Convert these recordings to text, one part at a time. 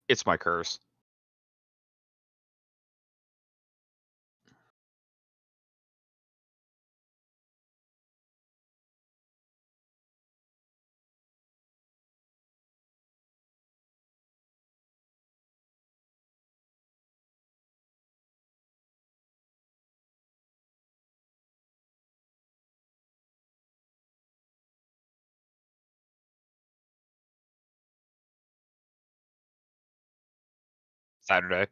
It's my curse. Saturday.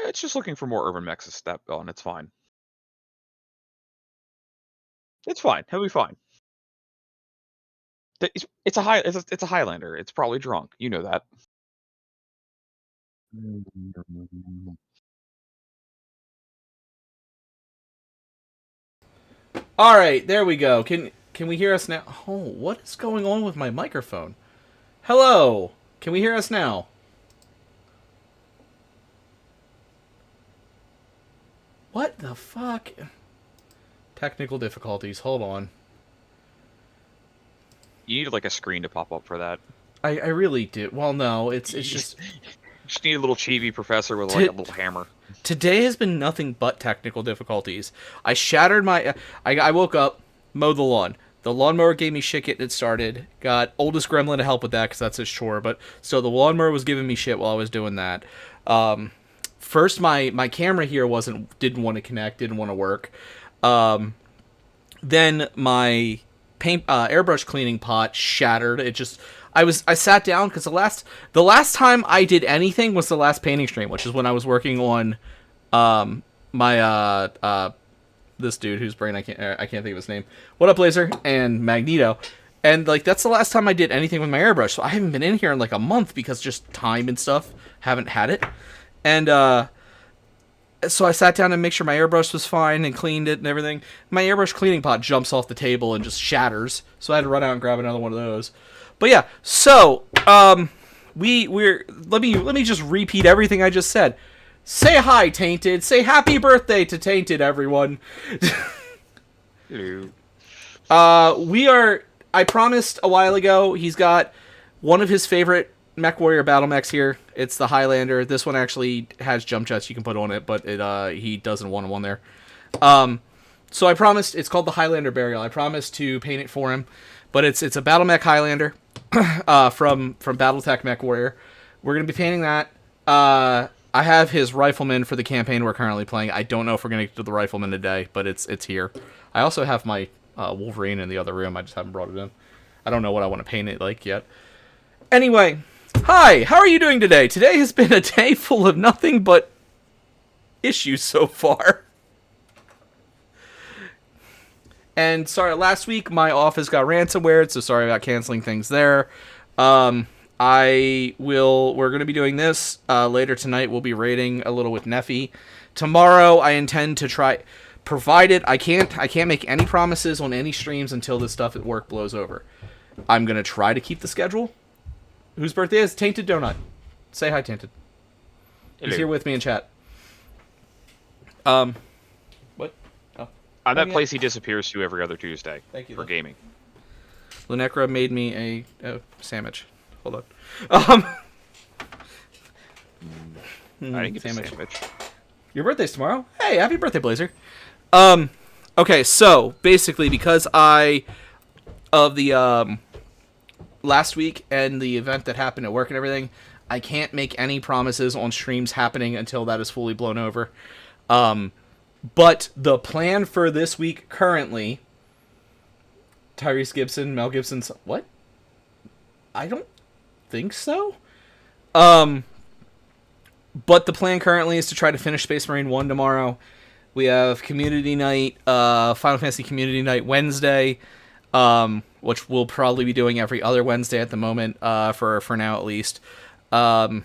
It's just looking for more urban mechs to step on. It's fine. It's fine. He'll be fine. It's a Highlander. It's probably drunk. You know that. All right, there we go. Can we hear us now? Oh, what is going on with my microphone? Hello. Can we hear us now? What the fuck? Technical difficulties. Hold on. You need like a screen to pop up for that. I really do. Well, no, it's just just need a little chibi professor with like a little hammer. Today has been nothing but technical difficulties. I shattered my. I woke up, mowed the lawn. The lawnmower gave me shit getting it started. Got oldest gremlin to help with that because that's his chore. But so the lawnmower was giving me shit while I was doing that. First, my camera here didn't want to connect, didn't want to work. Then my paint airbrush cleaning pot shattered. I sat down because the last time I did anything was the last painting stream, which is when I was working on my this dude whose brain I can't think of his name. What up, Laser? And Magneto. And like that's the last time I did anything with my airbrush. So I haven't been in here in like a month because just time and stuff. Haven't had it. And so I sat down and make sure my airbrush was fine and cleaned it and everything. My airbrush cleaning pot jumps off the table and just shatters. So I had to run out and grab another one of those. But yeah, so let me just repeat everything I just said. Say hi, Tainted. Say happy birthday to Tainted, everyone. Hello. I promised a while ago, he's got one of his favorite Mech Warrior battle mechs here. It's the Highlander. This one actually has jump jets you can put on it, but he doesn't want one there. So I promised, it's called the Highlander Burial. I promised to paint it for him, but it's a battle mech Highlander from Battletech Mech Warrior. We're going to be painting that. I have his Rifleman for the campaign we're currently playing. I don't know if we're going to get to the Rifleman today, but it's here. I also have my Wolverine in the other room. I just haven't brought it in. I don't know what I want to paint it like yet. Anyway, hi, how are you doing today? Today has been a day full of nothing but issues so far. And sorry, last week my office got ransomware, so sorry about canceling things there. We're going to be doing this later tonight. We'll be raiding a little with Neffy. Tomorrow I intend to try, provided I can't make any promises on any streams until this stuff at work blows over. I'm going to try to keep the schedule. Whose birthday is? Taineddoughnut. Say hi, Tainted. Hello. He's here with me in chat. What? Oh. I'm that place he disappears to every other Tuesday. Thank you, for gaming. Lunecra made me a sandwich. Hold on. I didn't get a sandwich. Your birthday's tomorrow? Hey, happy birthday, Blazer. Okay, so basically because of the last week and the event that happened at work and everything, I can't make any promises on streams happening until that is fully blown over. But the plan for this week currently, Tyrese Gibson, Mel Gibson's, what? I don't think so. But the plan currently is to try to finish Space Marine 1 tomorrow. We have Community Night, Final Fantasy Community Night Wednesday, which we'll probably be doing every other Wednesday at the moment, for now at least. And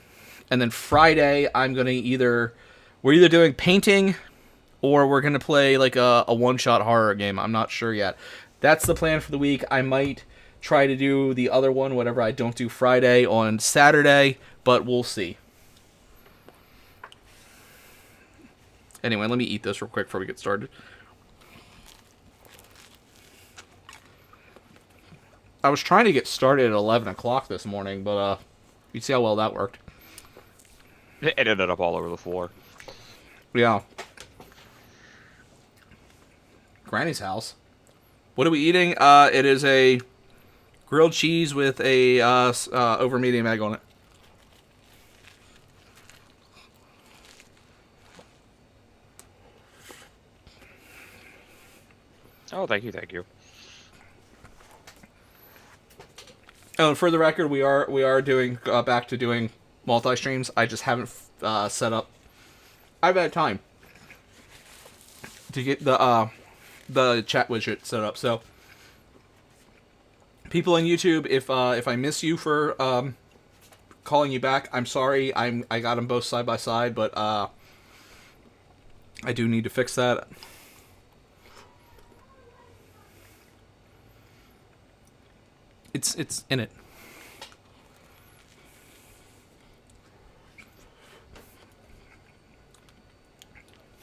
then Friday, we're either doing painting or we're going to play like a one-shot horror game. I'm not sure yet. That's the plan for the week. I might try to do the other one, whatever I don't do Friday, on Saturday, but we'll see. Anyway, let me eat this real quick before we get started. I was trying to get started at 11 o'clock this morning, but you see how well that worked. It ended up all over the floor. Yeah. Granny's house. What are we eating? It is a grilled cheese with a over medium egg on it. Oh, thank you, thank you. Oh, and for the record, we are doing back to doing multi streams. I just haven't set up. I've had time to get the chat widget set up. So, people on YouTube, if I miss you for calling you back, I'm sorry. I got them both side by side, but I do need to fix that. It's in it.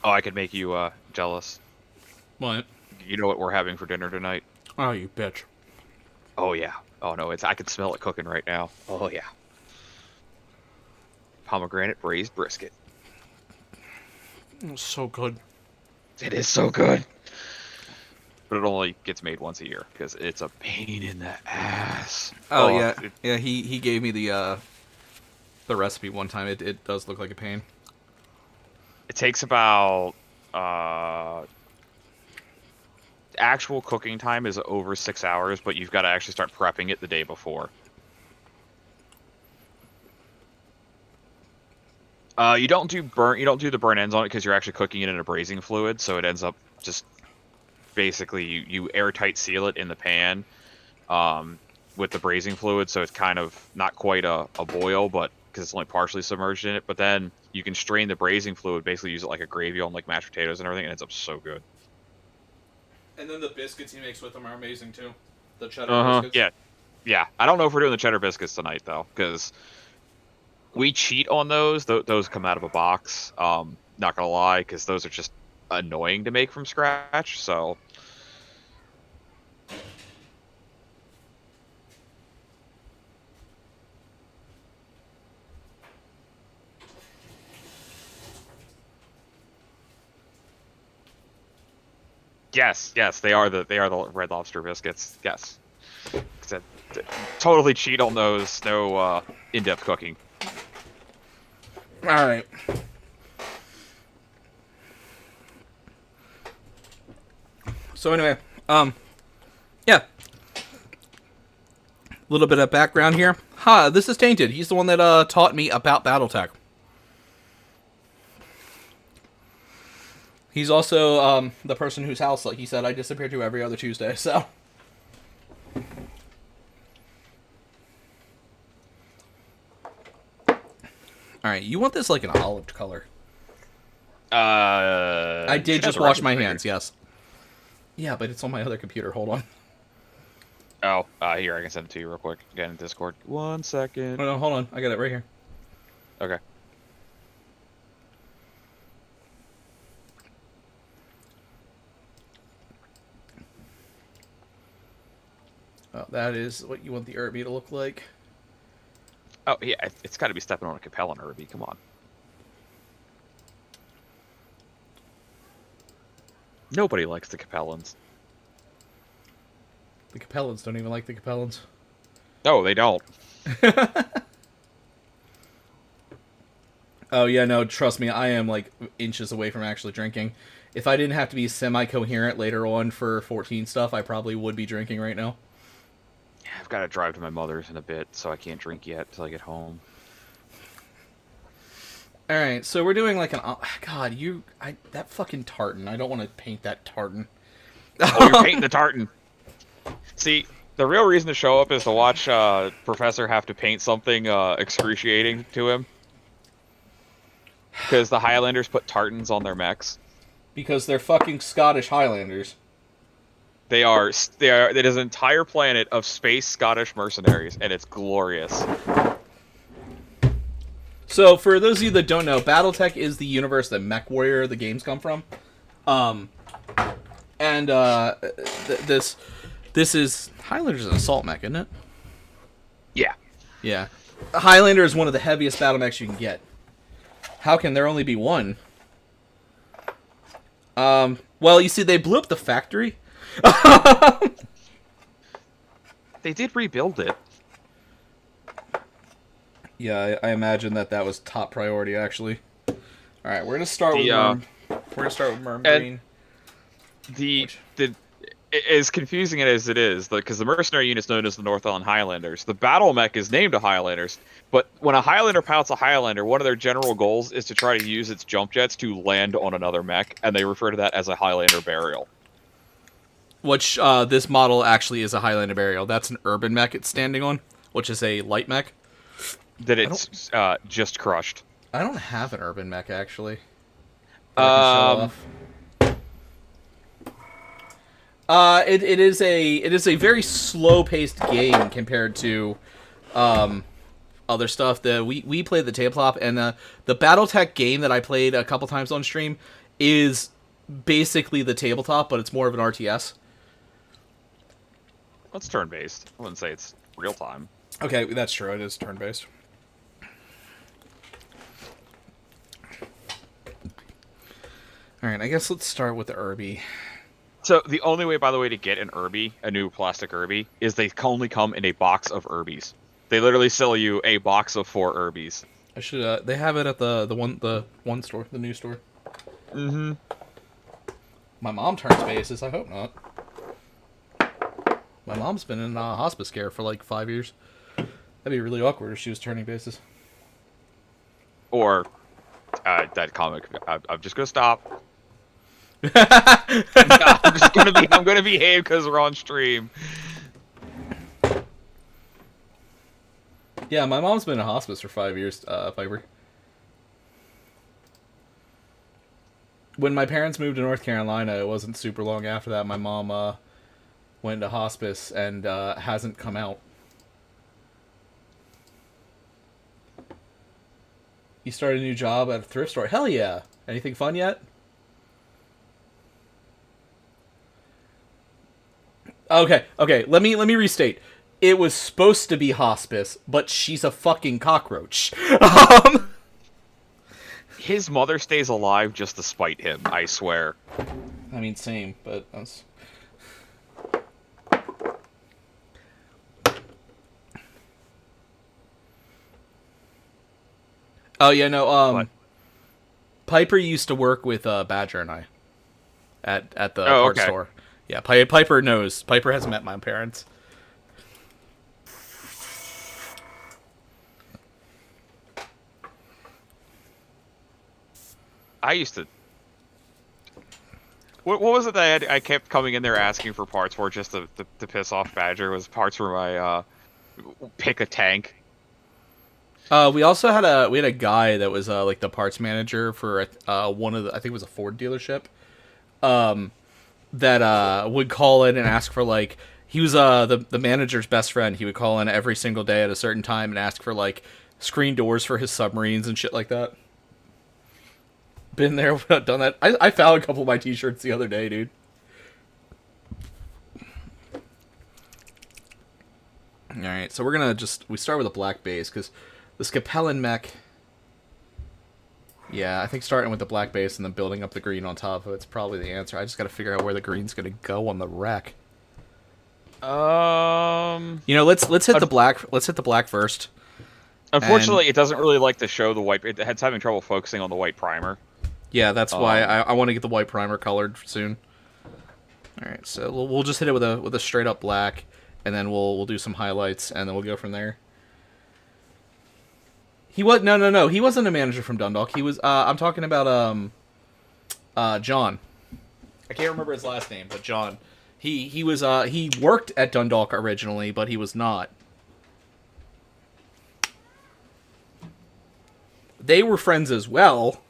Oh, I could make you jealous. What? You know what we're having for dinner tonight? Oh, you bitch. Oh yeah. Oh no, I can smell it cooking right now. Oh yeah. Pomegranate braised brisket. It's so good. It is so good. But it only gets made once a year because it's a pain in the ass. Oh yeah, yeah. He gave me the recipe one time. It does look like a pain. It takes about actual cooking time is over 6 hours, but you've got to actually start prepping it the day before. You don't do the burn ends on it because you're actually cooking it in a braising fluid, so it ends up just basically you airtight seal it in the pan with the braising fluid, so it's kind of not quite a boil, but because it's only partially submerged in it. But then you can strain the braising fluid, basically use it like a gravy on like mashed potatoes and everything, and it ends up so good. And then the biscuits he makes with them are amazing too. The cheddar biscuits. Yeah. I don't know if we're doing the cheddar biscuits tonight though, because we cheat on those. Those come out of a box. Not gonna lie, because those are just annoying to make from scratch. So. Yes, they are the Red Lobster biscuits. Yes, totally cheat on those. No in-depth cooking. All right. So anyway, yeah. A little bit of background here. This is Tainted. He's the one that taught me about Battletech. He's also the person whose house, like he said, I disappear to every other Tuesday, so. Alright, you want this like an olive color. I did just wash my hands, yes. Yeah, but it's on my other computer. Hold on. Oh, here, I can send it to you real quick. Again in Discord. 1 second. Oh, no, hold on. I got it right here. Okay. Oh, that is what you want the Irby to look like. Oh, yeah, it's got to be stepping on a Capellan Irby. Come on. Nobody likes the Capellans. The Capellans don't even like the Capellans. No, they don't. Oh, yeah, no, trust me, I am, like, inches away from actually drinking. If I didn't have to be semi-coherent later on for 14 stuff, I probably would be drinking right now. I've got to drive to my mother's in a bit, so I can't drink yet till I get home. Alright, so we're doing like an... God, that fucking tartan. I don't want to paint that tartan. Oh, you're painting the tartan. See, the real reason to show up is to watch Professor have to paint something excruciating to him. Because the Highlanders put tartans on their mechs. Because they're fucking Scottish Highlanders. It is an entire planet of space Scottish mercenaries, and it's glorious. So, for those of you that don't know, Battletech is the universe that MechWarrior the games come from. And this is Highlander's an assault mech, isn't it? Yeah. Yeah. Highlander is one of the heaviest battle mechs you can get. How can there only be one? Well, you see, they blew up the factory. They did rebuild it. Yeah, I imagine that was top priority, actually. All right, we're gonna start with Merm Green. The as confusing as it is, because the mercenary unit is known as the North Island Highlanders. The battle mech is named a Highlanders, but when a Highlander pilots a Highlander, one of their general goals is to try to use its jump jets to land on another mech, and they refer to that as a Highlander burial. Which this model actually is a Highlander burial. That's an urban mech it's standing on, which is a light mech. That it's just crushed. I don't have an urban mech actually. It is a very slow paced game compared to other stuff. We played the tabletop, and the Battletech game that I played a couple times on stream is basically the tabletop, but it's more of an RTS. Well, it's turn based. I wouldn't say it's real time. Okay, that's true. It is turn based. All right, I guess let's start with the Irby. So the only way, by the way, to get an Irby, a new plastic Irby, is they only come in a box of Irbies. They literally sell you a box of 4 Irbies. I should. They have it at the one store, the new store. Mm-hmm. My mom turns bases. I hope not. My mom's been in hospice care for like 5 years. That'd be really awkward if she was turning bases. Or that comic. I'm just gonna stop. I'm gonna behave because we're on stream. Yeah, my mom's been in hospice for 5 years, Piper. When my parents moved to North Carolina, it wasn't super long after that. My mom went into hospice and hasn't come out. You started a new job at a thrift store. Hell yeah! Anything fun yet? Okay. Let me restate. It was supposed to be hospice, but she's a fucking cockroach. His mother stays alive just to spite him, I swear. I mean, same, but that's... Oh, yeah, no, What? Piper used to work with Badger and I at the parts store. Yeah, Piper knows. Piper has met my parents. I used to... What was it that I kept coming in there asking for parts for just to piss off Badger? Was parts for my pick a tank. We also had a guy that was like the parts manager for one of the, I think it was a Ford dealership, that would call in and ask for, like, he was the manager's best friend. He would call in every single day at a certain time and ask for, like, screen doors for his submarines and shit like that. Been there, done that. I found a couple of my t-shirts the other day, dude. Alright, so we're gonna we start with a black base, because the Scapellan mech... Yeah, I think starting with the black base and then building up the green on top of it's probably the answer. I just gotta figure out where the green's gonna go on the wreck. You know, let's hit the black. Let's hit the black first. Unfortunately, it doesn't really like to show the white. It's having trouble focusing on the white primer. Yeah, that's why I want to get the white primer colored soon. All right, so we'll just hit it with a straight up black, and then we'll do some highlights, and then we'll go from there. No. He wasn't a manager from Dundalk. He was. I'm talking about John. I can't remember his last name, but John. He was. He worked at Dundalk originally, but he was not. They were friends as well.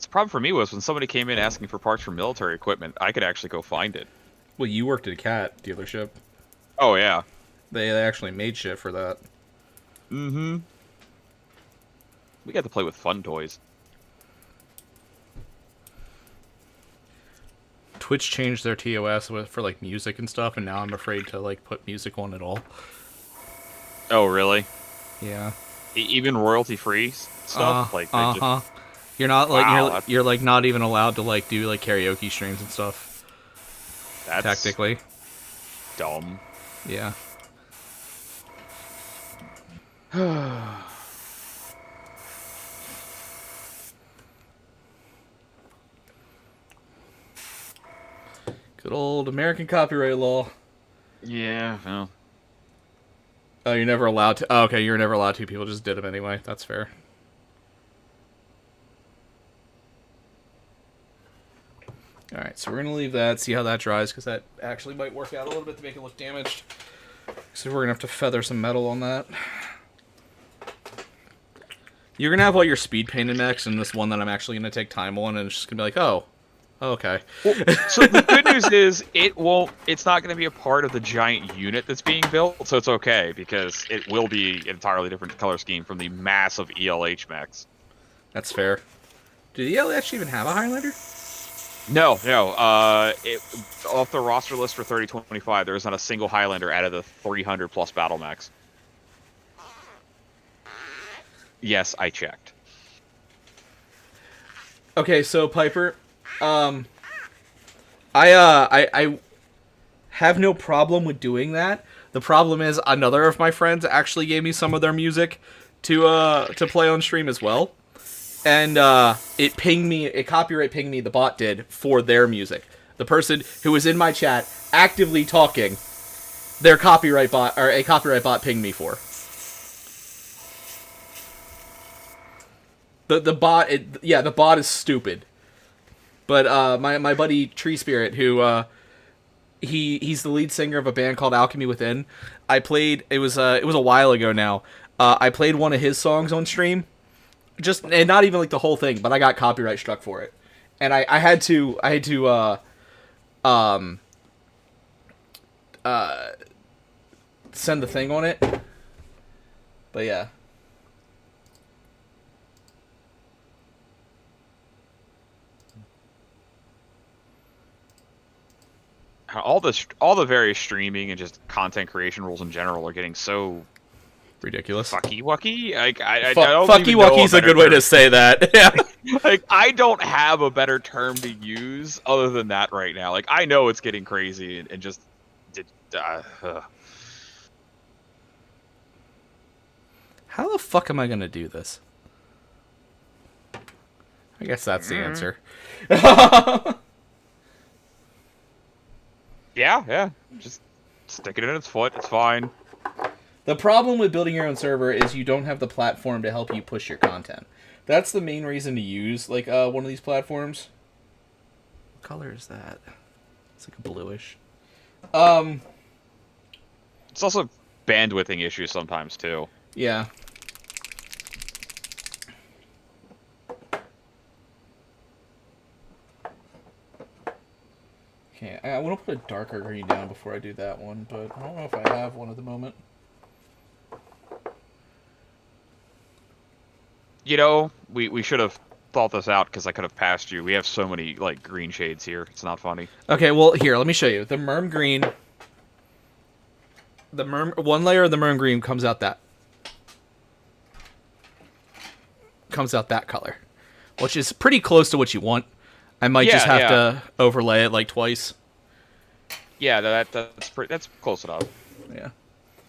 The problem for me was when somebody came in asking for parts for military equipment, I could actually go find it. Well, you worked at a cat dealership. Oh, yeah. They actually made shit for that. Mm-hmm. We got to play with fun toys. Twitch changed their TOS for like music and stuff, and now I'm afraid to like put music on at all. Oh, really? Yeah. Even royalty-free stuff? Like, they just... You're not like Wow, you're like not even allowed to like do like karaoke streams and stuff. That's technically dumb. Yeah. Good old American copyright law. Yeah, well. Oh, you're never allowed to. Oh, okay, you're never allowed to. People just did them anyway. That's fair. Alright, so we're going to leave that, see how that dries, because that actually might work out a little bit to make it look damaged. So we're going to have to feather some metal on that. You're going to have all your speed painted mechs, and this one that I'm actually going to take time on, and it's just going to be like, oh, okay. Well, so the good news is, it's not going to be a part of the giant unit that's being built, so it's okay, because it will be an entirely different color scheme from the massive ELH mechs. That's fair. Do the ELH even have a Highlander? No. Off the roster list for 3025, there is not a single Highlander out of the 300 plus battle mechs. Yes, I checked. Okay, so Piper, I have no problem with doing that. The problem is another of my friends actually gave me some of their music to play on stream as well. And it copyright pinged me, the bot did, for their music. The person who was in my chat actively talking, a copyright bot pinged me for. The bot is stupid. But my buddy Tree Spirit, who he's the lead singer of a band called Alchemy Within. It was a while ago now. I played one of his songs on stream. And not even like the whole thing, but I got copyright struck for it, and I had to send the thing on it. But yeah. All the various streaming and just content creation rules in general are getting so ridiculous. Fucky wucky. Like fucky wucky's a good way to say that. Yeah. Like I don't have a better term to use other than that right now. Like I know it's getting crazy and just. How the fuck am I gonna do this? I guess that's the answer. Yeah. Just stick it in its foot. It's fine. The problem with building your own server is you don't have the platform to help you push your content. That's the main reason to use like one of these platforms. What color is that? It's like a bluish. It's also bandwidthing issues sometimes too. Yeah. Okay, I want to put a darker green down before I do that one, but I don't know if I have one at the moment. You know, we should have thought this out because I could have passed you. We have so many like green shades here. It's not funny. Okay, well here, let me show you. The Merm green. One layer of the Merm green comes out that color, which is pretty close to what you want. I might just have to overlay it like twice. Yeah, that's close enough. Yeah,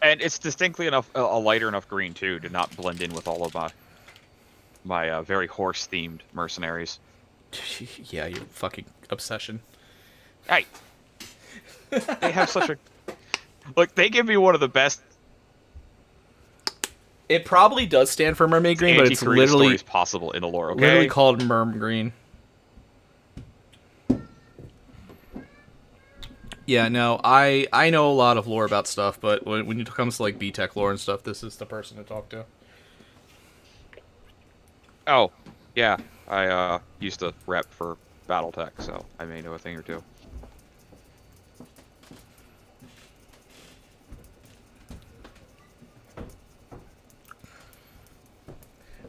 and it's distinctly enough a lighter enough green too to not blend in with all of my very horse-themed mercenaries. Yeah, your fucking obsession. Hey, they have such a look. They give me one of the best. It probably does stand for mermaid green, but it's literally possible in the lore. Okay, literally called Merm green. Yeah, no, I know a lot of lore about stuff, but when it comes to like B-Tech lore and stuff, this is the person to talk to. Oh, yeah. I used to rep for Battletech, so I may know a thing or two.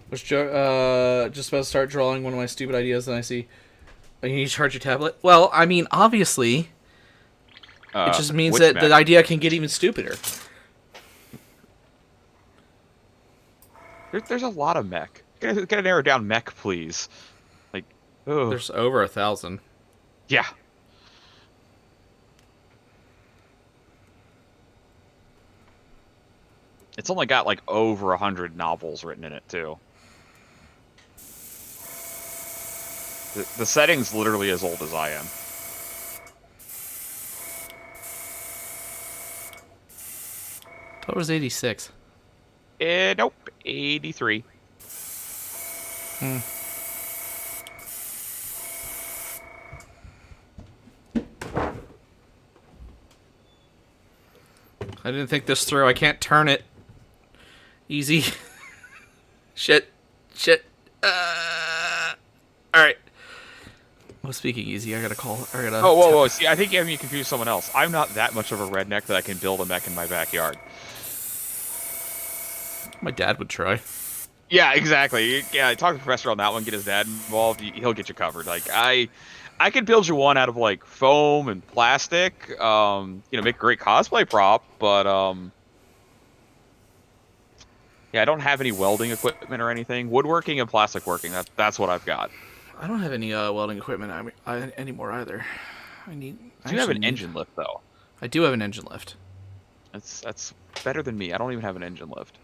Was just about to start drawing one of my stupid ideas, and I see, oh, you need to charge your tablet? Well, I mean, obviously, it just means that the idea can get even stupider. There's a lot of mech. Gotta narrow down mech, please. Like, oh. There's over 1,000. Yeah. It's only got like over 100 novels written in it too. The setting's literally as old as I am. That was 86. Nope, 83. I didn't think this through. I can't turn it. Easy. Shit. Alright. Well, speaking easy, I gotta call. Oh, whoa. See, I think you have me confused with someone else. I'm not that much of a redneck that I can build a mech in my backyard. My dad would try. Yeah, exactly. Yeah, talk to the professor on that one. Get his dad involved. He'll get you covered. Like I could build you one out of like foam and plastic. Make a great cosplay prop, but yeah, I don't have any welding equipment or anything. Woodworking and plastic working. That's what I've got. I don't have any welding equipment anymore either. You have an engine lift though. I do have an engine lift. That's better than me. I don't even have an engine lift.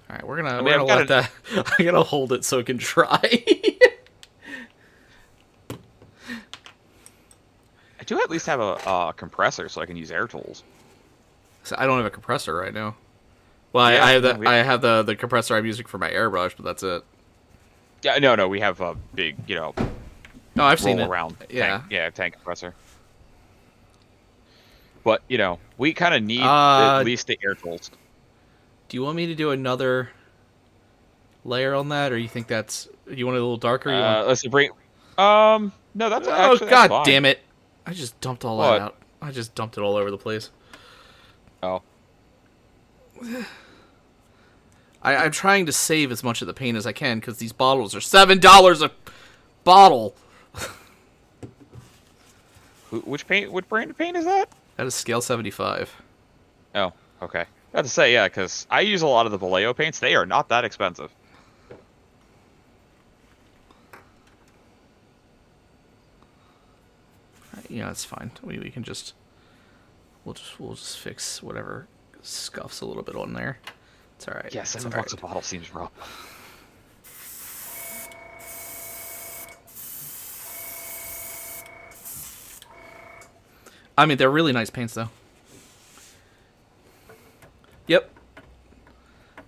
All right, we're gonna let that. I'm gonna hold it so it can dry. I do at least have a compressor, so I can use air tools. So I don't have a compressor right now. Well, Yeah, I have the compressor I'm using for my airbrush, but that's it. Yeah, no, we have a big, No, I've seen it. Around Yeah, tank compressor. But we kind of need at least the air tools. Do you want me to do another layer on that, or you think you want it a little darker? Let's bring. No, that's actually. God that's fine. damn it! I just dumped all that out. I just dumped it all over the place. Oh. I'm trying to save as much of the paint as I can because these bottles are $7 a bottle. Which paint? What brand of paint is that? That is scale 75. Oh, okay. I have to say, yeah, because I use a lot of the Vallejo paints. They are not that expensive. Yeah, it's fine. We can just we'll just fix whatever scuffs a little bit on there. It's all right. Yeah, $7 a bottle seems rough. I mean, they're really nice paints, though. Yep.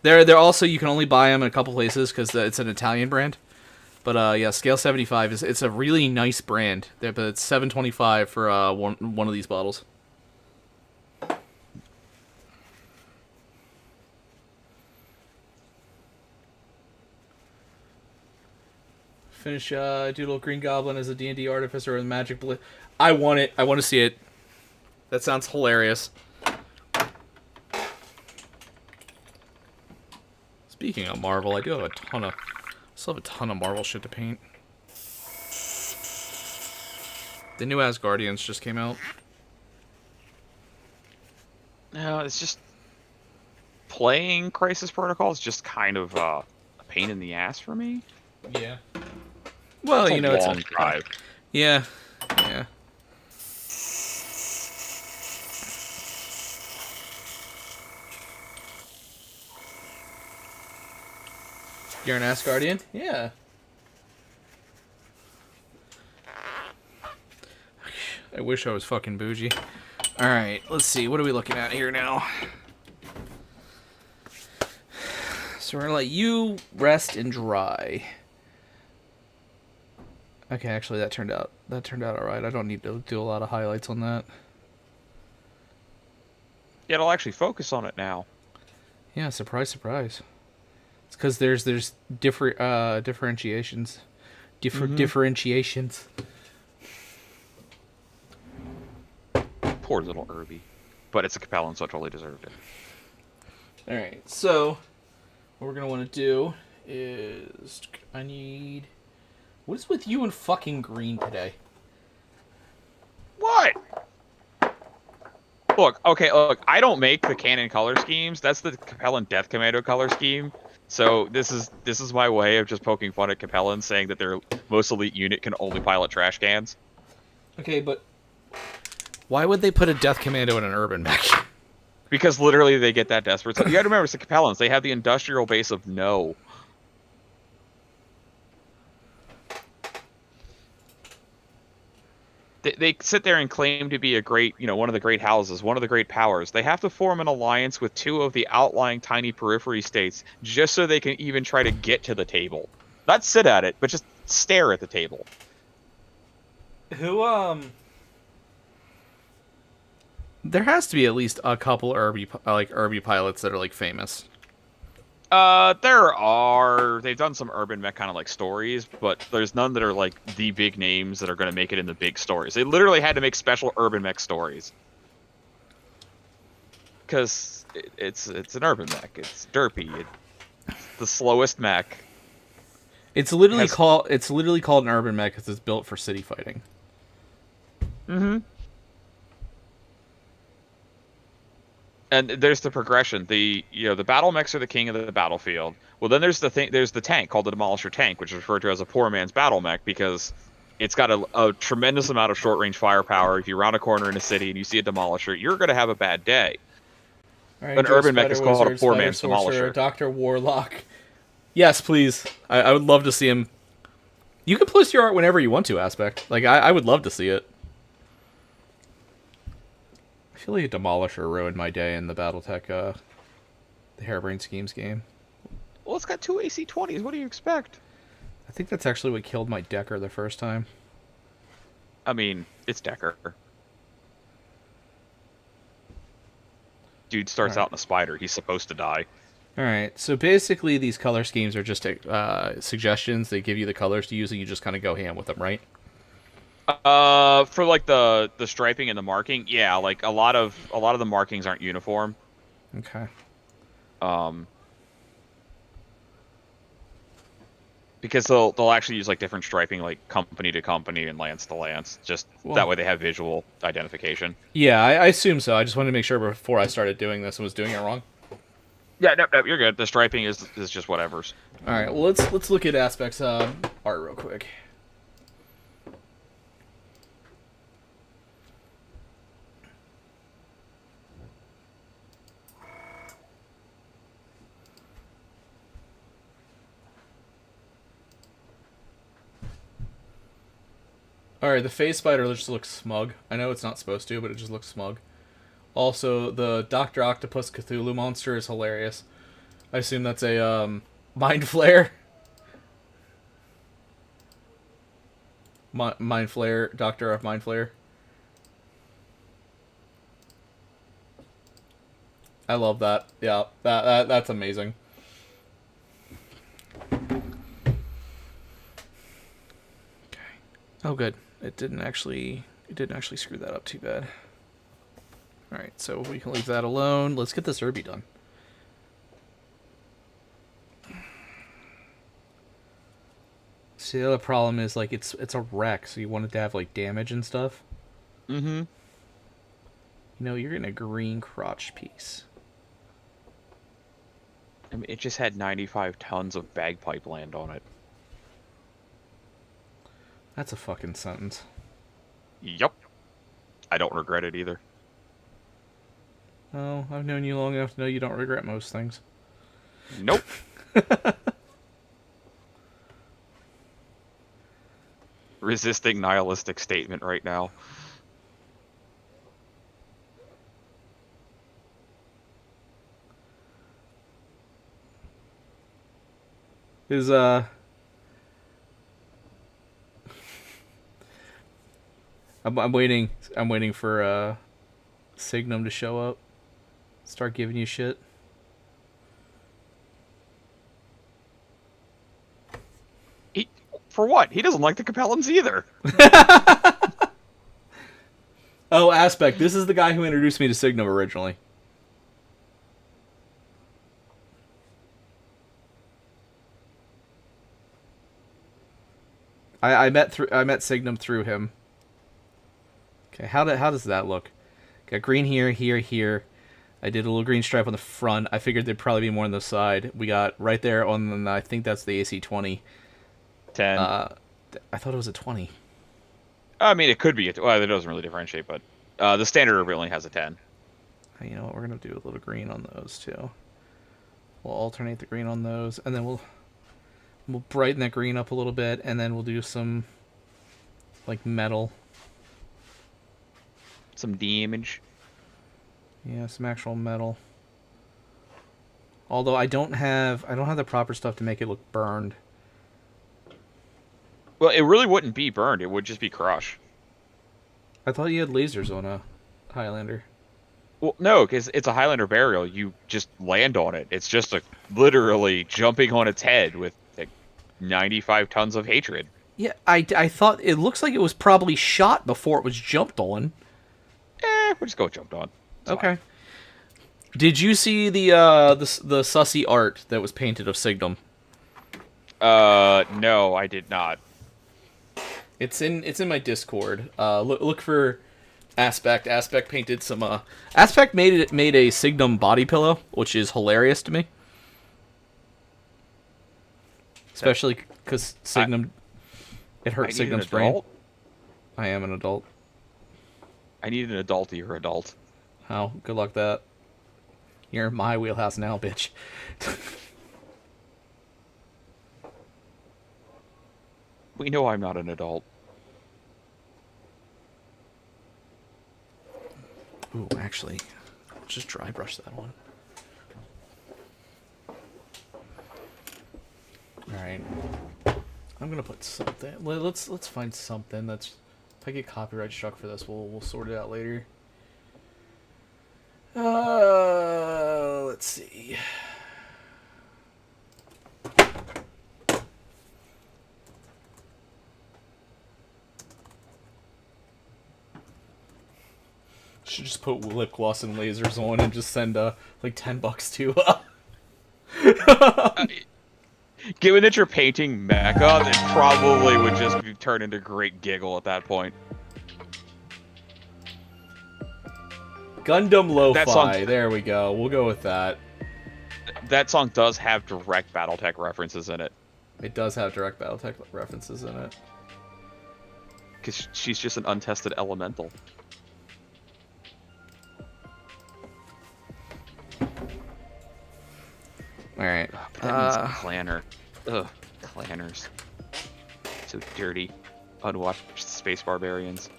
They're also, you can only buy them in a couple places because it's an Italian brand. But yeah, scale 75 it's a really nice brand. But it's $7.25 for one of these bottles. Finish Doodle Green Goblin as a D&D artificer with magic blade. I want it. I want to see it. That sounds hilarious. Speaking of Marvel, I still have a ton of Marvel shit to paint. The new Asgardians just came out. No, it's just playing Crisis Protocol is just kind of a pain in the ass for me. Yeah. Well, it's a long drive. Yeah. You're an Asgardian? Yeah. I wish I was fucking bougie. Alright, let's see. What are we looking at here now? So we're gonna let you rest and dry. Okay, actually that turned out alright. I don't need to do a lot of highlights on that. Yeah, it'll actually focus on it now. Yeah, surprise. It's because there's different differentiations. Differentiations. Poor little Irby. But it's a Capellan, so it totally deserved it. Alright, so what we're going to want to do is... I need... What is with you and fucking green today? What? Look, I don't make the canon color schemes. That's the Capellan Death Commando color scheme. So this is my way of just poking fun at Capellans, saying that their most elite unit can only pilot trash cans. Okay, but why would they put a Death Commando in an urban mech? Because literally they get that desperate. So you gotta remember, it's the Capellans. They have the industrial base of no. They sit there and claim to be a great, one of the great houses, one of the great powers. They have to form an alliance with two of the outlying tiny periphery states just so they can even try to get to the table. Not sit at it, but just stare at the table. There has to be at least a couple Irby pilots that are like famous. There are. They've done some urban mech kind of like stories, but there's none that are like the big names that are going to make it in the big stories. They literally had to make special urban mech stories because it's an urban mech. It's derpy. It's the slowest mech. It's literally called an urban mech because it's built for city fighting. Mm-hmm. And there's the progression. The battle mechs are the king of the battlefield. Well, then there's the tank called the Demolisher tank, which is referred to as a poor man's battle mech because it's got a tremendous amount of short range firepower. If you round a corner in a city and you see a Demolisher, you're going to have a bad day. Right, an urban mech is called a poor man's Demolisher. Dr. Warlock. Yes, please. I would love to see him. You can post your art whenever you want to, Aspect. Like I would love to see it. I feel like a Demolisher ruined my day in the Battletech, the Harebrained Schemes game. Well, it's got 2 AC-20s. What do you expect? I think that's actually what killed my Decker the first time. I mean, it's Decker. Dude starts out in a spider. He's supposed to die. Alright, so basically these color schemes are just suggestions. They give you the colors to use and you just kind of go ham with them, right? For like the striping and the marking, yeah, like a lot of the markings aren't uniform. Okay. Because they'll actually use like different striping, like company to company and lance to lance. Just that way they have visual identification. Yeah, I assume so. I just wanted to make sure before I started doing this and was doing it wrong. Yeah, no, you're good. The striping is just whatever's. All right, well let's look at Aspect's art real quick. Alright, the face spider just looks smug. I know it's not supposed to, but it just looks smug. Also, the Dr. Octopus Cthulhu monster is hilarious. I assume that's a, Mind Flare. Mind Flare, Doctor of Mind Flare. I love that. Yeah, that's amazing. Okay. Oh, good. It didn't actually screw that up too bad. Alright, so we can leave that alone. Let's get this Irby done. See, the other problem is, like, it's a wreck, so you want it to have, like, damage and stuff. Mm-hmm. You know, you're getting a green crotch piece. I mean, it just had 95 tons of bagpipe land on it. That's a fucking sentence. Yup. I don't regret it either. Oh, I've known you long enough to know you don't regret most things. Nope. Resisting nihilistic statement right now. I'm waiting for Signum to show up. Start giving you shit. For what? He doesn't like the Capellans either. Oh, Aspect. This is the guy who introduced me to Signum originally. I met Signum through him. Okay, how does that look? Got green here, here, here. I did a little green stripe on the front. I figured there'd probably be more on the side. We got right there on the, I think that's the AC-20. 10. I thought it was a 20. I mean, it could be. Well, it doesn't really differentiate, but the standard Urban only has a 10. You know what? We're going to do a little green on those, too. We'll alternate the green on those, and then we'll brighten that green up a little bit, and then we'll do some, like, metal. Some damage. Yeah, some actual metal. Although I don't have the proper stuff to make it look burned. Well, it really wouldn't be burned. It would just be crush. I thought you had lasers on a Highlander. Well, no, because it's a Highlander burial. You just land on it. It's just literally jumping on its head with like 95 tons of hatred. Yeah, I thought it looks like it was probably shot before it was jumped on. We'll just go jumped on. It's Okay. fine. Did you see the sussy art that was painted of Signum? No, I did not. It's in my Discord. Look for Aspect. Aspect painted some. Aspect made a Signum body pillow, which is hilarious to me. Especially because Signum, it hurts Signum's brain. I am an adult. I need an adultier adult. How? Good luck that. You're in my wheelhouse now, bitch. We know I'm not an adult. Ooh, actually, let's just dry brush that one. Alright. I'm gonna put something. Let's find something that's. If I get copyright struck for this, we'll sort it out later. Let's see. Should just put lip gloss and lasers on and just send like $10 to. Given that you're painting mecha, it probably would just turn into great giggle at that point. Gundam Lo-Fi. Song, there we go. We'll go with that. That song does have direct Battletech references in it. It does have direct Battletech references in it. Because she's just an untested elemental. Alright. That means clanner. Ugh, clanners. So dirty. Unwatched space barbarians.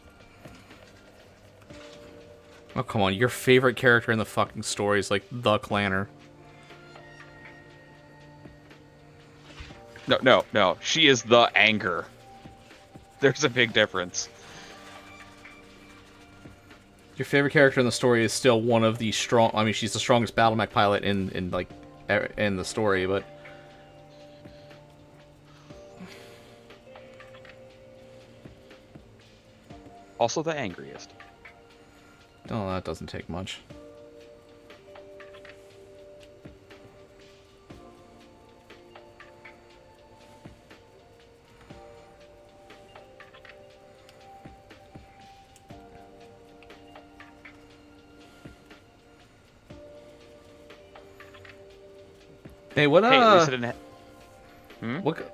Oh, come on. Your favorite character in the fucking story is like the clanner. No. She is the anger. There's a big difference. Your favorite character in the story is still one of the strong... I mean, she's the strongest battle mech pilot in the story, but... Also the angriest. Oh, that doesn't take much. Hey, what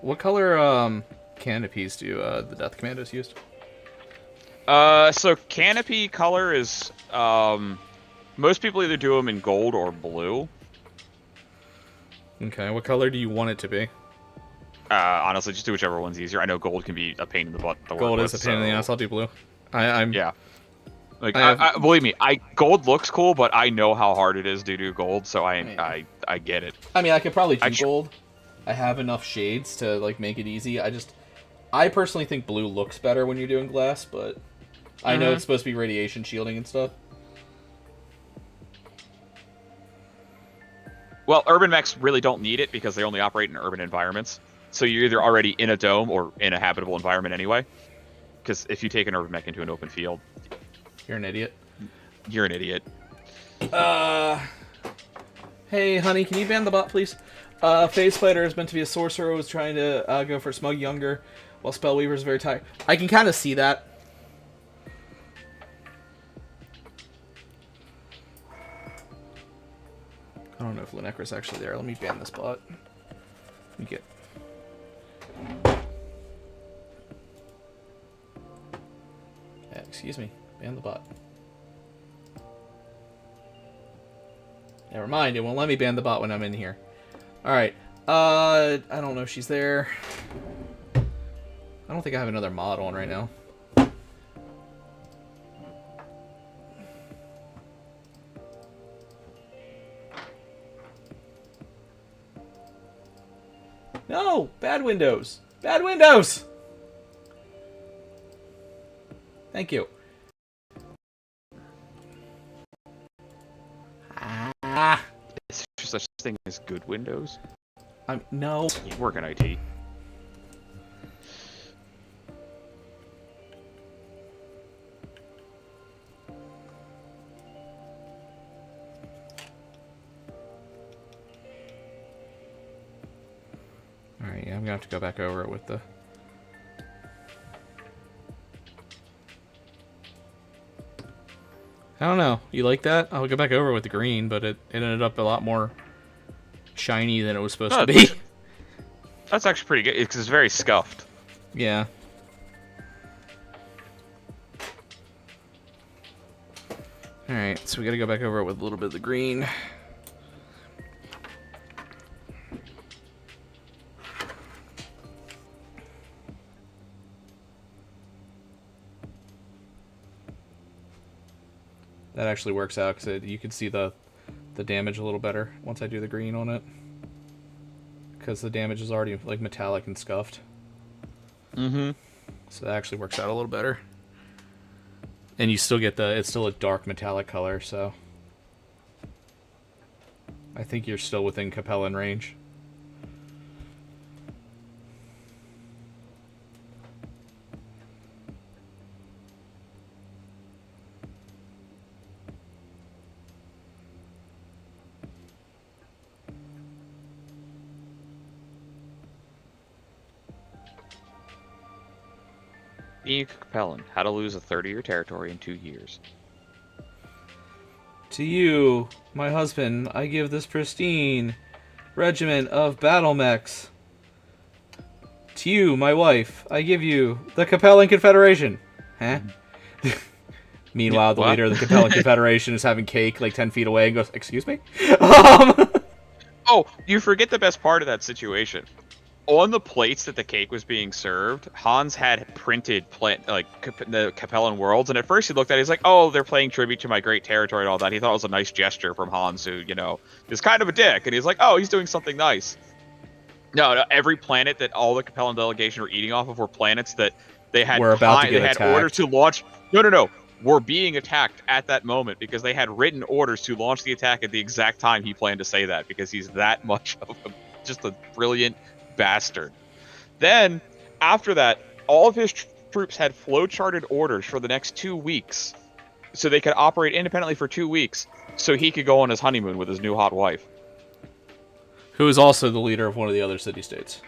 what color canopies do the Death Commandos use? So canopy color is most people either do them in gold or blue. Okay, what color do you want it to be? Honestly, just do whichever one's easier. I know gold can be a pain in the butt. Gold is a pain in the ass. I'll do blue. Yeah. Like, believe me, gold looks cool, but I know how hard it is to do gold, so I get it. I mean, I could probably do gold. I have enough shades to like make it easy. I personally think blue looks better when you're doing glass, but I know it's supposed to be radiation shielding and stuff. Well, urban mechs really don't need it because they only operate in urban environments. So you're either already in a dome or in a habitable environment anyway. Because if you take an urban mech into an open field, You're an idiot. you're an idiot. Hey, honey, can you ban the bot, please? Phase Spider is meant to be a sorcerer who was trying to go for Smug Younger, while Spellweaver is very tired. I can kind of see that. I don't know if Lunecra's actually there. Let me ban this bot. Let me get... Yeah, excuse me. Ban the bot. Never mind, it won't let me ban the bot when I'm in here. Alright. I don't know if she's there. I don't think I have another mod on right now. No! Bad windows! Bad windows! Thank you. Ah! Is there such a thing as good windows? No. You work in IT. Alright, yeah, I'm gonna have to go back over it with the... I don't know. You like that? I'll go back over with the green, but it ended up a lot more shiny than it was supposed to be. That's actually pretty good, because it's very scuffed. Yeah. Alright, so we gotta go back over it with a little bit of the green. That actually works out because you can see the damage a little better once I do the green on it. Because the damage is already like metallic and scuffed. Mm-hmm. So that actually works out a little better. And you still get it's still a dark metallic color, so I think you're still within Capellan range. Being Capellan, how to lose a third of your territory in 2 years. To you, my husband, I give this pristine regiment of battle mechs. To you, my wife, I give you the Capellan Confederation. Huh? Meanwhile, the leader of the Capellan Confederation is having cake like 10 feet away and goes, "Excuse me?" Oh, you forget the best part of that situation. On the plates that the cake was being served, Hans had printed the Capellan worlds, and at first he looked at it, he's like, oh, they're paying tribute to my great territory and all that. He thought it was a nice gesture from Hans, who, is kind of a dick, and he's like, oh, he's doing something nice. No, every planet that all the Capellan delegation were eating off of were planets that they had orders to launch. No. Were being attacked at that moment because they had written orders to launch the attack at the exact time he planned to say that, because he's that much of just a brilliant bastard. Then, after that, all of his troops had flow-charted orders for the next 2 weeks, so they could operate independently for 2 weeks, so he could go on his honeymoon with his new hot wife. Who is also the leader of one of the other city-states.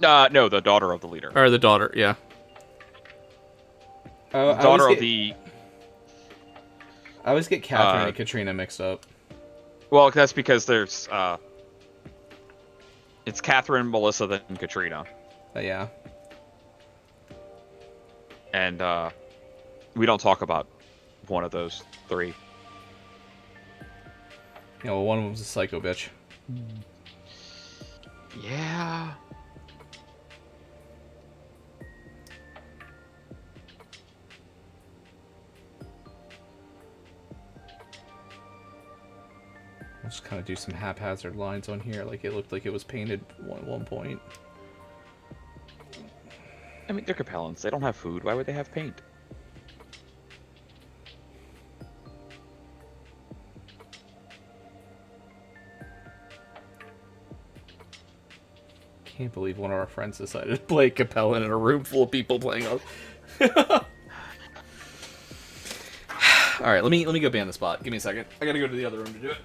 No, the daughter of the leader. Or the daughter, yeah. I always get Catherine and Katrina mixed up. Well, that's because there's, it's Catherine, Melissa, then Katrina. Yeah. And, we don't talk about one of those three. Yeah, well, one of them's a psycho bitch. Yeah. I'll just kind of do some haphazard lines on here, like it looked like it was painted at one point. I mean, they're Capellans. They don't have food. Why would they have paint? can't believe one of our friends decided to play Capellan in a room full of people playing. All right, let me go ban the spot. Give me a second. I gotta go to the other room to do it.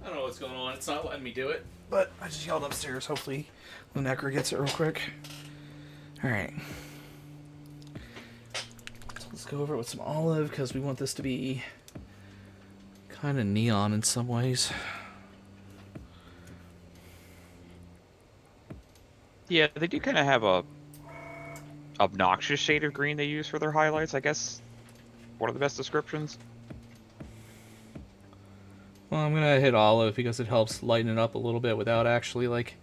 I don't know what's going on. It's not letting me do it. But I just yelled upstairs. Hopefully Lunecra gets it real quick. Alright. So let's go over it with some olive, because we want this to be kind of neon in some ways. Yeah, they do kind of have a obnoxious shade of green they use for their highlights, I guess. One of the best descriptions. Well, I'm gonna hit olive because it helps lighten it up a little bit without actually, like,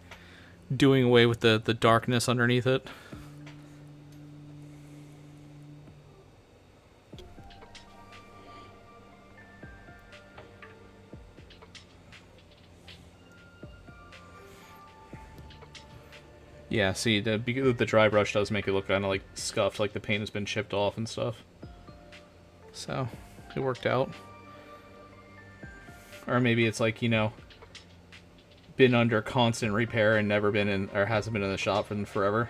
doing away with the darkness underneath it. Yeah, see, the dry brush does make it look kind of like scuffed, like the paint has been chipped off and stuff. So, it worked out. Or maybe it's like, you know, been under constant repair and never been in, or hasn't been in the shop for forever.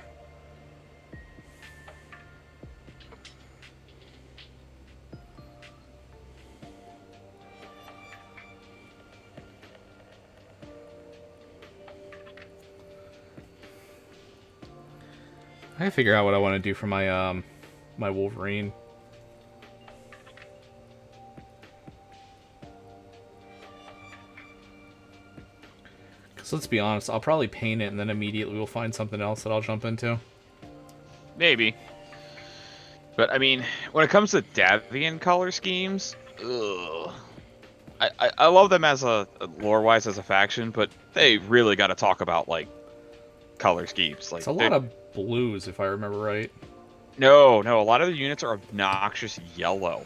I gotta figure out what I want to do for my my Wolverine. Because let's be honest, I'll probably paint it and then immediately we'll find something else that I'll jump into. Maybe. But, I mean, when it comes to Davian color schemes, ugh. I love them as a lore-wise as a faction, but they really got to talk about, like, color schemes. Like, It's a lot of blues, if I remember right. No, a lot of the units are obnoxious yellow.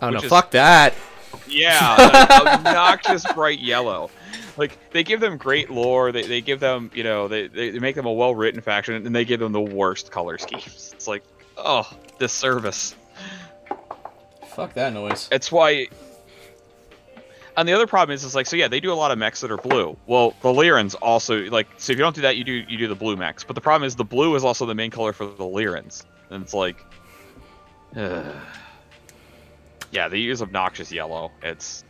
Oh no, fuck that! Yeah, obnoxious bright yellow. Like, they give them great lore, they give them, you know, they make them a well-written faction, and they give them the worst color schemes. It's like, oh, disservice. Fuck that noise. It's why... And the other problem is like, so yeah, they do a lot of mechs that are blue. Well, the Lyrans also, like, so if you don't do that, you do the blue mechs. But the problem is the blue is also the main color for the Lyrans. And it's like... yeah, they use obnoxious yellow. It's...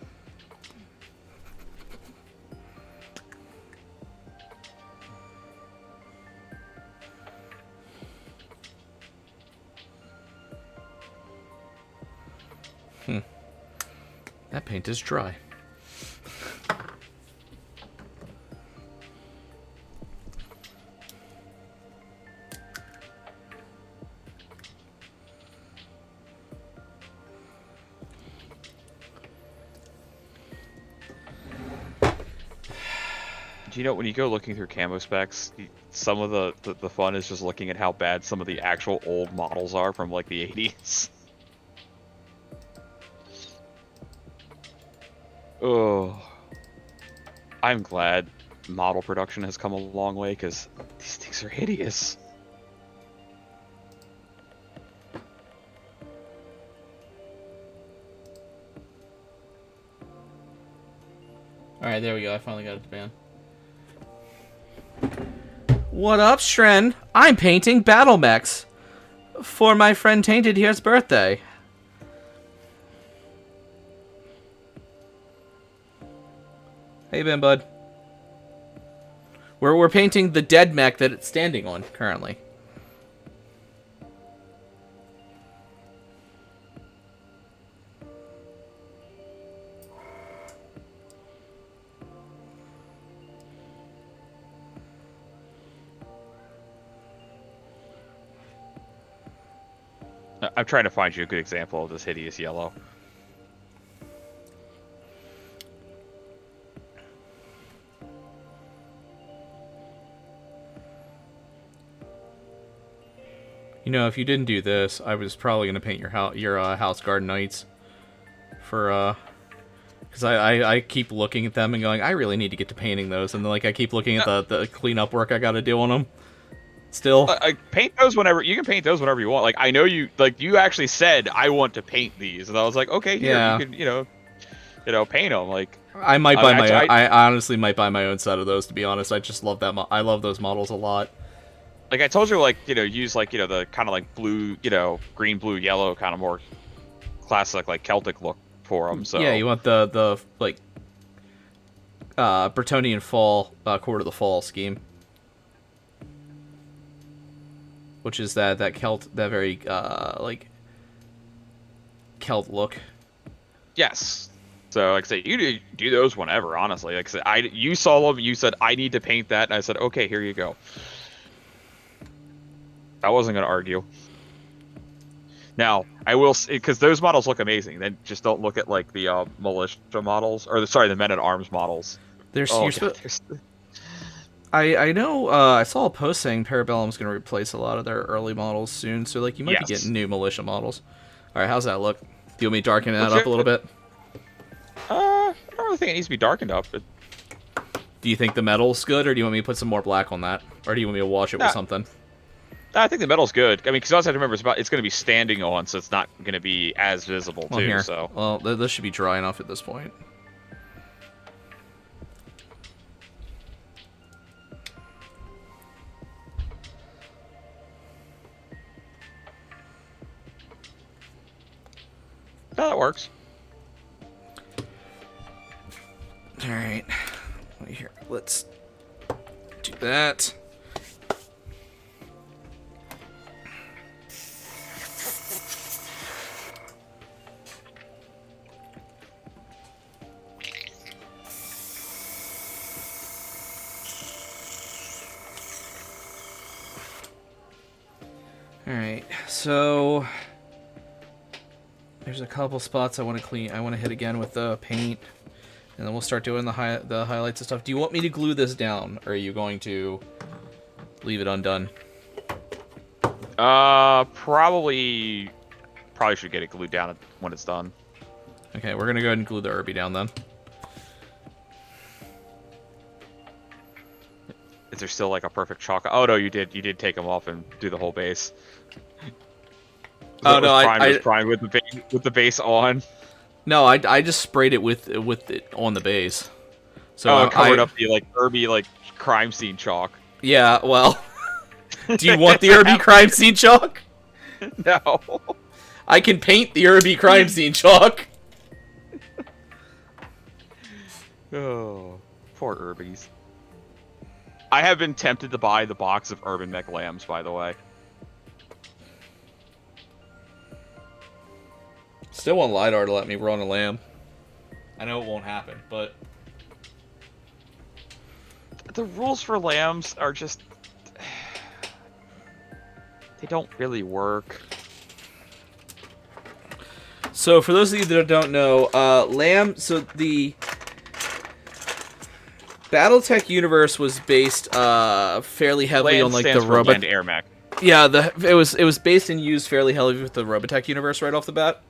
That paint is dry. Do you know when you go looking through camo specs, some of the fun is just looking at how bad some of the actual old models are from like the 80s. Oh, I'm glad model production has come a long way because these things are hideous. All right, there we go. I finally got it to ban. What up, Shren? I'm painting battle mechs for my friend Tainted here's birthday. How you been, bud? We're painting the dead mech that it's standing on currently. I'm trying to find you a good example of this hideous yellow. You know, if you didn't do this, I was probably gonna paint your house garden knights for because I keep looking at them and going, I really need to get to painting those, and then, like I keep looking at the cleanup work I got to do on them. Still, I paint those whenever you can paint those whenever you want. Like I know you actually said I want to paint these, and I was like, okay, here yeah. you can paint them. Like I might buy I honestly might buy my own set of those. To be honest, I just love that. I love those models a lot. Like I told you, like use like the kind of like blue, green, blue, yellow, kind of more classic like Celtic look for them. So yeah, you want the like Bretonian fall Court of the Fall scheme. Which is that very like Celt look. Yes. So like I say, you do those whenever. Honestly, like I said, you saw them. You said I need to paint that, and I said okay, here you go. I wasn't gonna argue. Now I will, because those models look amazing. Then just don't look at like the militia models, or the Men at Arms models. I know, I saw a post saying Parabellum's going to replace a lot of their early models soon, so like you might be getting new militia models. Alright, how's that look? Do you want me to darken that up a little bit? I don't really think it needs to be darkened up. But... Do you think the metal's good, or do you want me to put some more black on that? Or do you want me to wash it with something? I think the metal's good. I mean, because you also have to remember it's going to be standing on, so it's not going to be as visible, too. Here. So. Well, this should be dry enough at this point. No, that works. Alright. Here, let's do that. Alright, so there's a couple spots I want to clean. I want to hit again with the paint, and then we'll start doing the highlights and stuff. Do you want me to glue this down, or are you going to leave it undone? Probably should get it glued down when it's done. Okay, we're gonna go ahead and glue the Irby down then. Is there still like a perfect chalk? Oh no, you did take them off and do the whole base. Oh no, I primed with the base on. No, I just sprayed it with it on the base. So covered up the like Irby like crime scene chalk. Yeah, well, do you want the Irby crime scene chalk? No. I can paint the Irby crime scene chalk. Oh, poor Irbies. I have been tempted to buy the box of Urban Mech Lambs, by the way. Still want LiDAR to let me run a lamb. I know it won't happen, but... The rules for lambs are just... They don't really work. So, for those of you that don't know, lamb... So, the Battletech universe was based fairly heavily Land on like the stands for robot. land air mech. Yeah, it was based and used fairly heavily with the Robotech universe right off the bat.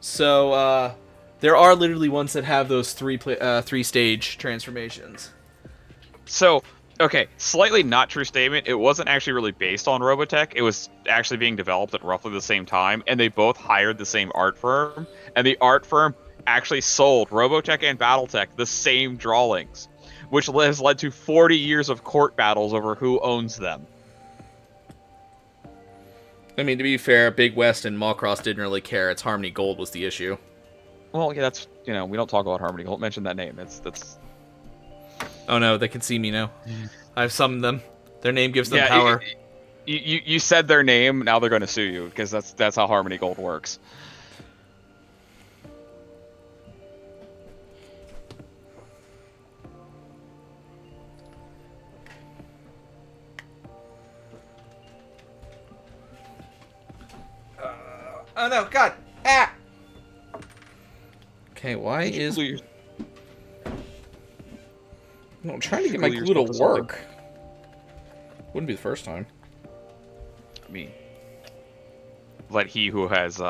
So there are literally ones that have those three stage transformations. So, okay, slightly not true statement. It wasn't actually really based on Robotech. It was actually being developed at roughly the same time, and they both hired the same art firm, and the art firm actually sold Robotech and Battletech the same drawings, which has led to 40 years of court battles over who owns them. I mean, to be fair, Big West and Mallcross didn't really care. It's Harmony Gold was the issue. Well, yeah, that's, we don't talk about Harmony. Don't mention that name. That's. Oh no, they can see me now. I've summoned them. Their name gives them power. You said their name. Now they're going to sue you because that's how Harmony Gold works. Oh no, God! Ah! Okay, why is... No, I'm trying to get my glue to work. Wouldn't be the first time. I mean, let he who has,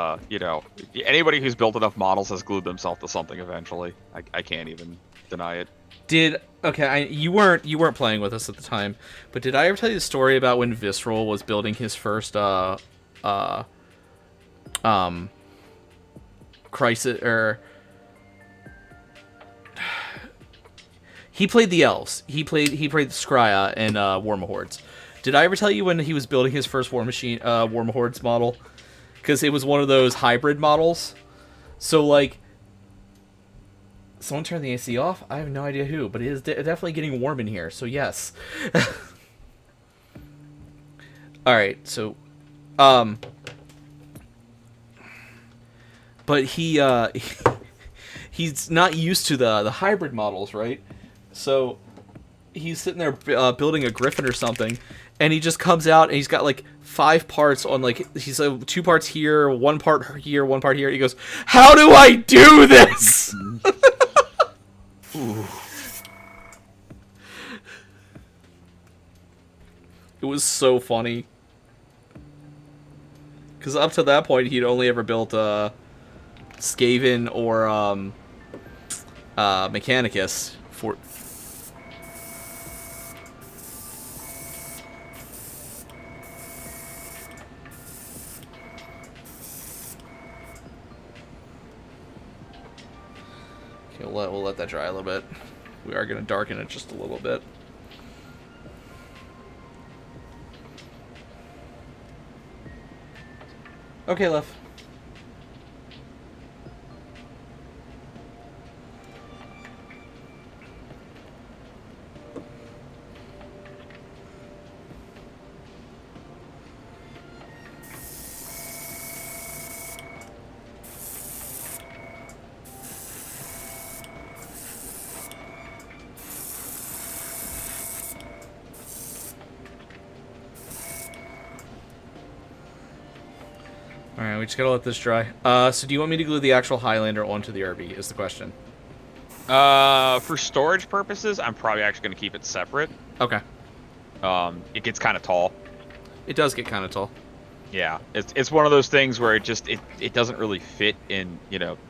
anybody who's built enough models has glued themselves to something eventually. I can't even deny it. You weren't playing with us at the time, but did I ever tell you the story about when Visceral was building his first Crisis, or he played the elves. He played the Skryia and War Mahords. Did I ever tell you when he was building his first War Mahords model? Because it was one of those hybrid models. So like, someone turned the AC off. I have no idea who, but it is definitely getting warm in here. So yes. All right. So, but he's not used to the hybrid models, right? So he's sitting there building a griffin or something, and he just comes out and he's got like 5 parts on, like, he's 2 parts here, 1 part here, 1 part here. He goes, "How do I do this?" Ooh. It was so funny. Because up to that point, he'd only ever built Skaven or Mechanicus for. Okay, we'll let that dry a little bit. We are going to darken it just a little bit. Okay, love. Alright, we just gotta let this dry. So do you want me to glue the actual Highlander onto the Irby, is the question. For storage purposes, I'm probably actually going to keep it separate. Okay. It gets kind of tall. It does get kind of tall. Yeah, it's one of those things where it doesn't really fit in,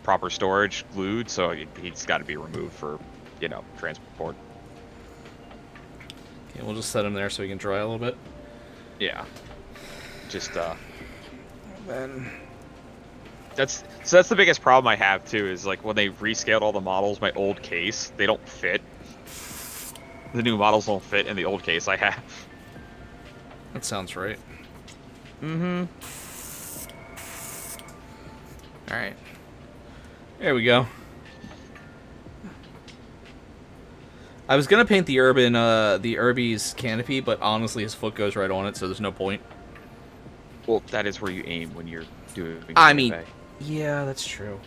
proper storage glued, so he's got to be removed for, transport. Okay, we'll just set him there so he can dry a little bit. Yeah. Just, Then That's the biggest problem I have too, is like when they rescaled all the models, my old case, they don't fit. The new models don't fit in the old case I have. that sounds right. Mm-hmm. Alright. There we go. I was gonna paint the Irby's canopy, but honestly his foot goes right on it, so there's no point. Well, that is where you aim when you're doing. I mean, yeah, that's true.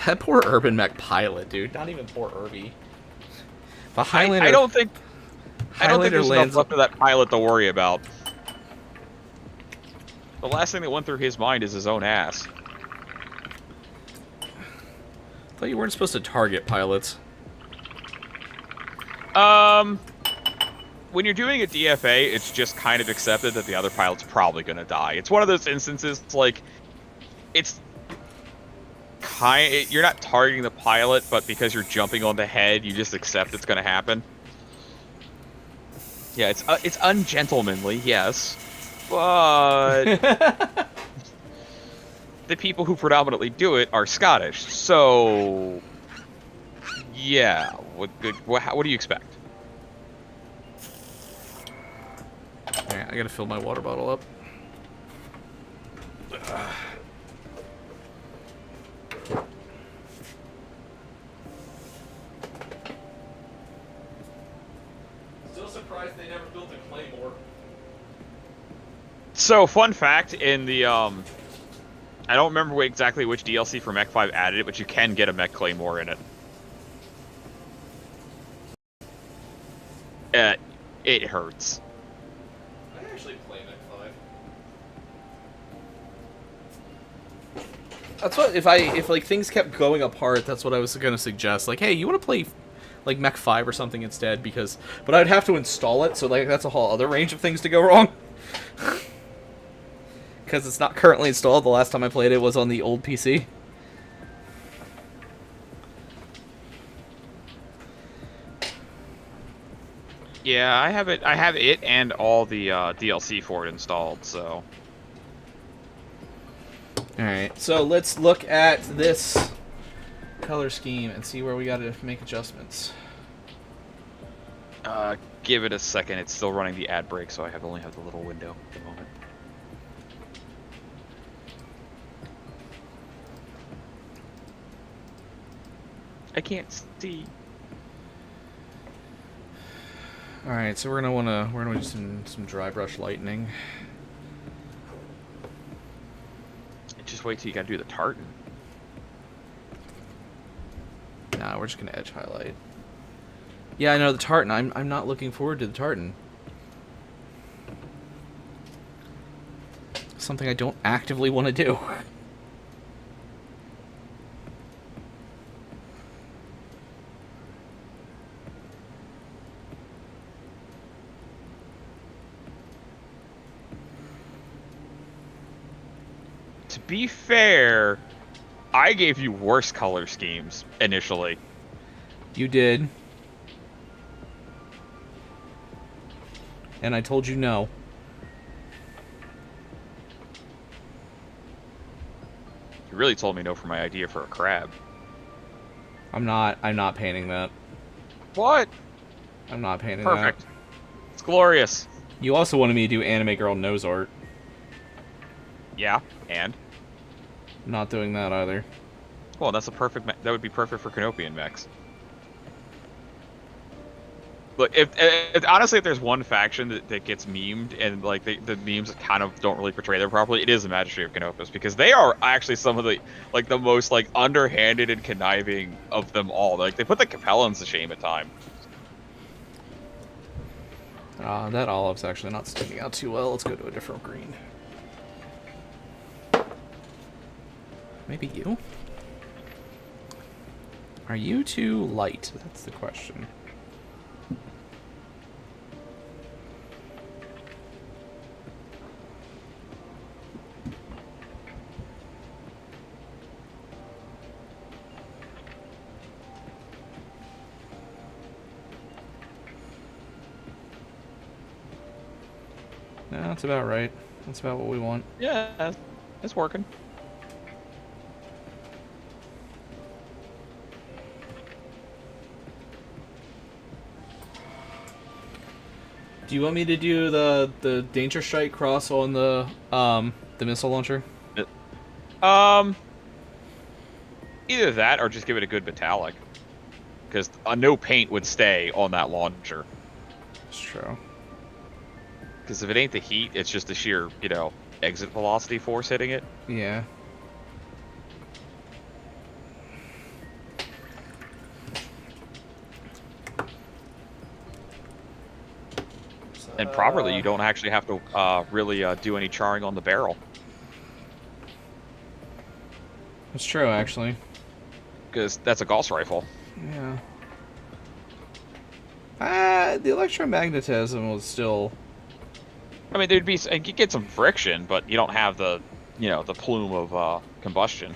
That poor Urban Mech pilot, dude. Not even poor Irby. But Highlander, I don't think there's enough lands left of that pilot to worry about. The last thing that went through his mind is his own ass. I thought you weren't supposed to target pilots. When you're doing a DFA, it's just kind of accepted that the other pilot's probably going to die. It's one of those instances, like, it's you're not targeting the pilot, but because you're jumping on the head, you just accept it's going to happen. Yeah, it's ungentlemanly, yes, but the people who predominantly do it are Scottish, so yeah. What do you expect? Alright, I gotta fill my water bottle up. Still surprised they never built a claymore. So, fun fact, in the, I don't remember exactly which DLC for Mech 5 added it, but you can get a Mech Claymore in it. It hurts. I actually play Mech 5. That's what, if like things kept going apart, that's what I was gonna suggest. Like, hey, you wanna play like Mech 5 or something instead, but I'd have to install it, so like that's a whole other range of things to go wrong. Because it's not currently installed. The last time I played it was on the old PC. Yeah, I have it and all the DLC for it installed, so. Alright, so let's look at this color scheme and see where we gotta make adjustments. Give it a second. It's still running the ad break, so I only have the little window at the moment. I can't see. Alright, so we're gonna do some dry brush lightning. Just wait till you gotta do the tartan. Nah, we're just gonna edge highlight. Yeah, I know the tartan. I'm not looking forward to the tartan. Something I don't actively want to do. To be fair, I gave you worse color schemes initially. You did. And I told you no. You really told me no for my idea for a crab. I'm not painting that. What? I'm not painting Perfect. that. It's glorious. You also wanted me to do anime girl nose art. Yeah, and? I'm not doing that either. Well, that's a perfect. That would be perfect for Canopian mechs. Look, if honestly, if there's one faction that gets memed and like the memes kind of don't really portray them properly, it is the Magistry of Canopus, because they are actually some of the most like underhanded and conniving of them all. Like they put the Capellans to shame at times. That olive's actually not sticking out too well. Let's go to a different green. Maybe you? Are you too light? That's the question. No, that's about right. That's about what we want. Yeah, it's working. Do you want me to do the Danger Strike cross on the missile launcher? Either that or just give it a good metallic, because a no paint would stay on that launcher. It's true. Because if it ain't the heat, it's just the sheer, exit velocity force hitting it. Yeah. And properly, you don't actually have to really do any charring on the barrel. It's true, actually. Because that's a Gauss rifle. Yeah. The electromagnetism was still... I mean, you get some friction, but you don't have the, the plume of combustion.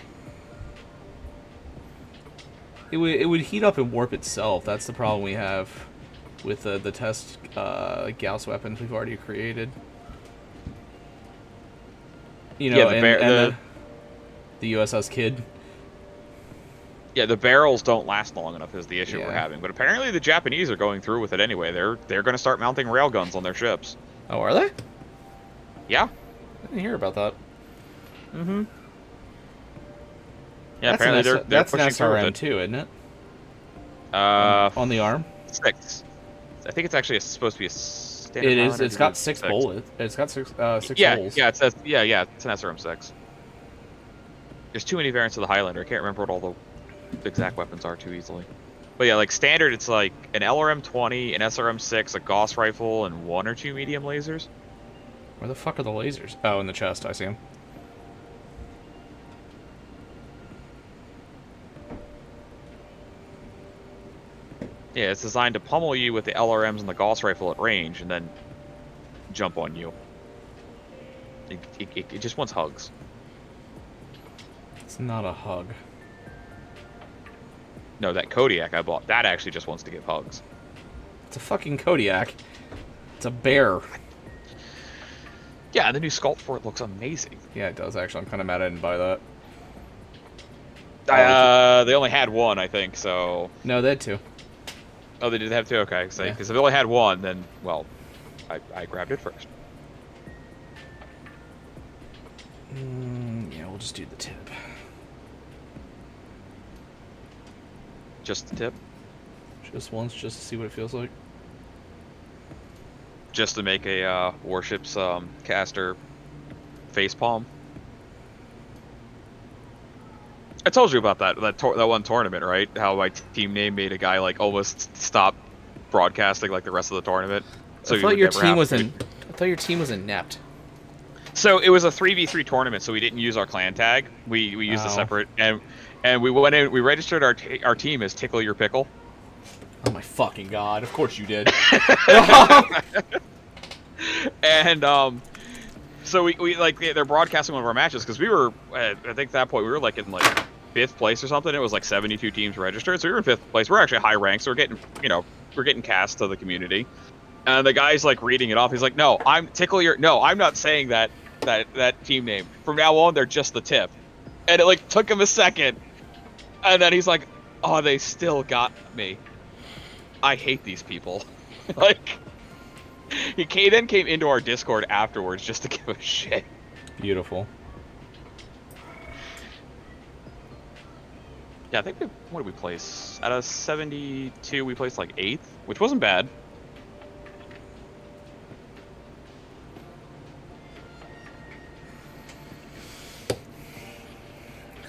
It would heat up and warp itself. That's the problem we have with the test Gauss weapons we've already created. The USS Kid. Yeah, the barrels don't last long enough is the issue we're having. But apparently the Japanese are going through with it anyway. They're going to start mounting railguns on their ships. Oh, are they? Yeah. I didn't hear about that. Mm-hmm. Yeah, apparently they're pushing an through with SRM it. too, isn't it? On the arm? 6. I think it's actually supposed to be a standard. It is. It's got 6 bullets. It's got 6 holes. Yeah, it says, it's an SRM 6. There's too many variants of the Highlander. I can't remember what all the exact weapons are too easily. But yeah, like standard, it's like an LRM-20, an SRM-6, a Gauss rifle, and 1 or 2 medium lasers. Where the fuck are the lasers? Oh, in the chest. I see them. Yeah, it's designed to pummel you with the LRMs and the Gauss rifle at range, and then jump on you. It just wants hugs. It's not a hug. No, that Kodiak I bought, that actually just wants to give hugs. It's a fucking Kodiak. It's a bear. Yeah, the new sculpt for it looks amazing. Yeah, it does, actually. I'm kind of mad I didn't buy that. They only had 1, I think, so... No, they had 2. Oh, they did have 2? Okay, because Yeah. if they only had 1, then, well, I grabbed it first. Yeah, we'll just do the tip. Just the tip? Just once, just to see what it feels like. Just to make a warship's caster facepalm. I told you about that one tournament, right? How my team name made a guy like almost stop broadcasting like the rest of the tournament. So I thought your team was inept. So it was a 3v3 tournament, so we didn't use our clan tag. We used a separate and we went in. We registered our team as Tickle Your Pickle. Oh my fucking god! Of course you did. And so we like they're broadcasting one of our matches because we were I think at that point we were like in like 5th place or something. It was like 72 teams registered, so we were in 5th place. We're actually high ranked, so we're getting cast to the community. And the guy's like reading it off. He's like, "No, I'm not saying that team name. From now on, they're just the tip." And it like took him a second, and then he's like, "Oh, they still got me. I hate these people." Like, he then came into our Discord afterwards just to give a shit. Beautiful. Yeah, I think what did we place? Out of 72, we placed like 8th, which wasn't bad.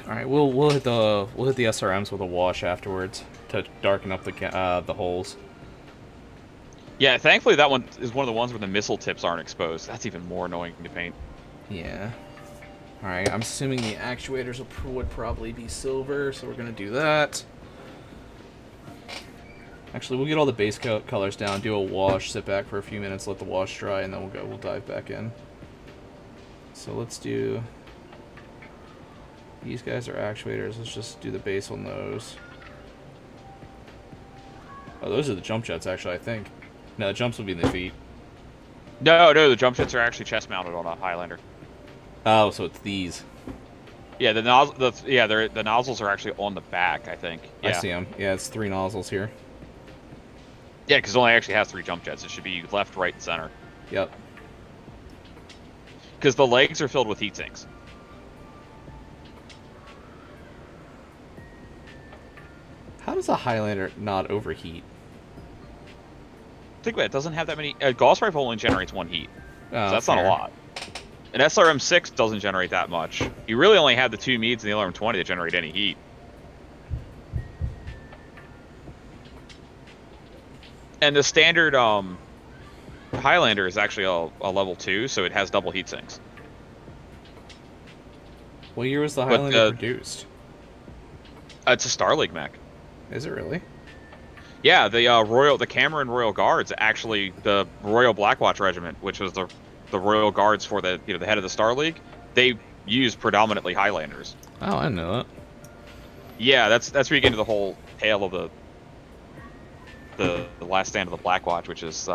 All right, we'll hit the SRMs with a wash afterwards to darken up the holes. Yeah, thankfully that one is one of the ones where the missile tips aren't exposed. That's even more annoying to paint. Yeah. All right, I'm assuming the actuators would probably be silver, so we're gonna do that. Actually, we'll get all the base colors down, do a wash, sit back for a few minutes, let the wash dry, and then we'll dive back in. So let's do... These guys are actuators. Let's just do the base on those. Oh, those are the jump jets, actually, I think. No, the jumps will be in the feet. No, the jump jets are actually chest mounted on a Highlander. Oh, so it's these. Yeah, the nozzles are actually on the back, I think. Yeah. I see them. Yeah, it's 3 nozzles here. Yeah, because it only actually has 3 jump jets. It should be left, right, and center. Yep. Because the legs are filled with heat sinks. How does a Highlander not overheat? Think about it. It doesn't have that many... Gauss rifle only generates 1 heat. Oh, So that's fair. not a lot. An SRM-6 doesn't generate that much. You really only have the 2 Meads and the LRM-20 that generate any heat. And the standard Highlander is actually a level 2, so it has double heat sinks. What year was the Highlander produced? It's a Star League mech. Is it really? Yeah, the Cameron Royal Guards, actually the Royal Blackwatch Regiment, which was the Royal Guards for the the head of the Star League, they use predominantly Highlanders. Oh, I know that. Yeah, that's where you get into the whole tale of the last stand of the Blackwatch, which is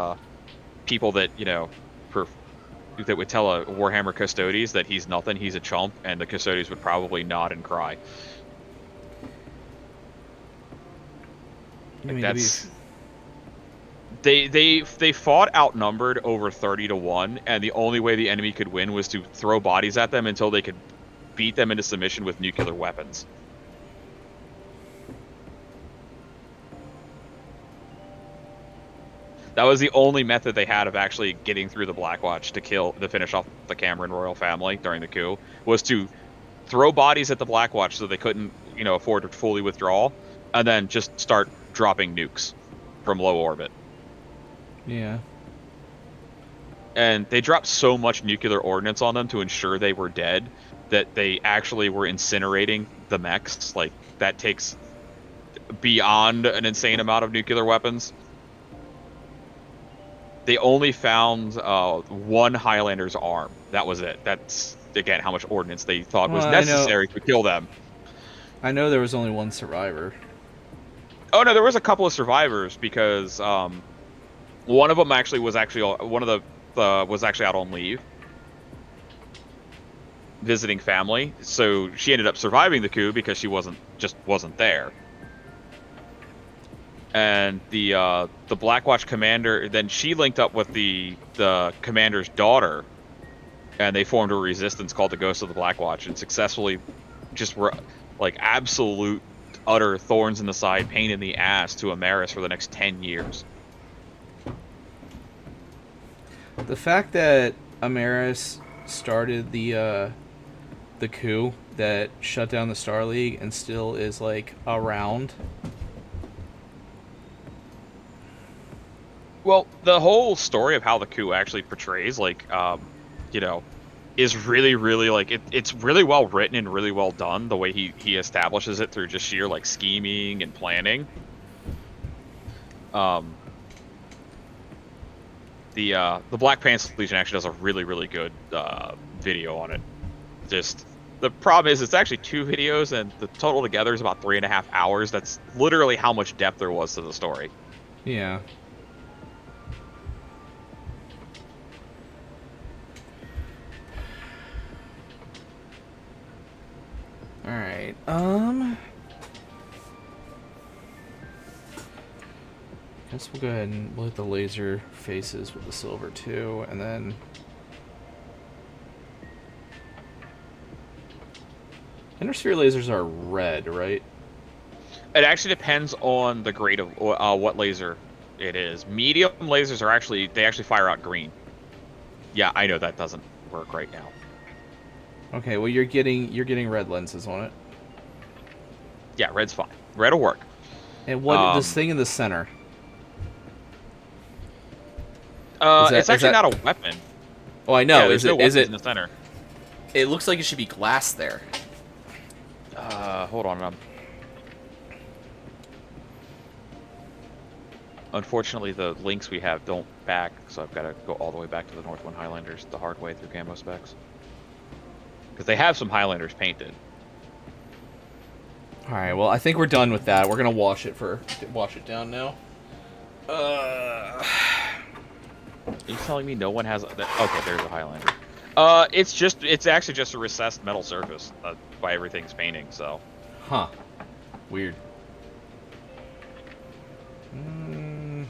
people that per, that would tell a Warhammer Custodes that he's nothing, he's a chump, and the Custodes would probably nod and cry. You Like mean that's they fought outnumbered over 30-1, and the only way the enemy could win was to throw bodies at them until they could beat them into submission with nuclear weapons. That was the only method they had of actually getting through the Blackwatch to finish off the Cameron royal family during the coup, was to throw bodies at the Blackwatch so they couldn't, afford to fully withdraw, and then just start dropping nukes from low orbit. Yeah. And they dropped so much nuclear ordnance on them to ensure they were dead that they actually were incinerating the mechs. Like, that takes beyond an insane amount of nuclear weapons. They only found one Highlander's arm. That was it. That's, again, how much ordnance they thought was necessary to kill them. I know there was only one survivor. Oh no, there was a couple of survivors because one of them was actually out on leave, visiting family. So she ended up surviving the coup because she wasn't there. And the Blackwatch commander, then she linked up with the commander's daughter, and they formed a resistance called the Ghost of the Blackwatch, and successfully just were like absolute utter thorns in the side, pain in the ass to Amaris for the next 10 years. The fact that Amaris started the coup that shut down the Star League and still is like around. Well, the whole story of how the coup actually portrays, is really, really it's really well written and really well done. The way he establishes it through just sheer scheming and planning. The Black Pants Legion actually does a really, really good video on it. Just the problem is it's actually 2 videos, and the total together is about 3.5 hours. That's literally how much depth there was to the story. Yeah. Alright, guess we'll go ahead and we'll hit the laser faces with the silver too, and then Intersphere lasers are red, right? It actually depends on the grade of what laser it is. Medium lasers are actually fire out green. Yeah, I know that doesn't work right now. Okay, well you're getting red lenses on it. Yeah, red's fine. Red will work. And what this thing in the center? It's actually not a weapon. Oh, I know. Yeah, Is it in the center? It looks like it should be glass there. Hold on. Unfortunately, the links we have don't back, so I've got to go all the way back to the Northwind Highlanders the hard way through camo specs. Because they have some Highlanders painted. Alright, well, I think we're done with that. We're going to wash it down now. Are you telling me no one has... Okay, there's a Highlander. It's actually just a recessed metal surface by everything's painting, so... Huh. Weird.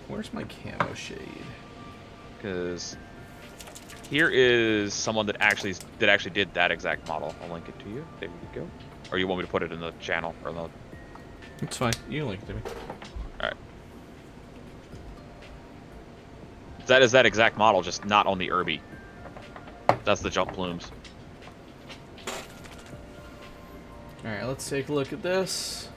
Where's my camo shade? Because here is someone that actually did that exact model. I'll link it to you. There you go. Or you want me to put it in the channel or the... It's fine. You can link it to me. All right. That is that exact model, just not on the Irby. That's the jump plumes. Alright, let's take a look at this.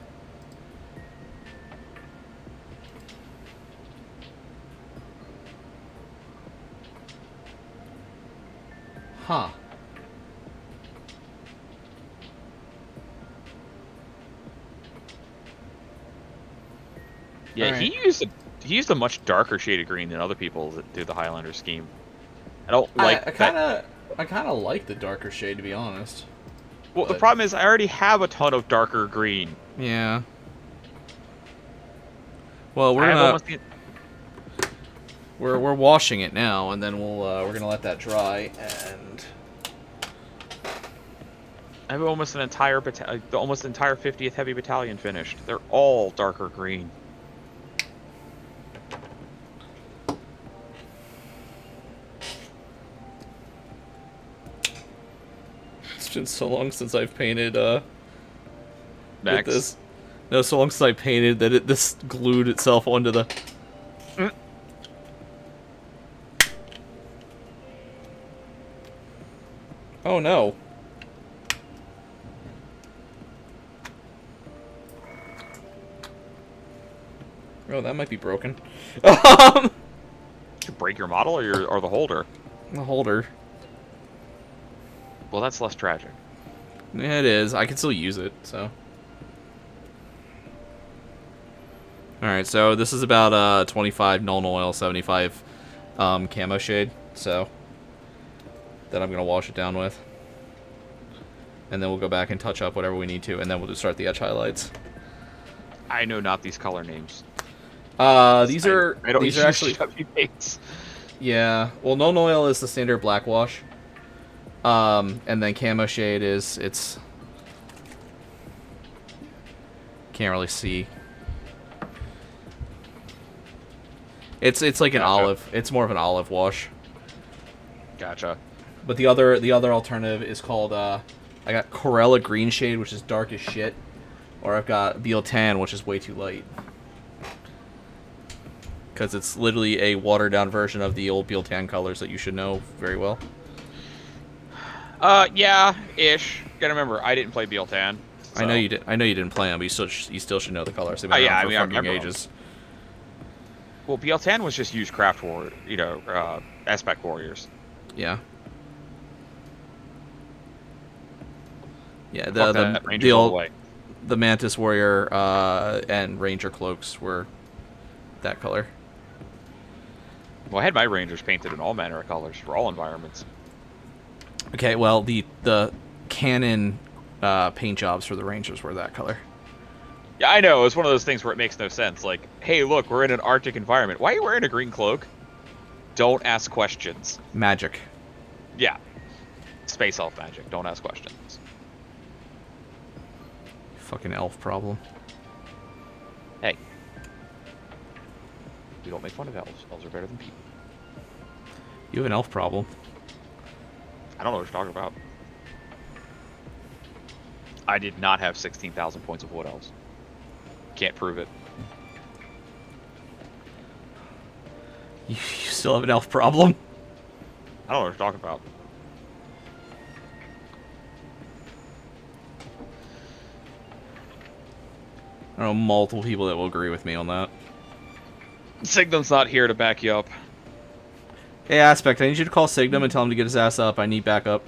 Huh. Yeah, Alright. he used a much darker shade of green than other people that do the Highlander scheme. I don't I like that. kind of like the darker shade, to be honest. Well, the But problem is I already have a ton of darker green. yeah. Well, I have almost we're washing it now, and then we're gonna let that dry, and I have almost an entire the almost entire 50th Heavy Battalion finished. They're all darker green. it's been so long since I've painted with Next. this. No, so long since I painted that this glued itself onto the. Mm. Oh no. Oh, that might be broken. Did you break your model or the holder? The holder. Well, that's less tragic. Yeah, it is. I can still use it, so. Alright, so this is about 25 Null Oil, 75 camo shade, so that I'm going to wash it down with. And then we'll go back and touch up whatever we need to, and then we'll just start the etch highlights. I know not these color names. These are actually chubby paints. yeah. Well, Null Oil is the standard black wash. And then camo shade it's can't really see. It's like an olive. It's more of an olive wash. Gotcha. But the other alternative is called I got Corella green shade, which is dark as shit, or I've got Beal tan, which is way too light. Because it's literally a watered down version of the old Beal tan colors that you should know very well. Yeah, ish. Gotta remember, I didn't play Bealtan. So. I know you did. I know you didn't play them, but you still should know the colors. They've been yeah, around for I fucking remember ages. Well, Bealtan was just used craft war, aspect warriors. Yeah. Yeah, Fuck that, Rangers all the way. the Mantis Warrior and Ranger cloaks were that color. Well, I had my Rangers painted in all manner of colors for all environments. Okay, well the canon paint jobs for the Rangers were that color. Yeah, I know. It's one of those things where it makes no sense. Like, hey, look, we're in an Arctic environment. Why are you wearing a green cloak? Don't ask questions. Magic. Yeah. Space elf magic. Don't ask questions. Fucking elf problem. Hey. We don't make fun of elves. Elves are better than people. You have an elf problem. I don't know what you're talking about. I did not have 16,000 points of wood elves. Can't prove it. You still have an elf problem? I don't know what you're talking about. I know multiple people that will agree with me on that. Signum's not here to back you up. Hey, Aspect, I need you to call Signum and tell him to get his ass up. I need backup.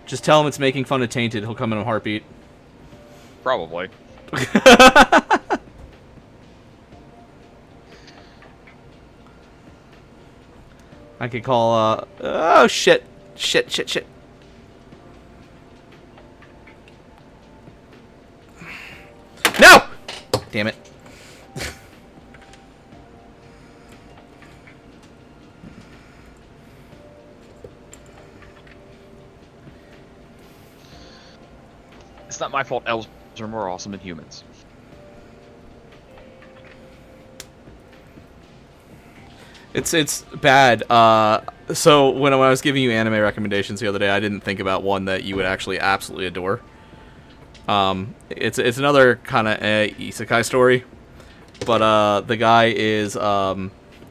Just tell him it's making fun of Tainted. He'll come in a heartbeat. Probably. I could call, oh, shit. Shit. No! Damn it. It's not my fault elves are more awesome than humans. It's bad. So when I was giving you anime recommendations the other day, I didn't think about one that you would actually absolutely adore. It's another kind of isekai story, but the guy is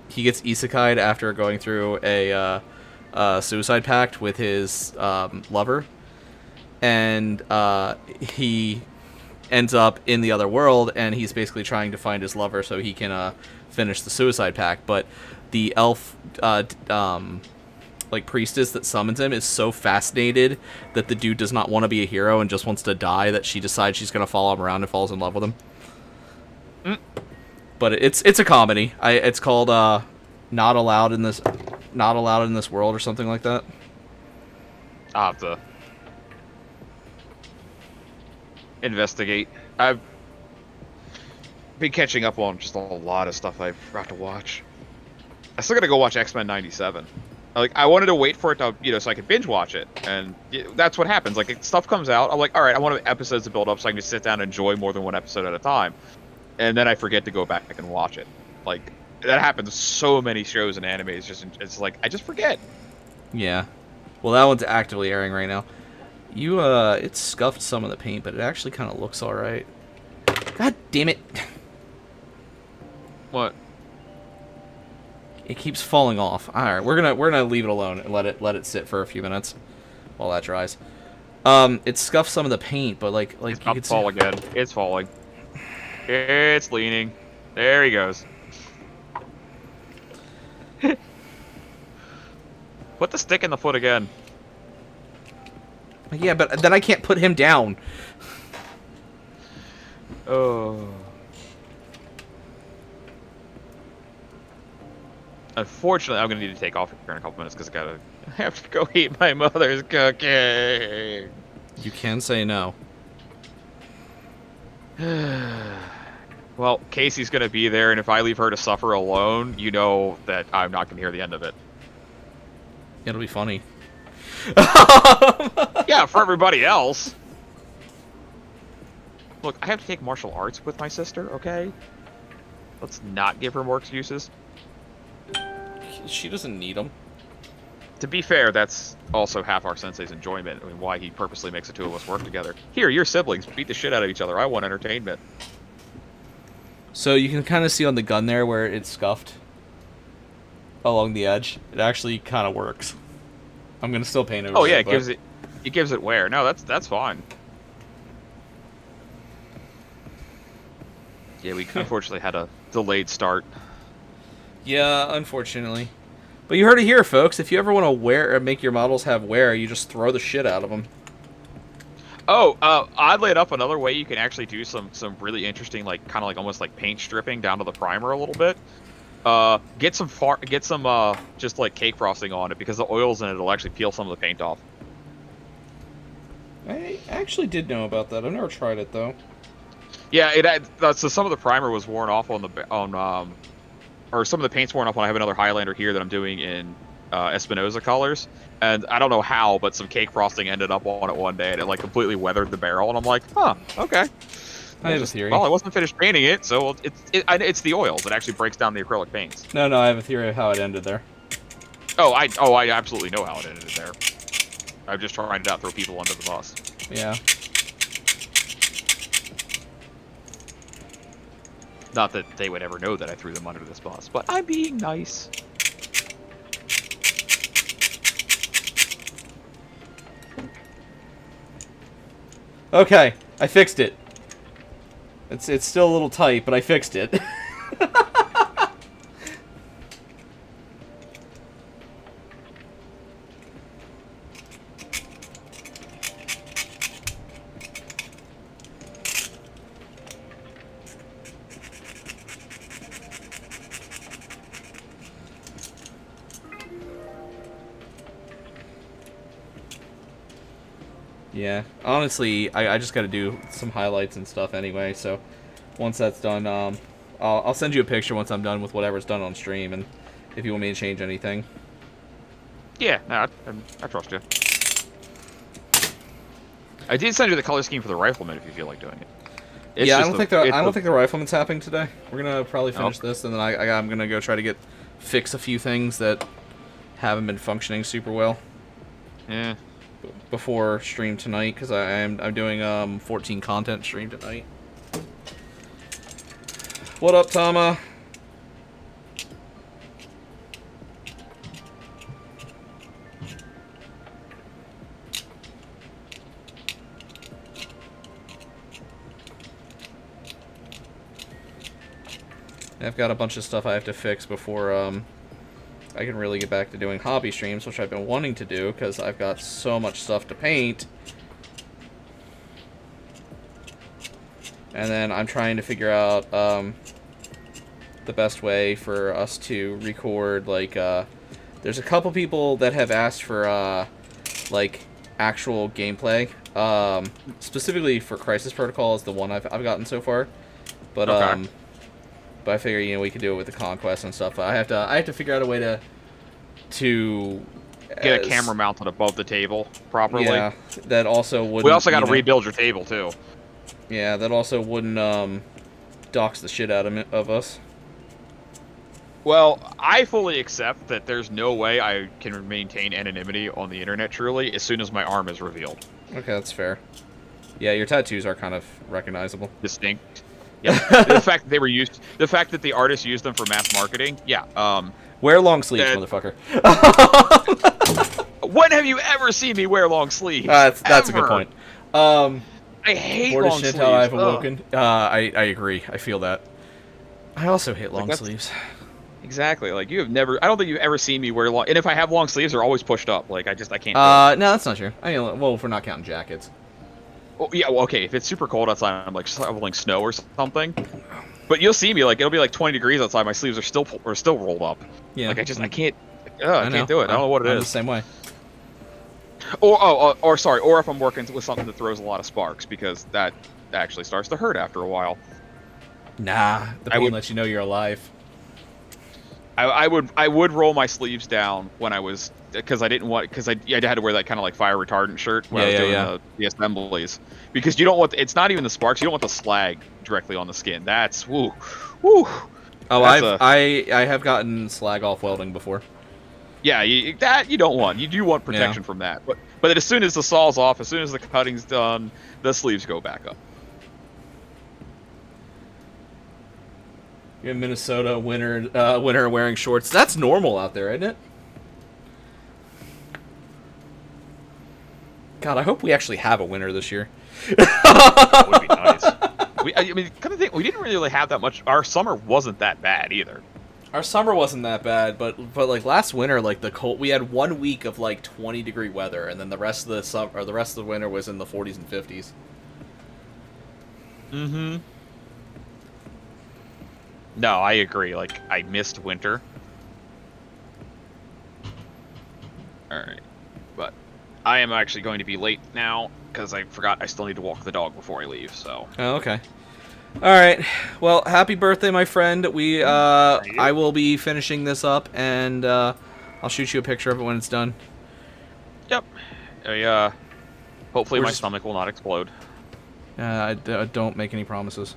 he gets isekai'd after going through a suicide pact with his lover, and he ends up in the other world, and he's basically trying to find his lover so he can finish the suicide pact. But the elf like priestess that summons him is so fascinated that the dude does not want to be a hero and just wants to die that she decides she's gonna follow him around and falls in love with him. but it's a comedy. It's called Not Allowed in This World or something like that. I'll have to investigate. I've been catching up on just a lot of stuff I forgot to watch. I still gotta go watch X-Men '97. Like, I wanted to wait for it to, so I could binge watch it, and that's what happens. Like, stuff comes out, I'm like, all right, I want episodes to build up so I can just sit down and enjoy more than one episode at a time, and then I forget to go back and watch it. Like, that happens with so many shows and animes. It's like I just forget. Yeah. Well, that one's actively airing right now. It scuffed some of the paint, but it actually kind of looks all right. God damn it! What? It keeps falling off. All right, we're gonna leave it alone and let it sit for a few minutes while that dries. It scuffed some of the paint, but like It's you about could to fall again. It's falling. It's leaning. There he goes. Put the stick in the foot again. Yeah, but then I can't put him down. Oh. Unfortunately, I'm gonna need to take off here in a couple minutes because I have to go eat my mother's cooking. You can say no. Well, Casey's gonna be there, and if I leave her to suffer alone, you know that I'm not gonna hear the end of it. It'll be funny. Yeah, for everybody else. Look, I have to take martial arts with my sister, okay? Let's not give her more excuses. She doesn't need them. To be fair, that's also half our sensei's enjoyment. I mean, why he purposely makes the two of us work together. Here, your siblings beat the shit out of each other. I want entertainment. So you can kind of see on the gun there where it's scuffed along the edge. It actually kind of works. I'm gonna still paint over. Oh yeah, it gives it wear. No, that's fine. Yeah, we unfortunately had a delayed start. Yeah, unfortunately. But you heard it here, folks. If you ever want to wear or make your models have wear, you just throw the shit out of them. Oh, oddly enough, another way you can actually do some really interesting, like kind of like almost like paint stripping down to the primer a little bit. Get some just like cake frosting on it, because the oils in it will actually peel some of the paint off. I actually did know about that. I've never tried it though. Yeah, so some of the primer was worn off or some of the paint's worn off when I have another Highlander here that I'm doing in Espinosa colors, and I don't know how, but some cake frosting ended up on it one day, and it like completely weathered the barrel, and I'm like, huh, okay. I have a theory. Well, I wasn't finished painting it, so it's the oils. It actually breaks down the acrylic paints. No, I have a theory of how it ended there. I absolutely know how it ended there. I'm just trying to not throw people under the bus. Yeah. Not that they would ever know that I threw them under this bus, but I'm being nice. Okay, I fixed it. It's still a little tight, but I fixed it. Yeah, honestly, I just gotta do some highlights and stuff anyway, so once that's done, I'll send you a picture once I'm done with whatever's done on stream, and if you want me to change anything. Yeah, no, I trust you. I did send you the color scheme for the rifleman if you feel like doing it. Yeah, I don't think the rifleman's happening today. We're gonna probably finish this, and then I'm gonna go try to fix a few things that haven't been functioning super well. Yeah. Before stream tonight, because I'm doing 14 content stream tonight. What up, Tama? I've got a bunch of stuff I have to fix before I can really get back to doing hobby streams, which I've been wanting to do because I've got so much stuff to paint. And then I'm trying to figure out the best way for us to record. Like, there's a couple people that have asked for like actual gameplay. Specifically for Crisis Protocol is the one I've gotten so far. But Okay. but I figure, you know, we could do it with the conquest and stuff. I have to figure out a way to Get a camera mounted above the table properly. Yeah, that also wouldn't. We also got to you know, rebuild your table too. Yeah, that also wouldn't dox the shit out of us. Well, I fully accept that there's no way I can maintain anonymity on the internet truly as soon as my arm is revealed. Okay, that's fair. Yeah, your tattoos are kind of recognizable. Distinct. Yeah. The fact that they were used, the fact that the artist used them for mass marketing. Yeah. Wear long sleeves, motherfucker. When have you ever seen me wear long sleeves? That's a good point. I hate long sleeves. How I've awoken. I agree. I feel that. I also hate long sleeves. Exactly. Like, you have never. I don't think you've ever seen me wear long. And if I have long sleeves, they're always pushed up. Like, I can't. No, that's not true. I mean, well, if we're not counting jackets. Well, yeah. Well, okay. If it's super cold outside, I'm like shoveling snow or something. But you'll see me, like, it'll be like 20 degrees outside. My sleeves are still rolled up. Yeah. Like, I can't. I can't do it. I don't know what it is. The same way. Or sorry. Or if I'm working with something that throws a lot of sparks, because that actually starts to hurt after a while. Nah, the pain lets you know you're alive. I would roll my sleeves down when I was, because I had to wear that kind of like fire retardant shirt when I was doing the assemblies, because you don't want, it's not even the sparks, you don't want the slag directly on the skin. That's woo. Oh, I have gotten slag off welding before. Yeah, you don't want. You do want protection from that. But as soon as the saw's off, as soon as the cutting's done, the sleeves go back up. You're in Minnesota, winter wearing shorts. That's normal out there, isn't it? God, I hope we actually have a winter this year. That would be nice. I mean, kind of thing. We didn't really have that much. Our summer wasn't that bad either. Our summer wasn't that bad, but like last winter, like the cold, we had 1 week of like 20-degree weather, and then the rest of the summer, or the rest of the winter was in the 40s and 50s. Mm-hmm. No, I agree. Like, I missed winter. Alright. But I am actually going to be late now, because I forgot I still need to walk the dog before I leave, so. Oh, okay. Alright. Well, happy birthday, my friend. I will be finishing this up, and I'll shoot you a picture of it when it's done. Yep. Hopefully my stomach will not explode. Don't make any promises.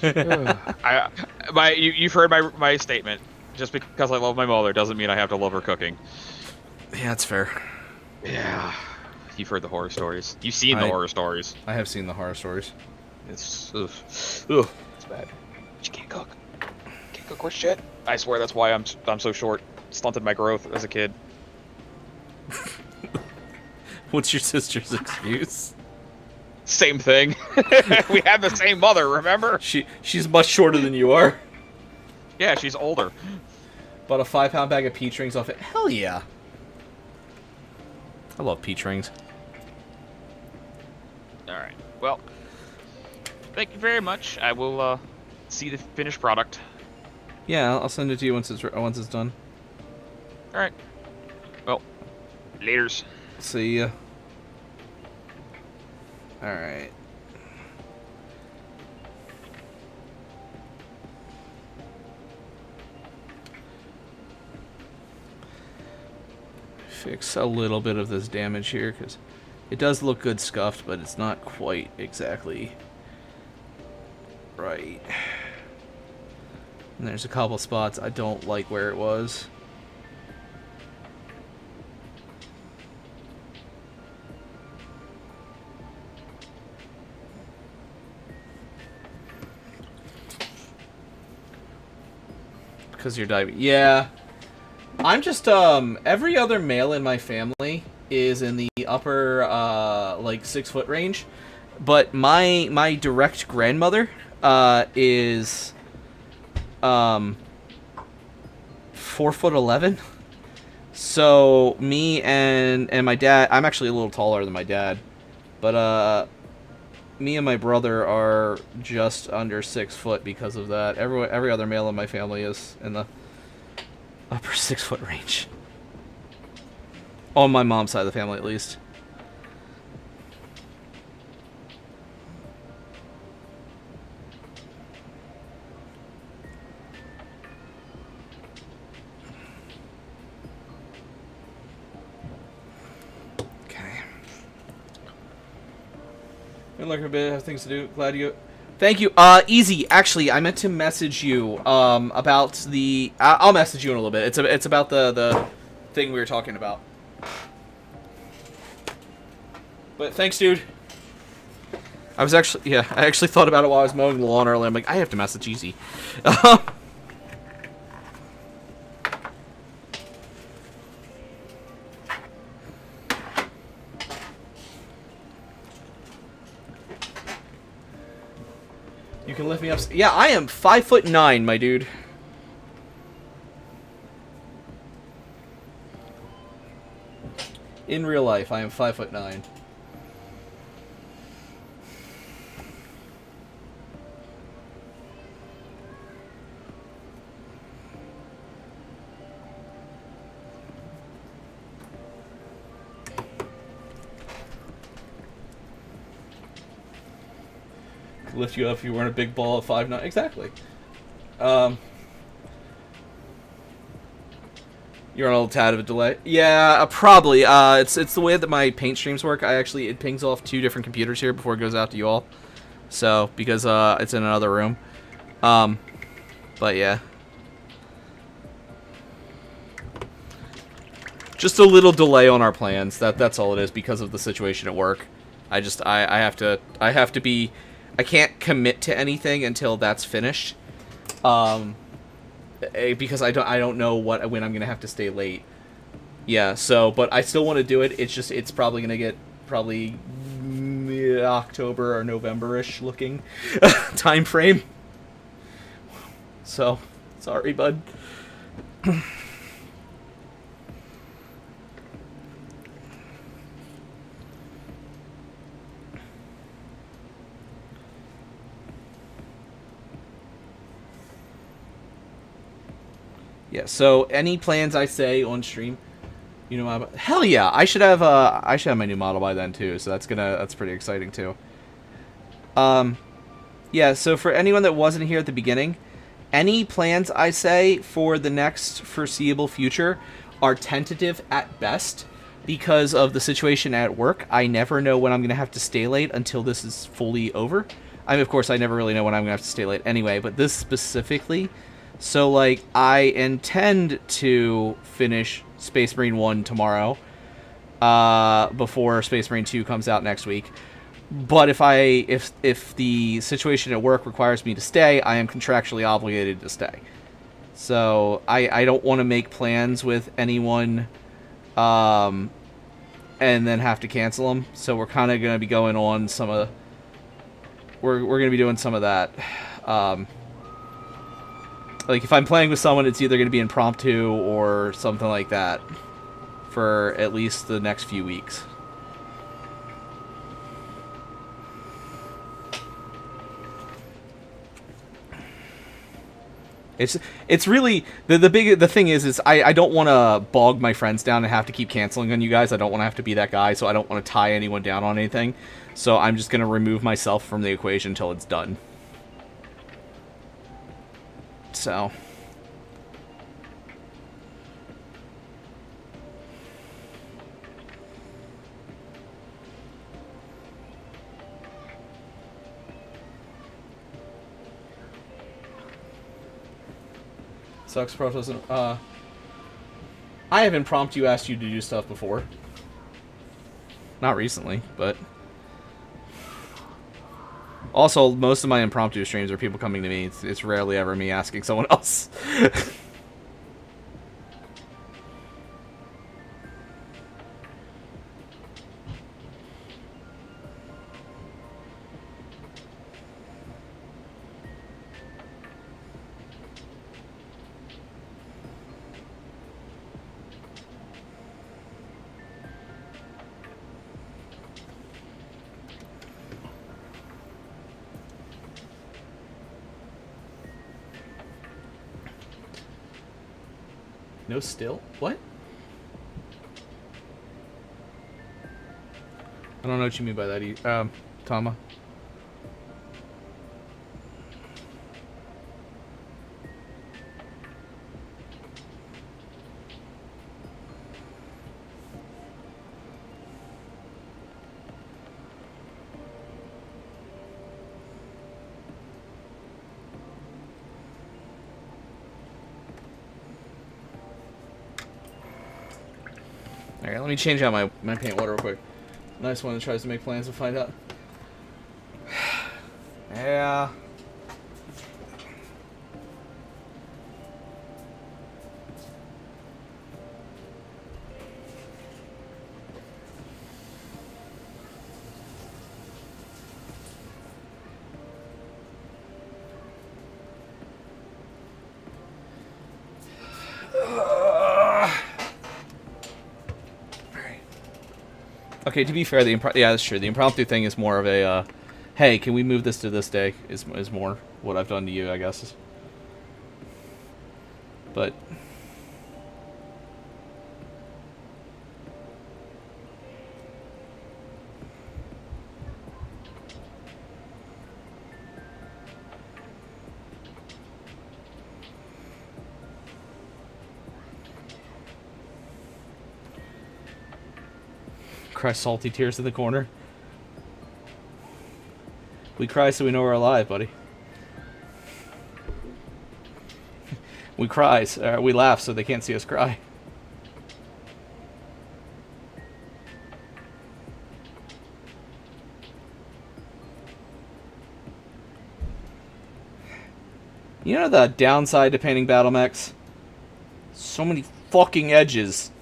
You've heard my statement. Just because I love my mother doesn't mean I have to love her cooking. Yeah, that's fair. Yeah. You've heard the horror stories. You've seen the horror stories. I have seen the horror stories. It's bad. But you can't cook. Can't cook worth shit. I swear that's why I'm so short. Stunted my growth as a kid. What's your sister's excuse? Same thing. We have the same mother, remember? She's much shorter than you are. Yeah, she's older. Bought a 5-pound bag of peach rings off it. Hell yeah. I love peach rings. Alright. Well, thank you very much. I will see the finished product. Yeah, I'll send it to you once it's done. Alright. Well, laters. See ya. Alright. Fix a little bit of this damage here, because it does look good scuffed, but it's not quite exactly right. And there's a couple spots I don't like where it was. Because you're diving. Yeah. I'm just, every other male in my family is in the upper, like, 6-foot range. But my direct grandmother, is, 4'11". So, me and my dad, I'm actually a little taller than my dad. But, me and my brother are just under 6 foot because of that. Every other male in my family is in the upper 6 foot range. On my mom's side of the family, at least. Been looking a bit, have things to do. Glad you. Thank you. Easy. Actually, I meant to message you about the. I'll message you in a little bit. It's about the thing we were talking about. But thanks, dude. I actually thought about it while I was mowing the lawn earlier. I'm like, I have to message Easy. You can lift me up. Yeah, I am 5'9", my dude. In real life, I am 5'9". Lift you up if you weren't a big ball of 5'9". Exactly. You're on a little tad of a delay. Yeah, probably. It's the way that my paint streams work. It pings off 2 different computers here before it goes out to you all. So because it's in another room. But yeah. Just a little delay on our plans. That's all it is because of the situation at work. I have to be. I can't commit to anything until that's finished, because I don't know when I'm gonna have to stay late. Yeah, so but I still want to do it. It's probably gonna get October or November-ish looking time frame. So sorry, bud. Yeah, so any plans I say on stream, you know, hell yeah, I should have my new model by then too, so that's pretty exciting too. Yeah, so for anyone that wasn't here at the beginning, any plans I say for the next foreseeable future are tentative at best because of the situation at work. I never know when I'm going to have to stay late until this is fully over. I mean, of course, I never really know when I'm going to have to stay late anyway, but this specifically. So, like, I intend to finish Space Marine 1 tomorrow, before Space Marine 2 comes out next week. But if the situation at work requires me to stay, I am contractually obligated to stay. So, I don't want to make plans with anyone, and then have to cancel them. So, we're kind of going to be going on some of... We're going to be doing some of that. Like, if I'm playing with someone, it's either going to be impromptu or something like that for at least the next few weeks. It's really the thing is I don't want to bog my friends down and have to keep canceling on you guys. I don't want to have to be that guy, so I don't want to tie anyone down on anything. So I'm just going to remove myself from the equation until it's done. So sucks Prof doesn't I have impromptu asked you to do stuff before. Not recently, but also, most of my impromptu streams are people coming to me. It's rarely ever me asking someone else. No still? What? I don't know what you mean by that, Tama. Alright, let me change out my paint water real quick. Nice one that tries to make plans to find out. Yeah. Okay, to be fair, yeah, that's true. The impromptu thing is more of a, hey, can we move this to this day? Is more what I've done to you, I guess. But cry salty tears in the corner. We cry so we know we're alive, buddy. We cry, we laugh so they can't see us cry. You know the downside to painting battle mechs? So many fucking edges.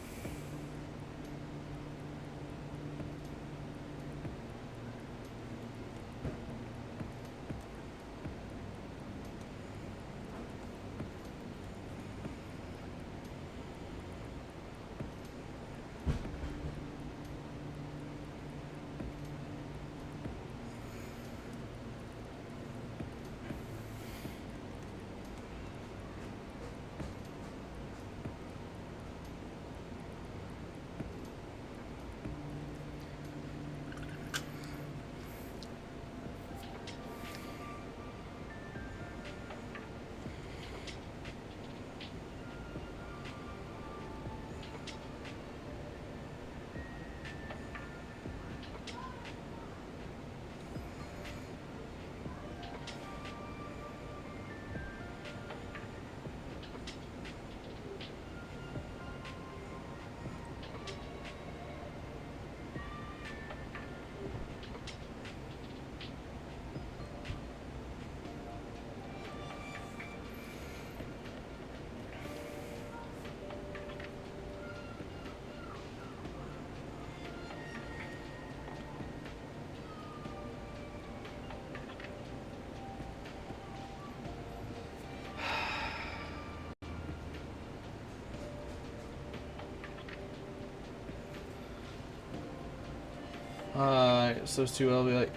So those two, I'll be like,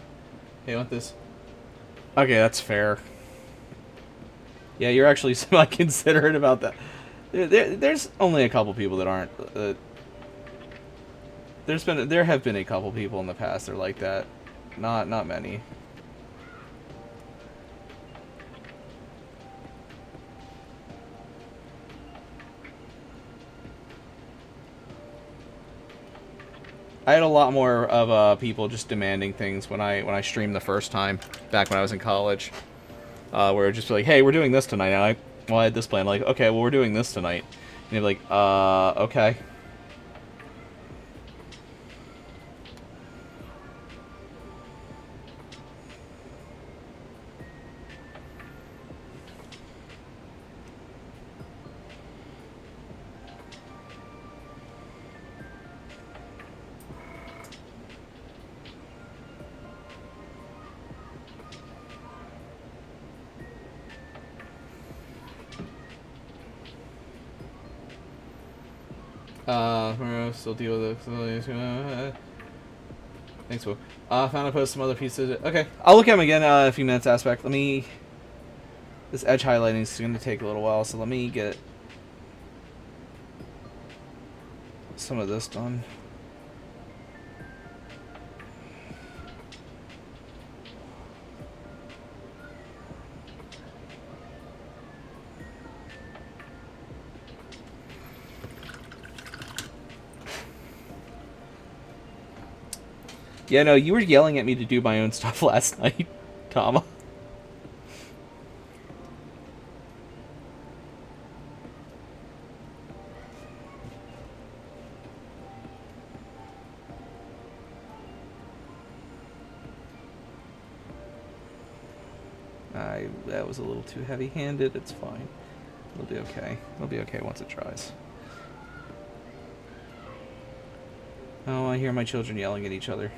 hey, I want this. Okay, that's fair. Yeah, you're actually semi-considerate about that. There's only a couple people that aren't. There have been a couple people in the past that are like that. Not many. I had a lot more of people just demanding things when I streamed the first time back when I was in college, where it would just be like, "Hey, we're doing this tonight." And I had this plan, like, "Okay, well, we're doing this tonight," and they'd be like, okay." Still deal with it. Thanks, Will. Found I posted some other pieces. Okay, I'll look at them again in a few minutes. Aspect. Let me. This edge highlighting is going to take a little while, so let me get some of this done. Yeah, no, you were yelling at me to do my own stuff last night, Tama. That was a little too heavy-handed. It's fine. It'll be okay. It'll be okay once it dries. Oh, I hear my children yelling at each other.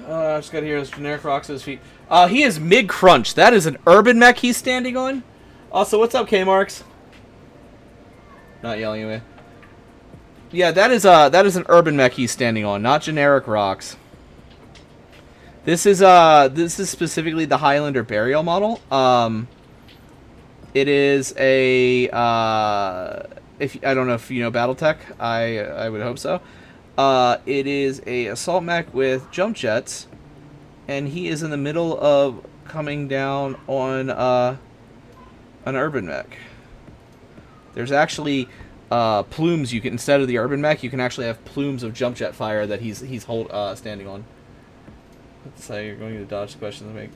I just gotta hear his generic rocks at his feet. He is mid-crunch. That is an urban mech he's standing on. Also, what's up, K-Marks? Not yelling at me. Yeah, that is an urban mech he's standing on, not generic rocks. This is specifically the Highlander burial model. It is a if I don't know if you know Battletech. I would hope so. It is a assault mech with jump jets, and he is in the middle of coming down on an urban mech. There's actually plumes you can, instead of the urban mech, you can actually have plumes of jump jet fire that he's standing on. Let's say you're going to dodge the question to make.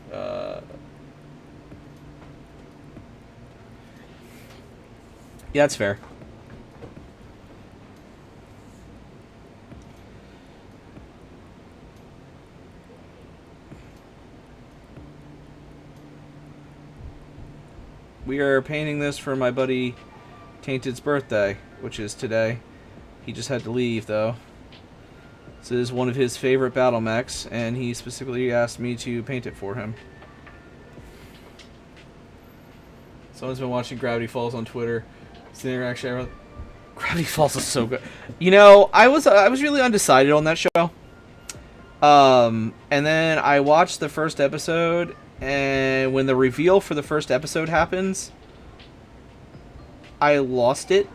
Yeah, that's fair. We are painting this for my buddy Tainted's birthday, which is today. He just had to leave, though. This is one of his favorite battle mechs, and he specifically asked me to paint it for him. Someone's been watching Gravity Falls on Twitter. It's the interaction I wrote. Gravity Falls is so good. You know, I was really undecided on that show. And then I watched the first episode, and when the reveal for the first episode happens, I lost it.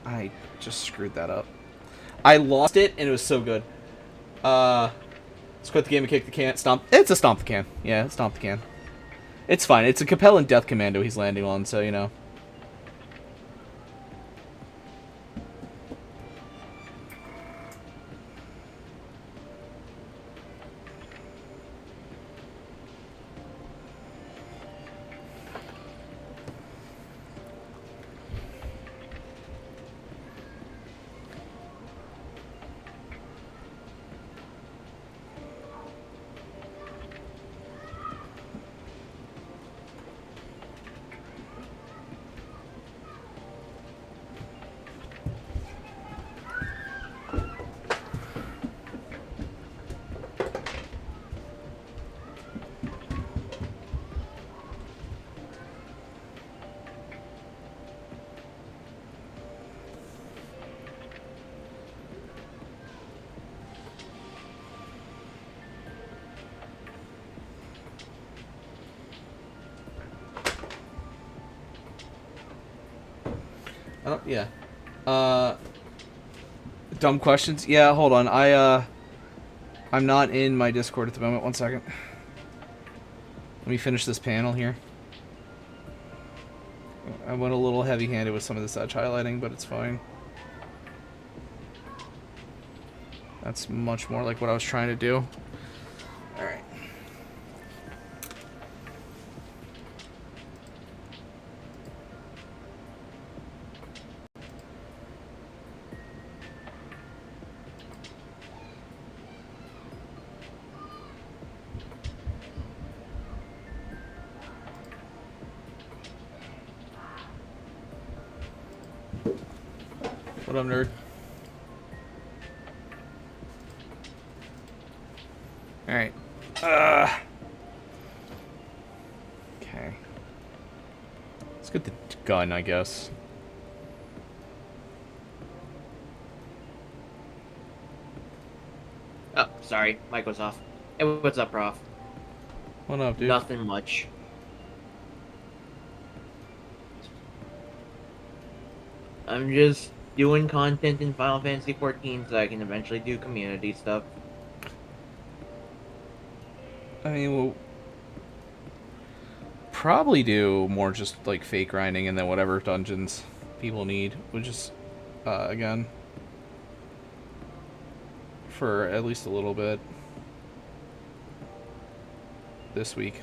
I just screwed that up. I lost it, and it was so good. Let's quit the game and kick the can. Stomp. It's a stomp the can. Yeah, stomp the can. It's fine. It's a Capellan Death Commando he's landing on, so, you know. Oh, yeah. Dumb questions? Yeah, hold on. I'm not in my Discord at the moment. 1 second. Let me finish this panel here. I went a little heavy-handed with some of this edge highlighting, but it's fine. That's much more like what I was trying to do. Alright. What up, nerd? Alright. Okay. Let's get the gun, I guess. Oh, sorry. Mic was off. Hey, what's up, Prof? What up, dude? Nothing much. I'm just doing content in Final Fantasy 14 so I can eventually do community stuff. I mean, we'll probably do more just like fake grinding and then whatever dungeons people need, which is, again, for at least a little bit this week.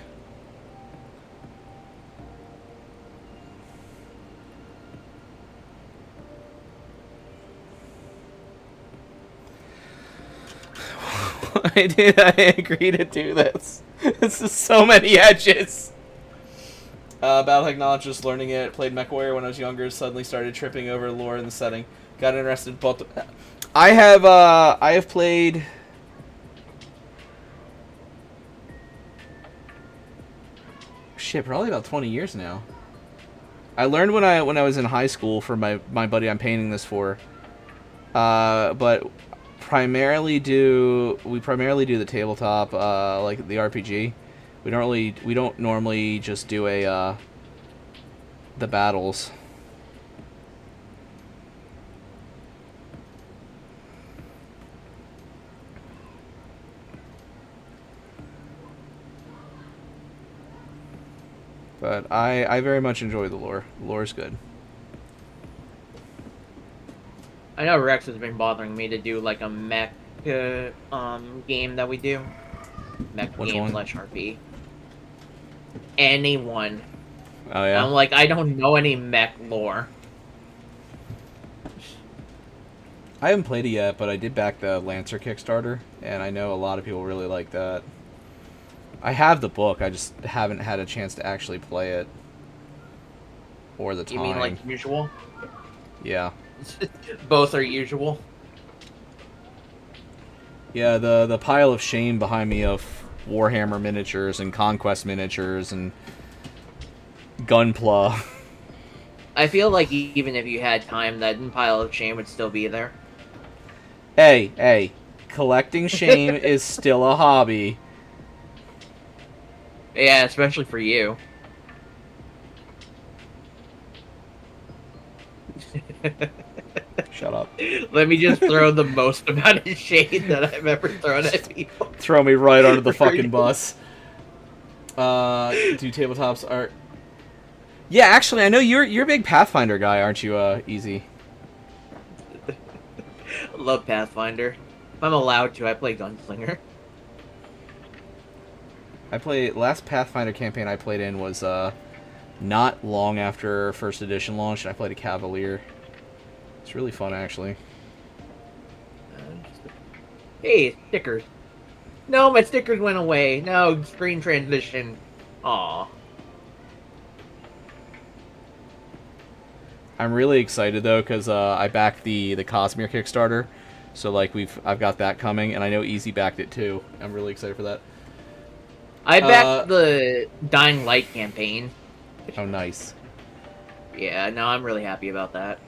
I agree to do this. This is so many edges. Battletech knowledge, just learning it. Played MechWarrior when I was younger. Suddenly started tripping over lore in the setting. Got interested in both. I have played. Shit, probably about 20 years now. I learned when I was in high school for my buddy I'm painting this for. But we primarily do the tabletop, like the RPG. We don't normally just do the battles. But I very much enjoy the lore. The lore is good. I know Rex has been bothering me to do like a mech game that we do. Mech Which game one? slash RP. Anyone. Oh yeah. I'm like, I don't know any mech lore. I haven't played it yet, but I did back the Lancer Kickstarter, and I know a lot of people really like that. I have the book, I just haven't had a chance to actually play it. Or the time. You mean like usual? Yeah. Both are usual. Yeah, the pile of shame behind me of Warhammer miniatures and Conquest miniatures and Gunpla. I feel like even if you had time, that pile of shame would still be there. Hey, collecting shame is still a hobby. Yeah, especially for you. Shut up. Let me just throw the most amount of shade that I've ever thrown at people. Throw me right under the fucking bus. Do tabletops are... Yeah, actually, I know you're a big Pathfinder guy, aren't you, Easy? I love Pathfinder. If I'm allowed to, I play Gunslinger. Last Pathfinder campaign I played in was, not long after first edition launched, and I played a Cavalier. It's really fun, actually. Hey, stickers. No, my stickers went away. No, screen transition. Aw. I'm really excited though because I backed the Cosmere Kickstarter, so like I've got that coming, and I know Easy backed it too. I'm really excited for that. I backed the Dying Light campaign. Oh, nice. Yeah, no, I'm really happy about that.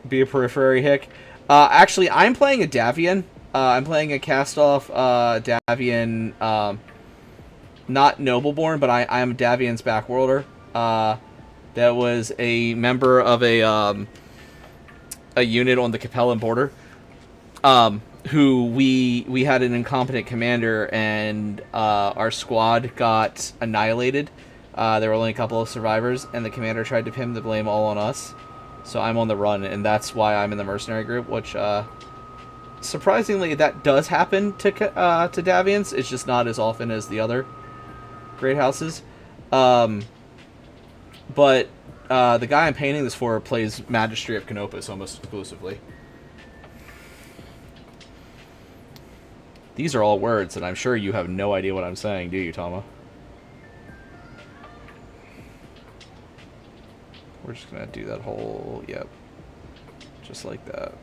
Be a periphery hick. Actually, I'm playing a Davian. I'm playing a cast-off Davian, not Nobleborn, but I'm Davian's backworlder. That was a member of a unit on the Capellan border, who we had an incompetent commander, and our squad got annihilated. There were only a couple of survivors, and the commander tried to pin the blame all on us. So I'm on the run, and that's why I'm in the mercenary group, which, surprisingly, that does happen to Davians. It's just not as often as the other great houses. But the guy I'm painting this for plays Magistry of Canopus almost exclusively. These are all words, and I'm sure you have no idea what I'm saying, do you, Tama? We're just gonna do that whole, yep. Just like that.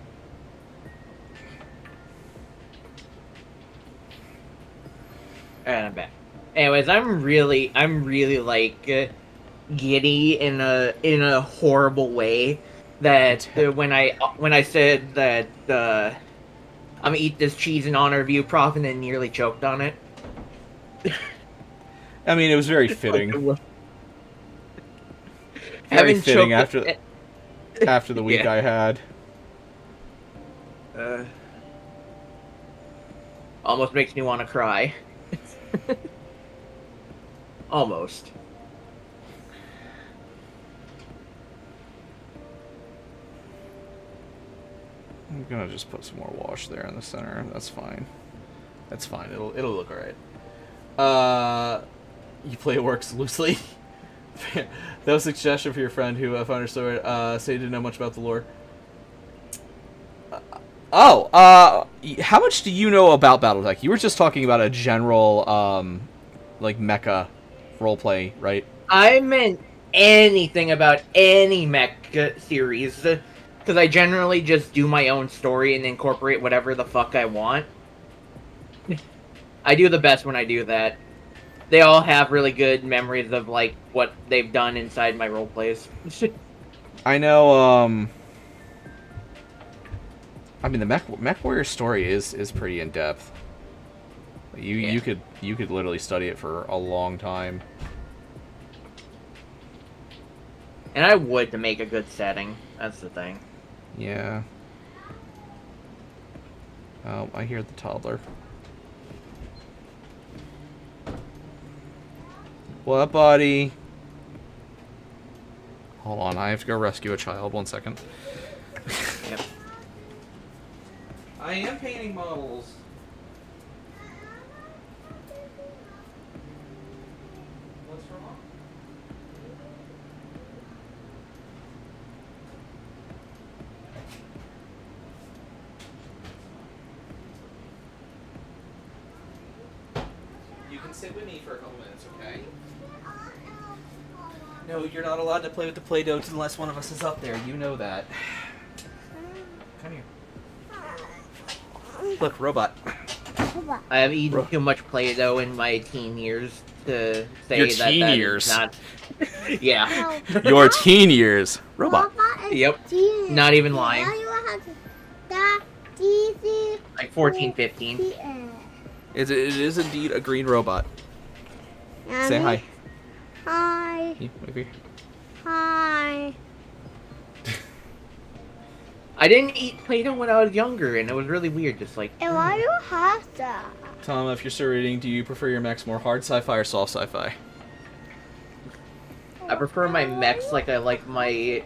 And I'm back. Anyways, I'm really like giddy in a horrible way. That when I said that I'm gonna eat this cheese in honor of you, Prof, and then nearly choked on it. I mean, it was very fitting. Very Having fitting choked after the week Yeah. I had. Almost makes me want to cry. Almost. I'm gonna just put some more wash there in the center. That's fine. That's fine. It'll look alright. You play Works loosely. That was a suggestion for your friend who, if I understood it, said he didn't know much about the lore. How much do you know about Battletech? You were just talking about a general, like, mecha roleplay, right? I meant anything about any mech series, because I generally just do my own story and incorporate whatever the fuck I want. I do the best when I do that. They all have really good memories of, like, what they've done inside my roleplays. I know, I mean, the Mech Warrior story is pretty in depth. You could literally study it for a long time. And I would to make a good setting. That's the thing. Yeah. Oh, I hear the toddler. What, buddy? Hold on, I have to go rescue a child. 1 second. Yep. I am painting models. What's wrong? You can sit with me for a couple minutes, okay? No, you're not allowed to play with the Play-Doh unless one of us is up there. You know that. Come here. Look, robot. I have eaten too much Play-Doh in my teen years to say Your that teen that years. is not... Yeah. Your teen years. Robot. Yep. Not even lying. Like 14, 15. It is indeed a green robot. Say hi. Hi. Here, over here. Hi. I didn't eat Play-Doh when I was younger, and it was really weird. Just like, And why do you have that? Tom, if you're still reading, do you prefer your mechs more hard sci-fi or soft sci-fi? I prefer my mechs like I like my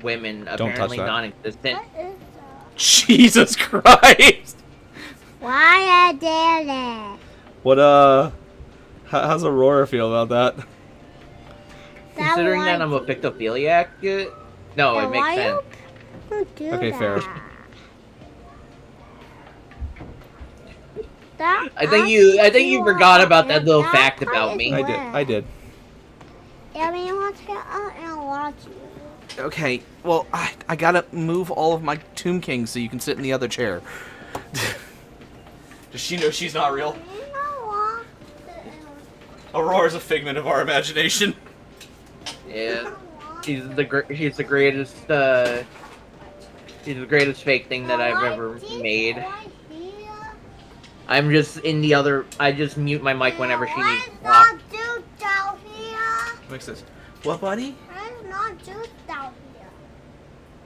women. touch Apparently that. non-existent. What is that? Jesus Christ! Why I did it? What, how's Aurora feel about that? Considering that I'm a pictophiliac, no, it makes sense. Do Okay, fair. That I think you forgot about that little fact about me. I did. I mean, I want to get out and watch you. Okay, well, I gotta move all of my Tomb Kings so you can sit in the other chair. Does she know she's not real? Aurora's a figment of our imagination. Yeah, she's the greatest. She's the greatest fake thing that I've ever made. I'm just in the other. I just mute my mic whenever she needs to talk. Juice down here. What's this? What, buddy? There's not juice down here.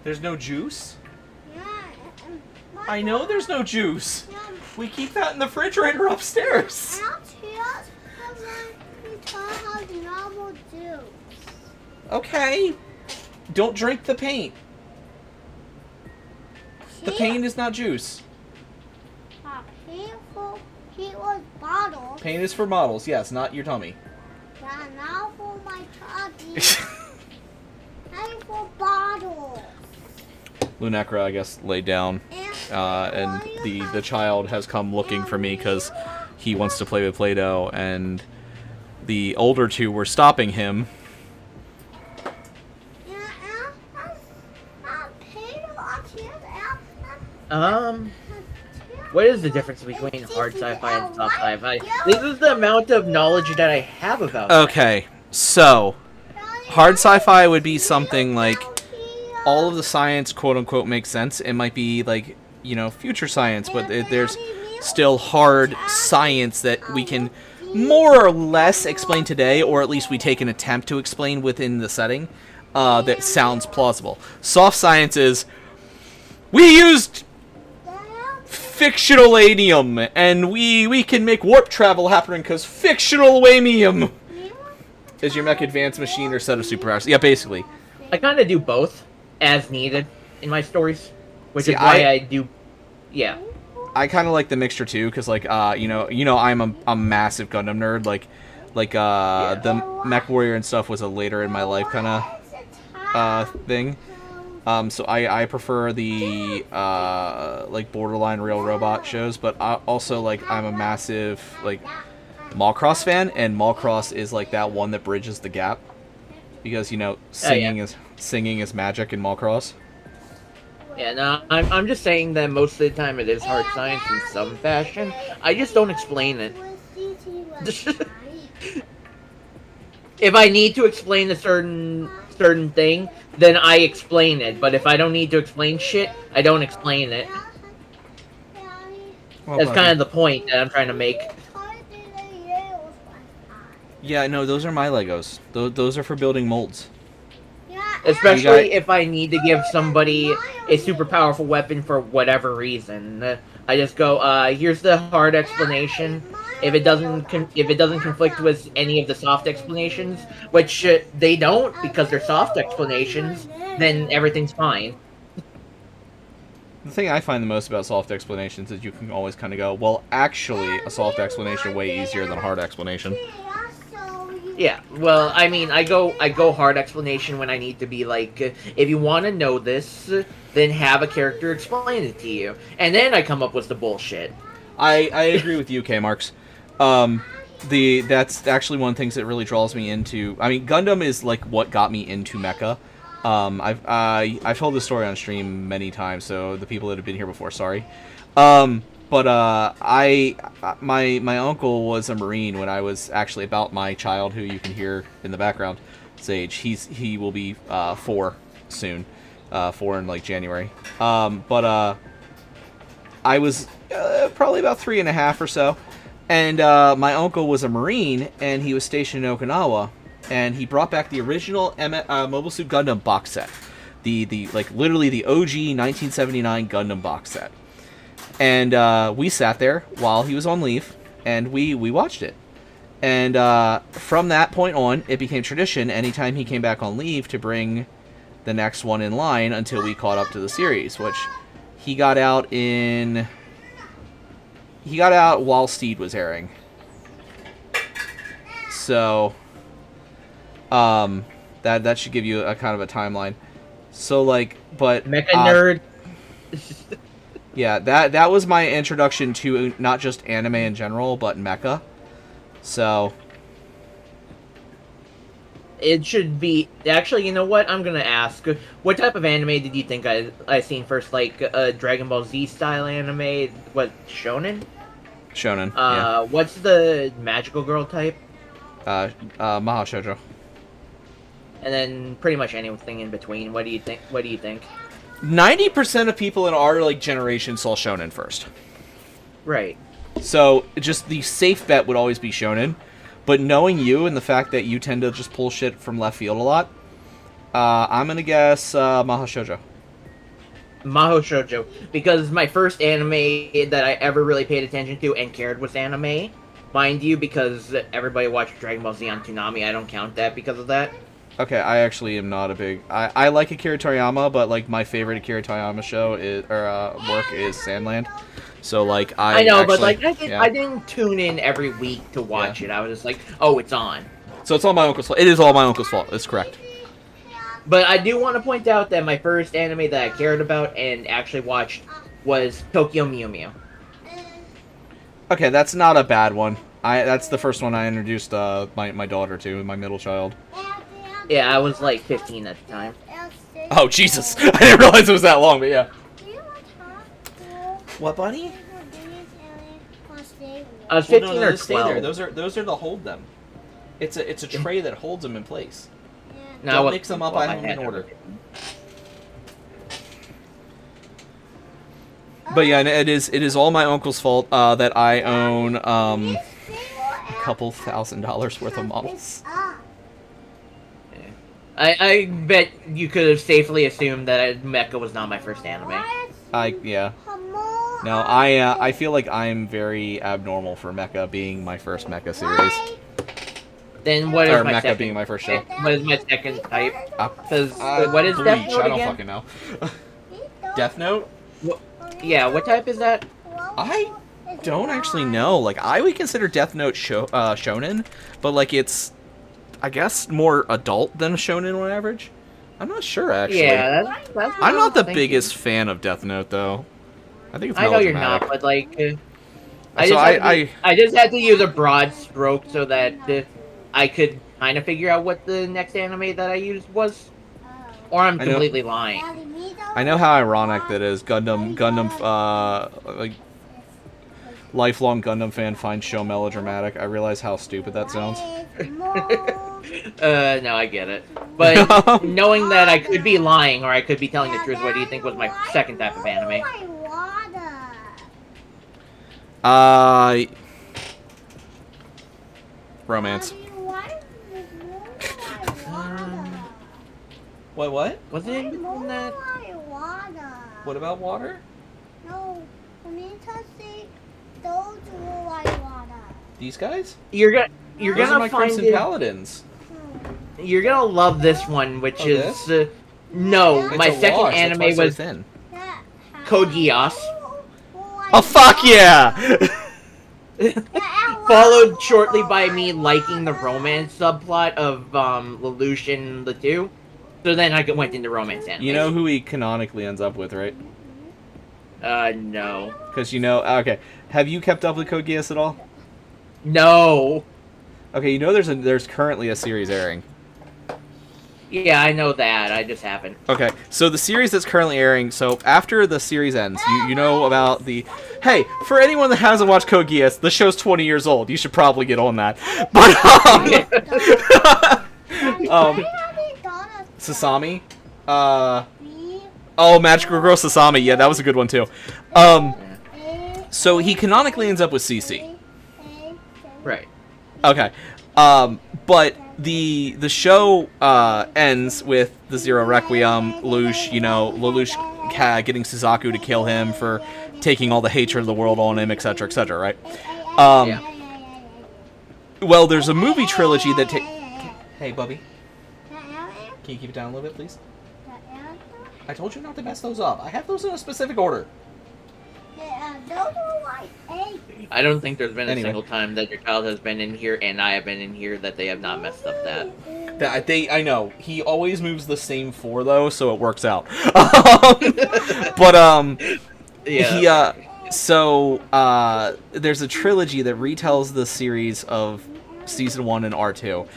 There's no juice? Yeah. I know there's no juice. We keep that in the refrigerator upstairs. Out here, because we taught how normal juice. Okay. Don't drink the paint. The paint is not juice. He was bottles. Paint is for models, yes, not your tummy. Yeah, now for my tummy. And for bottles. Lunecra, I guess, laid down, and the child has come looking for me because he wants to play with Play-Doh, and the older two were stopping him. Yeah, What is the difference between hard sci-fi and soft sci-fi? This is the amount of knowledge that I have about that. Okay, so hard sci-fi would be something like all of the science, quote unquote, makes sense. It might be like, you know, future science, but there's still hard science that we can more or less explain today, or at least we take an attempt to explain within the setting that sounds plausible. Soft science is, we used fictional anium, and we can make warp travel happen because fictional wamium is your mech advanced machine or set of superpowers. Yeah, basically. I kind of do both as needed in my stories, which See, is why I do. Yeah. I kind of like the mixture too, because like you know I'm a massive Gundam nerd. The Mech Warrior and stuff was a later in my life kind of thing. So I prefer the like borderline real robot shows, but also like I'm a massive like Mallcross fan, and Mallcross is like that one that bridges the gap, because you know singing is magic in Mallcross. Yeah, no, I'm just saying that most of the time it is hard science in some fashion. I just don't explain it. If I need to explain a certain thing, then I explain it. But if I don't need to explain shit, I don't explain it. Well, That's kind of the point that I'm trying to make. Yeah, no, those are my Legos. Those are for building molds. Especially if I need to give somebody a super powerful weapon for whatever reason. I just go, here's the hard explanation. If it doesn't conflict with any of the soft explanations, which they don't because they're soft explanations, then everything's fine. The thing I find the most about soft explanations is you can always kind of go, well, actually, a soft explanation way easier than a hard explanation. Yeah, well, I mean, I go hard explanation when I need to be like, if you want to know this, then have a character explain it to you, and then I come up with the bullshit. I agree with you, K-Marks. That's actually one of the things that really draws me into. I mean, Gundam is like what got me into mecha. I've told this story on stream many times, so the people that have been here before, sorry. But my uncle was a Marine when I was actually about my child, who you can hear in the background, age. He will be 4 soon, 4 in like January. I was probably about 3.5 or so, and my uncle was a Marine, and he was stationed in Okinawa, and he brought back the original Mobile Suit Gundam box set, the like literally the OG 1979 Gundam box set. And we sat there while he was on leave, and we watched it. And from that point on, it became tradition anytime he came back on leave to bring the next one in line until we caught up to the series, which he got out while Steed was airing. So that should give you a kind of a timeline. So like, but Mecha nerd. Yeah, that was my introduction to not just anime in general, but mecha. So It should be... Actually, you know what? I'm gonna ask. What type of anime did you think I seen first? Like, Dragon Ball Z style anime? What, shonen? Shonen, yeah. What's the magical girl type? Mahou Shoujo. And then pretty much anything in between. What do you think? 90% of people in our like generation saw shonen first. Right. So just the safe bet would always be shonen, but knowing you and the fact that you tend to just pull shit from left field a lot, I'm gonna guess Mahou Shoujo. Mahou Shoujo, because my first anime that I ever really paid attention to and cared was anime, mind you, because everybody watched Dragon Ball Z on Toonami. I don't count that because of that. Okay, I actually am not a big... I like Akira Toriyama, but, like, my favorite Akira Toriyama show is, work is Sandland. So, like, I know, actually, but, like, yeah. I didn't tune in every week to watch it. I was just like, oh, it's on. So it's all my uncle's fault. It is all my uncle's fault. That's correct. But I do want to point out that my first anime that I cared about and actually watched was Tokyo Mew Mew. Okay, that's not a bad one. That's the first one I introduced my daughter to, my middle child. Yeah, I was like 15 at the time. Oh, Jesus. I didn't realize it was that long, but yeah. What, buddy? I was Well, 15 no, or those stay there. 12. Those are to hold them. It's a tray that holds them in place. No, Don't I mix them up. well, I have them had in order. everything. But yeah, it is all my uncle's fault that I own a couple $1,000s worth of models. I bet you could have safely assumed that Mecha was not my first anime. Yeah. No, I feel like I'm very abnormal for Mecha being my first Mecha series. Then what is Or my Mecha second? being my first show. What is my second type? Because Uh, what is Bleach, Death Note I don't again? fucking know. Death Note? Yeah, what type is that? I don't actually know. Like, I would consider Death Note shonen, but like it's, I guess, more adult than shonen on average. I'm not sure actually. Yeah, that's what I'm not the thinking. biggest fan of Death Note though. I think it's I know you're melodramatic. not, but like, So I just had to use a broad stroke so that I could kind of figure out what the next anime that I used was, or I'm I know- completely lying. I know how ironic that is. Gundam, like, lifelong Gundam fan finds show melodramatic. I realize how stupid that sounds. No, I get it. But knowing that I could be lying or I could be telling the truth, what do you think was my second type of anime? Romance. What? Was it in between that? What about water? No, for me to see those who like water. These guys? You're Those are gonna my find Crimson it. Paladins. You're gonna love this one, which Oh, is this? no. It's My a second wash, that's anime why it's so was thin. Code Geass. Oh fuck yeah! Followed shortly by me liking the romance subplot of Lelouch and the two. So then I went into romance anime. You know who he canonically ends up with, right? No. Because you know, okay. Have you kept up with Code Geass at all? No. Okay, you know there's currently a series airing. Yeah, I know that. I just haven't. Okay, so the series that's currently airing, so after the series ends, you know about the... Hey, for anyone that hasn't watched Code Geass, the show's 20 years old. You should probably get on that. But, Sasami? Oh, Magical Girl Sasami. Yeah, that was a good one, too. So he canonically ends up with CC. Right. Okay. But the show ends with the Zero Requiem, Lelouch getting Suzaku to kill him for taking all the hatred of the world on him, etc., etc., right? Yeah. Well, there's a movie trilogy that Hey, Bubby. Can you keep it down a little bit, please? I told you not to mess those up. I have those in a specific order. I don't think there's been a Anyway. single time that your child has been in here and I have been in here that they have not messed up that. I know. He always moves the same 4, though, so it works out. But, Yeah. there's a trilogy that retells the series of Season 1 and R2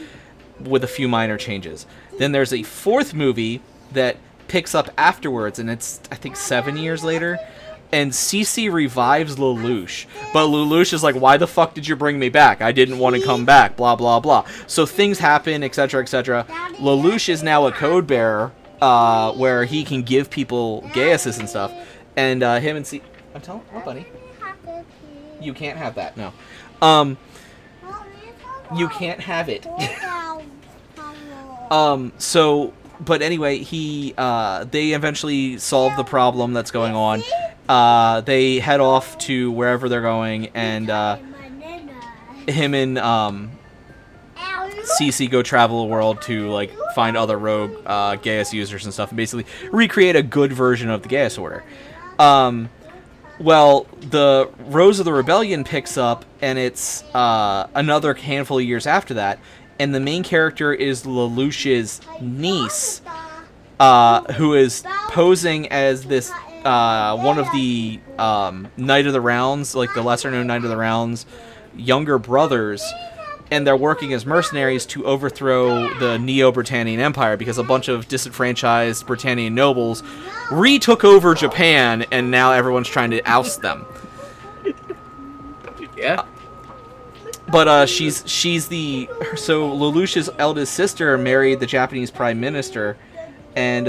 with a few minor changes. Then there's a 4th movie that picks up afterwards, and it's, I think, 7 years later, and CC revives Lelouch. But Lelouch is like, why the fuck did you bring me back? I didn't want to come back, blah, blah, blah. So things happen, etc., etc. Lelouch is now a code bearer, where he can give people Gaiuses and stuff. And him and I'm telling what, buddy? You can't have that, no. You can't have it. But anyway, they eventually solve the problem that's going on. They head off to wherever they're going, and him and CC go travel the world to like find other rogue Gaius users and stuff, and basically recreate a good version of the Gaius Order. Well, the Rose of the Rebellion picks up, and it's another handful of years after that, and the main character is Lelouch's niece, who is posing as this one of the Knight of the Rounds, like the lesser-known Knight of the Rounds, younger brothers, and they're working as mercenaries to overthrow the Neo-Britannian Empire because a bunch of disenfranchised Britannian nobles retook over Japan, and now everyone's trying to oust them. Yeah. But she's the so Lelouch's eldest sister married the Japanese prime minister, and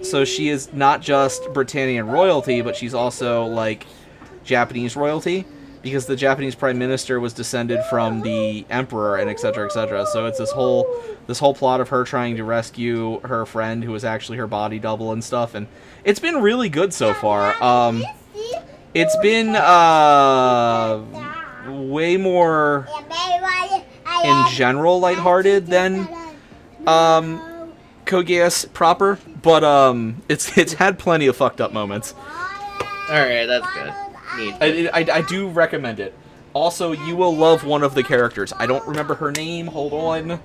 so she is not just Britannian royalty, but she's also like Japanese royalty, because the Japanese prime minister was descended from the emperor, and etc. etc. So it's this whole plot of her trying to rescue her friend who was actually her body double and stuff, and it's been really good so far. It's been way more in general lighthearted than Code Geass proper, but it's had plenty of fucked up moments. Alright, that's good. Neat. I do recommend it. Also, you will love one of the characters. I don't remember her name. Hold on.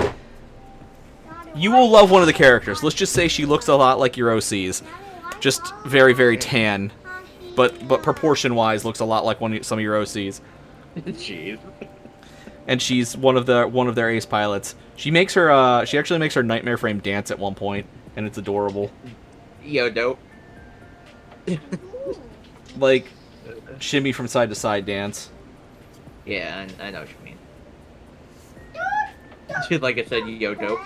You will love one of the characters. Let's just say she looks a lot like your OCs. Just very, very tan. But proportion-wise looks a lot like some of your OCs. Jeez. And she's one of their ace pilots. She actually makes her nightmare frame dance at one point, and it's adorable. Yo, dope. Like shimmy from side to side dance. Yeah, I know what you mean. Like I said, yo, dope.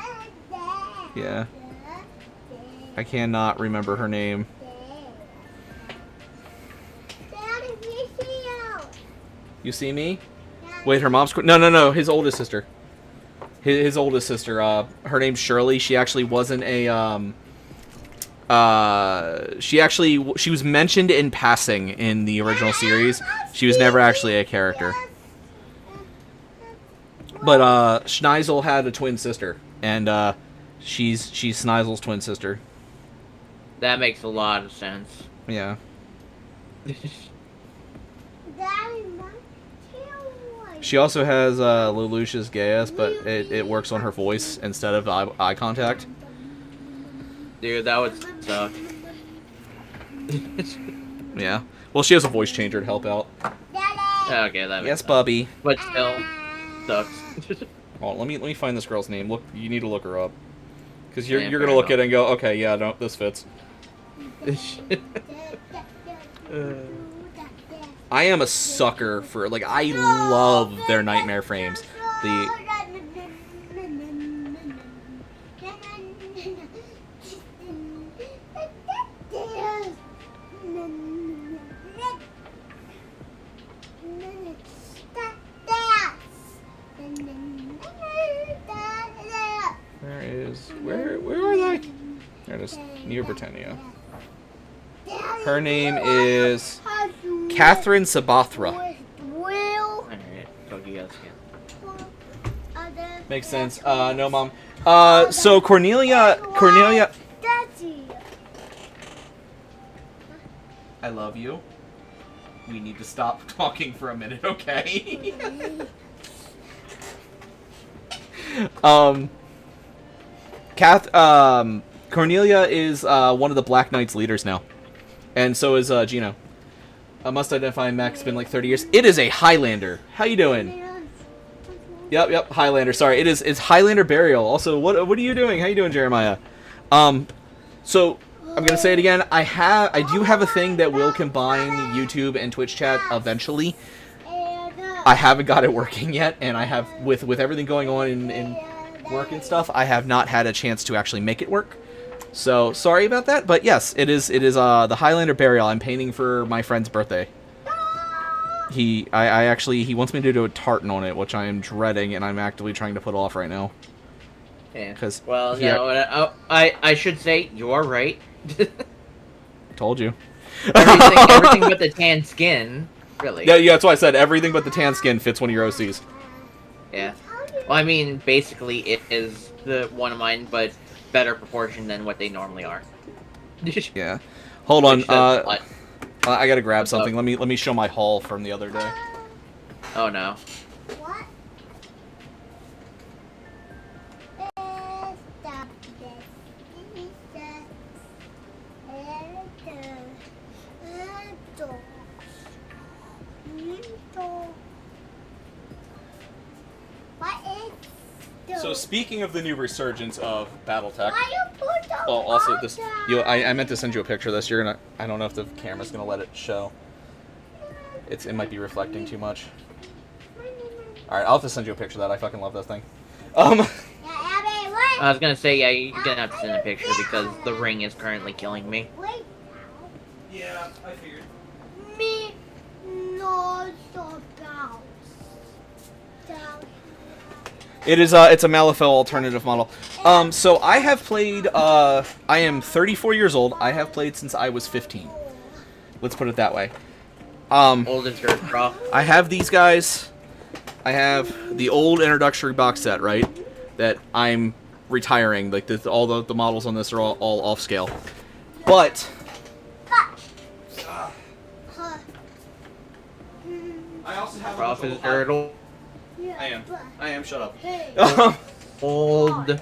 Yeah. I cannot remember her name. You see me? Wait, her mom's... No. His oldest sister. His oldest sister. Her name's Shirley. She actually wasn't a... She was mentioned in passing in the original series. She was never actually a character. But Schneisel had a twin sister, and she's Schnizel's twin sister. That makes a lot of sense. Yeah. She also has Lelouch's Gaius, but it works on her voice instead of eye contact. Dude, that would suck. Yeah. Well, she has a voice changer to help out. Okay, that makes Yes, sense. Bubby. But still, sucks. Oh, let me find this girl's name. Look, you need to look her up, because you're Yeah, gonna fair look at enough. it and go, okay, yeah, no, this fits. I am a sucker for, like, I love their nightmare frames. Where are they? There it is, near Britannia. Her name is Catherine Sabathra. Alright, go you guys again. Makes sense. No, Mom. So Cornelia, I love you. We need to stop talking for a minute, okay? Cornelia is one of the Black Knight's leaders now, and so is Gino. I must identify Mac. It's been like 30 years. It is a Highlander. How you doing? Yep, Highlander. Sorry, it's Highlander Burial. Also, what are you doing? How you doing, Jeremiah? So I'm gonna say it again. I do have a thing that will combine YouTube and Twitch chat eventually. I haven't got it working yet, and I have with everything going on in work and stuff, I have not had a chance to actually make it work. So sorry about that, but yes, it is the Highlander Burial. I'm painting for my friend's birthday. He wants me to do a tartan on it, which I am dreading, and I'm actively trying to put off right now. Yeah. 'Cause well, yeah. no, I should say you are right. Told you. everything but the tan skin, really. Yeah, that's why I said everything but the tan skin fits one of your OCs. Yeah. Well, I mean, basically, it is the one of mine, but better proportion than what they normally are. Yeah. Hold on. Which says what? I gotta grab What's up? something. Let me show my haul from the other day. Oh no. So speaking of the new resurgence of Battletech, Why you put Oh, also this. I meant to send you a picture of this. You're gonna. I don't know if the camera's gonna let it show. It might be reflecting too much. All right, I'll have to send you a picture of that. I fucking love this thing. I was gonna say, yeah, you're gonna have to send a picture because the ring is currently killing me. Yeah, I figured. Me no so bounce. It is. It's a Malifaux alternative model. So I have played. I am 34 years old. I have played since I was 15. Let's put it that way. Old as dirt, bro. I have these guys. I have the old introductory box set, right? That I'm retiring. Like all the models on this are all off scale. But I also have ProfIscariot. I am. Shut up. Old.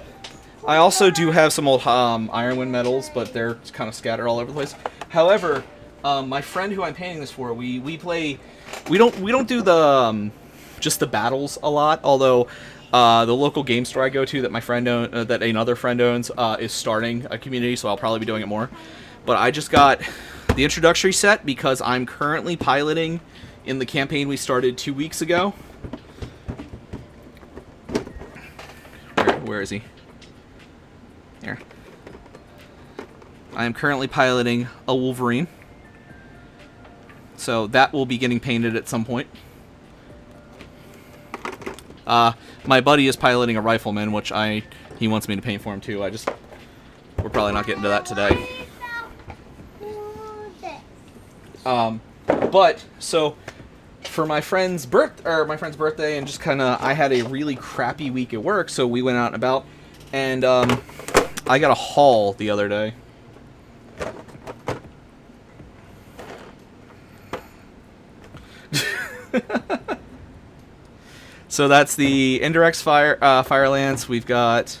I also do have some old Ironwind medals, but they're kind of scattered all over the place. However, my friend who I'm painting this for, we play. We don't do the just the battles a lot. Although the local game store I go to that my friend that another friend owns is starting a community, so I'll probably be doing it more. But I just got the introductory set because I'm currently piloting in the campaign we started 2 weeks ago. Where is he? Here. I am currently piloting a Wolverine. So that will be getting painted at some point. My buddy is piloting a Rifleman, which he wants me to paint for him too. We're probably not getting to that today. But so for my friend's birthday and just kind of I had a really crappy week at work, so we went out and about, and I got a haul the other day. So that's the Indirex Fire Lance. We've got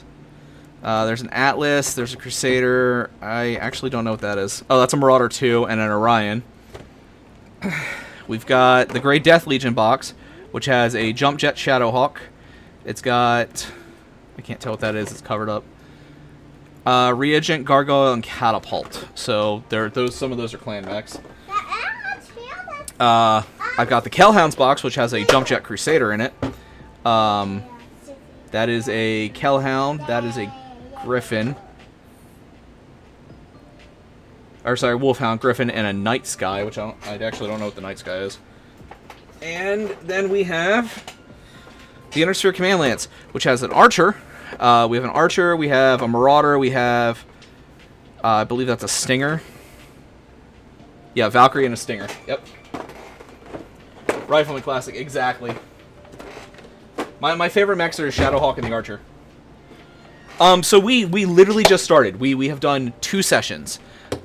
there's an Atlas, there's a Crusader. I actually don't know what that is. Oh, that's a Marauder 2 and an Orion. We've got the Grey Death Legion box, which has a Jump Jet Shadowhawk. It's got, I can't tell what that is. It's covered up. Reagent, Gargoyle, and Catapult. So some of those are clan mechs. I've got the Kellhounds box, which has a Jump Jet Crusader in it. That is a Kellhound. That is a Griffin. Or sorry, Wolfhound, Griffin, and a Night Sky, which I actually don't know what the Night Sky is. And then we have the Inner Command Lance, which has an Archer. We have an Archer, we have a Marauder, we have, I believe that's a Stinger. Yeah, Valkyrie and a Stinger. Yep. Rifleman Classic, exactly. My favorite mechs are Shadowhawk and the Archer. So we literally just started. We have done 2 sessions.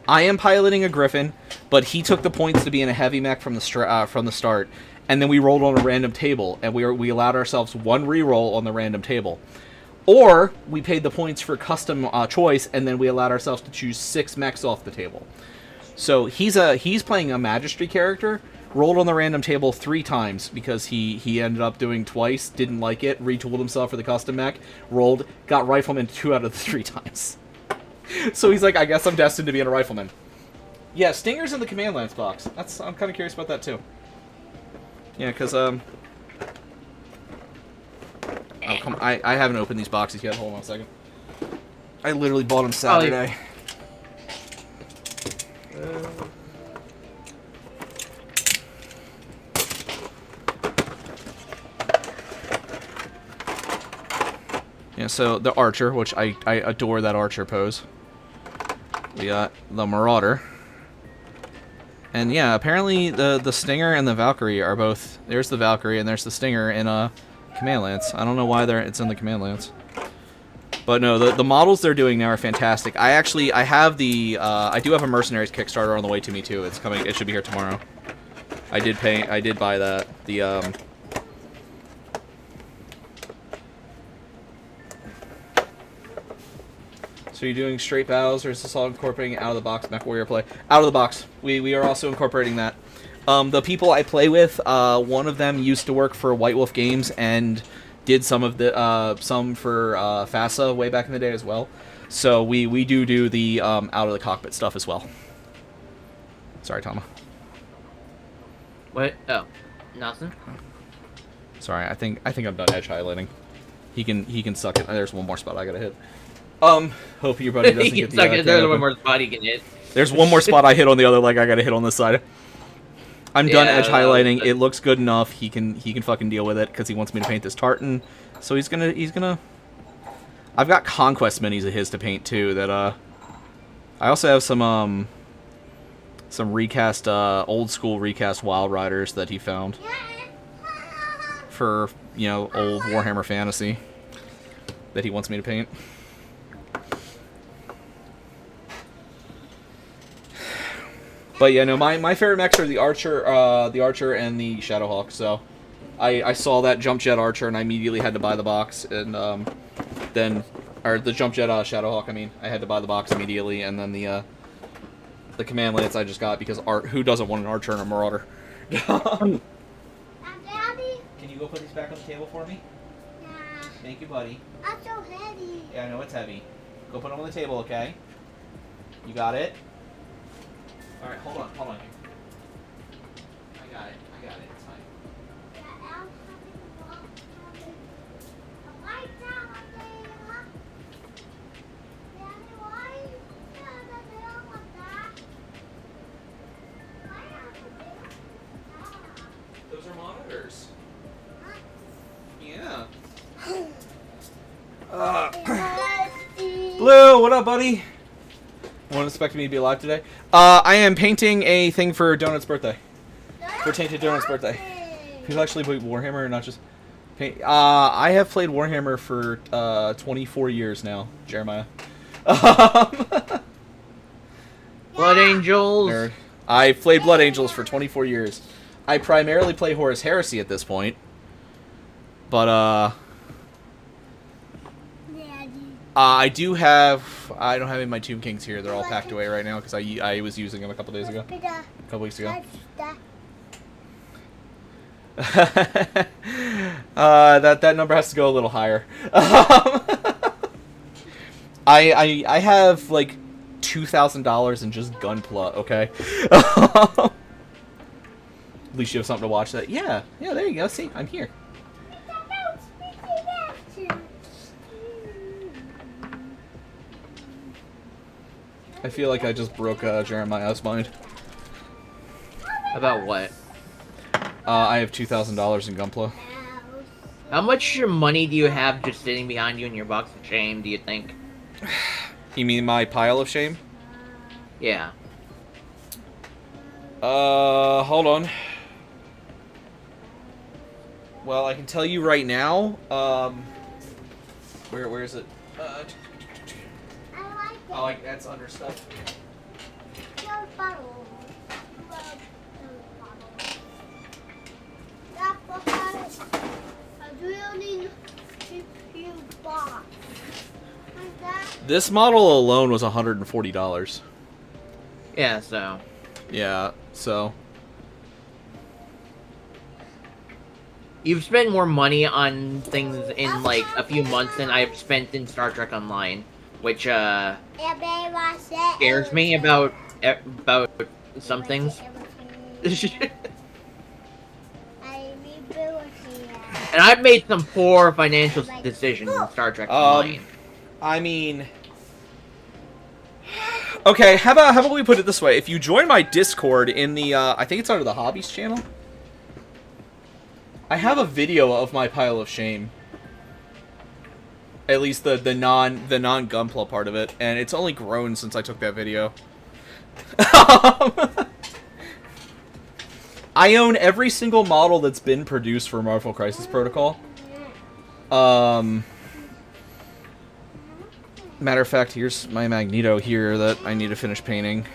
I am piloting a Griffin, but he took the points to be in a heavy mech from the start, and then we rolled on a random table, and we allowed ourselves 1 reroll on the random table. Or we paid the points for custom choice, and then we allowed ourselves to choose 6 mechs off the table. So he's playing a Magistry character, rolled on the random table 3 times because he ended up doing twice, didn't like it, retooled himself for the custom mech, rolled, got Rifleman 2 out of the 3 times. So he's like, I guess I'm destined to be in a Rifleman. Yeah, Stinger's in the Command Lance box. I'm kind of curious about that too. Yeah, because oh, come on. I haven't opened these boxes yet. Hold on a second. I literally bought them Saturday. Yeah, so the Archer, which I adore that Archer pose. We got the Marauder. And yeah, apparently the Stinger and the Valkyrie are both... There's the Valkyrie and there's the Stinger in a Command Lance. I don't know why it's in the Command Lance. But no, the models they're doing now are fantastic. I have the... I do have a Mercenaries Kickstarter on the way to me too. It's coming. It should be here tomorrow. I did buy that. The... So you're doing straight battles, or is this all incorporating out-of-the-box MechWarrior play? Out of the box. We are also incorporating that. The people I play with, one of them used to work for White Wolf Games and did some for FASA way back in the day as well. So we do the out of the cockpit stuff as well. Sorry, Tama. What? Oh, nothing. Sorry, I think I'm done edge highlighting. He can suck it. There's one more spot I gotta hit. Hope your buddy doesn't He get can the. suck it. There's one more spot he can hit. There's one more spot I hit on the other leg. I gotta hit on this side. I'm done Yeah, edge highlighting. It looks good enough. He can fucking deal with it because he wants me to paint this tartan. So he's gonna. I've got conquest minis of his to paint too. That I also have some recast old school recast Wild Riders that he found for old Warhammer Fantasy that he wants me to paint. But yeah, no, my favorite mechs are the Archer and the Shadowhawk. So I saw that Jump Jet Archer and I immediately had to buy the box, and or the Jump Jet Shadowhawk. I mean, I had to buy the box immediately, and then the Command Lance I just got because who doesn't want an Archer and a Marauder? Daddy? Can you go put these back on the table for me? Yeah. Thank you, buddy. I'm so heavy. Yeah, I know it's heavy. Go put them on the table, okay? You got it? Alright, hold on. I got it, it's fine. Yeah, I'm having a walk. Why down there? Daddy, why is there like that? Why are they Those are monitors. Yeah. like Blue, what up, buddy? Wasn't expecting me to be alive today. I am painting a thing for Donut's birthday. For Taineddoughnut's birthday. People actually play Warhammer and not just paint. I have played Warhammer for 24 years now, Jeremiah. Blood Angels. Nerd. I've played Blood Angels for 24 years. I primarily play Horus Heresy at this point. But, I don't have any of my Tomb Kings here. They're all packed away right now because I was using them a couple weeks ago. That number has to go a little higher. I have like $2,000 in just Gunpla, okay? At least you have something to watch that. Yeah, there you go. See, I'm here. I feel like I just broke Jeremiah's mind. About what? I have $2,000 in Gunpla. How much money do you have just sitting behind you in your box of shame, do you think? You mean my pile of shame? Yeah. Hold on. Well, I can tell you right now, where is it? Oh, that's under stuff. This model alone was $140. Yeah, so. Yeah, so. You've spent more money on things in like a few months than I've spent in Star Trek Online, which scares me about some things. And I've made some poor financial decisions in Star Trek Online. I mean, okay. How about we put it this way? If you join my Discord in the, I think it's under the Hobbies channel. I have a video of my pile of shame. At least the non Gunpla part of it, and it's only grown since I took that video. I own every single model that's been produced for Marvel Crisis Protocol. Matter of fact, here's my Magneto here that I need to finish painting.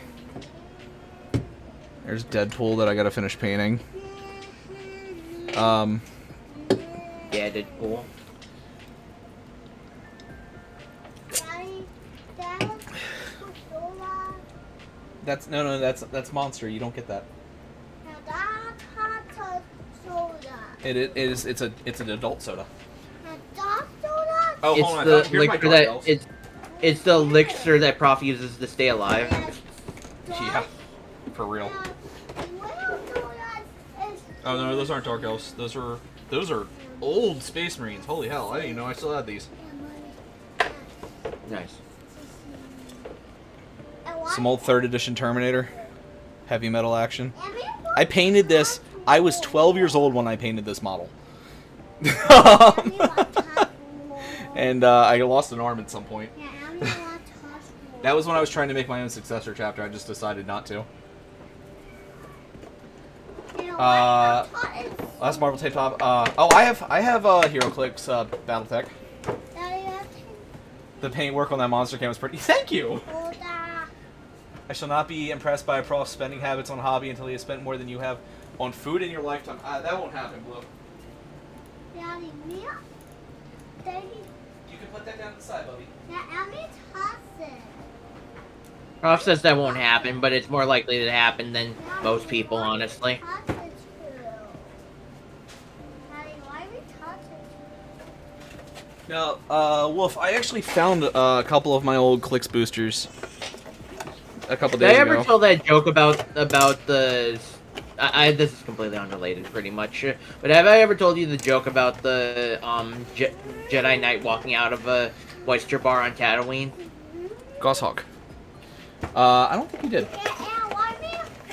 There's Deadpool that I gotta finish painting. Yeah, Deadpool. That's Monster. You don't get that. It's an adult soda. Oh, It's hold on. the Here's my like for Dark that. Elves. It's It's the elixir that Prof uses to stay alive. Yeah, for real. Oh no, those aren't Dark Elves. Those are old Space Marines. Holy hell, I didn't even know I still had these. Nice. Some old 3rd edition Terminator. Heavy metal action. I painted this. I was 12 years old when I painted this model. And I lost an arm at some point. That was when I was trying to make my own successor chapter. I just decided not to. Last Marvel tape top. Oh, I have HeroClix Battletech. The paint work on that monster cam was pretty. Thank you. I shall not be impressed by a prof's spending habits on hobby until he has spent more than you have on food in your lifetime. That won't happen, Blue. You can put that down to the side, Bubby. Prof says that won't happen, but it's more likely to happen than most people, honestly. Now, Wolf, I actually found a couple of my old Clix boosters a couple days Did I ago. ever tell that joke about the? This is completely unrelated, pretty much. But have I ever told you the joke about the Jedi Knight walking out of a oyster bar on Tatooine? Goshawk. I don't think you did.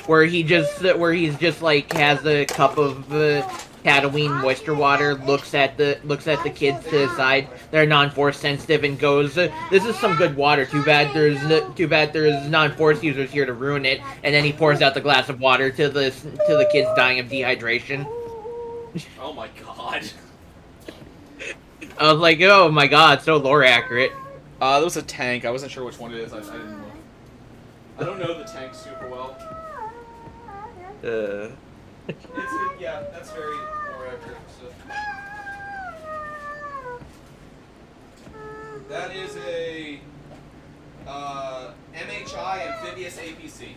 Where he's just like has a cup of Tatooine moisture water, looks at the kids to the side. They're non-force sensitive and goes, "This is some good water. Too bad there's non-force users here to ruin it." And then he pours out the glass of water to the kids dying of dehydration. Oh my god. I was like, oh my god, so lore accurate. There was a tank. I wasn't sure which one it is. I didn't know. I don't know the tank super well. Yeah, that's very more accurate. So. That is a MHI amphibious APC.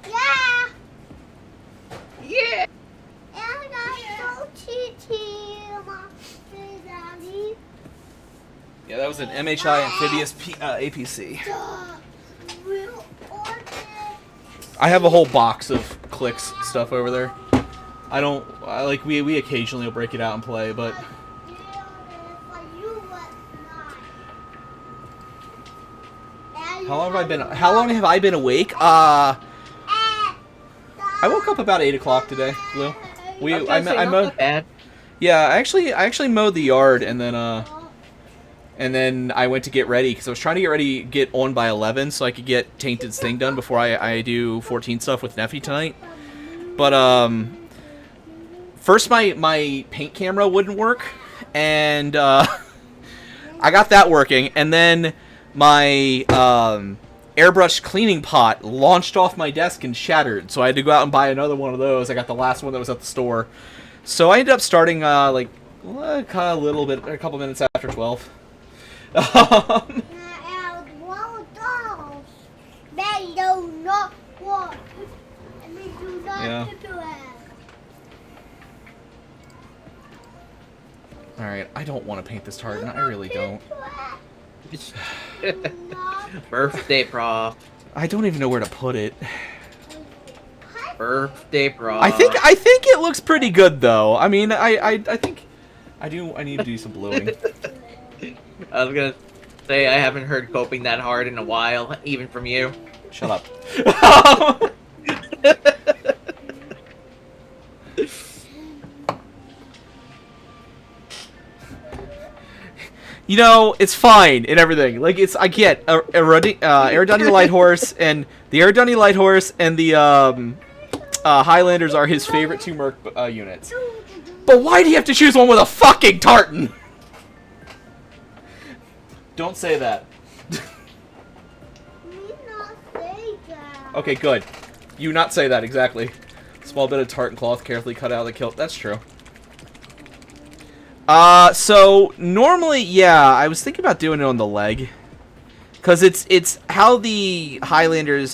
Yeah. Yeah. And I go Daddy. Yeah, that was an MHI amphibious APC. I have a whole box of Clix stuff over there. We occasionally will break it out and play, but how long have I been awake? I woke up about 8 o'clock today, Blue. I mowed. Yeah, I actually mowed the yard and then I went to get ready because I was trying to get on by 11 so I could get Tainted's thing done before I do 14 stuff with Neffy tonight. But first my paint camera wouldn't work, and I got that working, and then my airbrush cleaning pot launched off my desk and shattered, so I had to go out and buy another one of those. I got the last one that was at the store, so I ended up starting a couple minutes after 12. Yeah. Alright, I don't want to paint this tartan. I really don't. Birthday Prof. I don't even know where to put it. Birthday Prof. I think it looks pretty good though. I mean, I think I need to do some bluing. I was gonna say I haven't heard coping that hard in a while, even from you. Shut up. You know, it's fine and everything. Like, I get Eridani Light Horse, and the Eridani Light Horse and the Highlanders are his favorite two Merc units. But why do you have to choose one with a fucking tartan? Don't say that. Okay, good. You not say that, exactly. Small bit of tartan cloth carefully cut out of the kilt. That's true. So normally, yeah, I was thinking about doing it on the leg, because it's how the Highlanders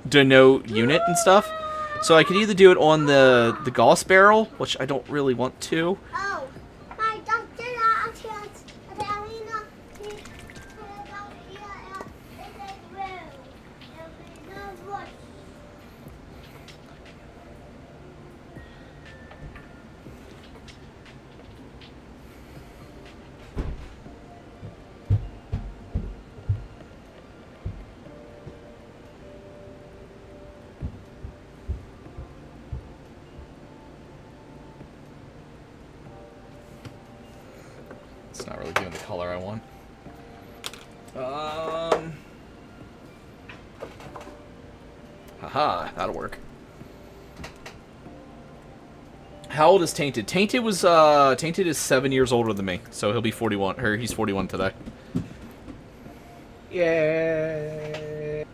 denote unit and stuff. So I could either do it on the Gauss barrel, which I don't really want to. want. Haha, that'll work. How old is Tainted? Tainted is 7 years older than me, so he'll be 41. Or he's 41 today. Yeah.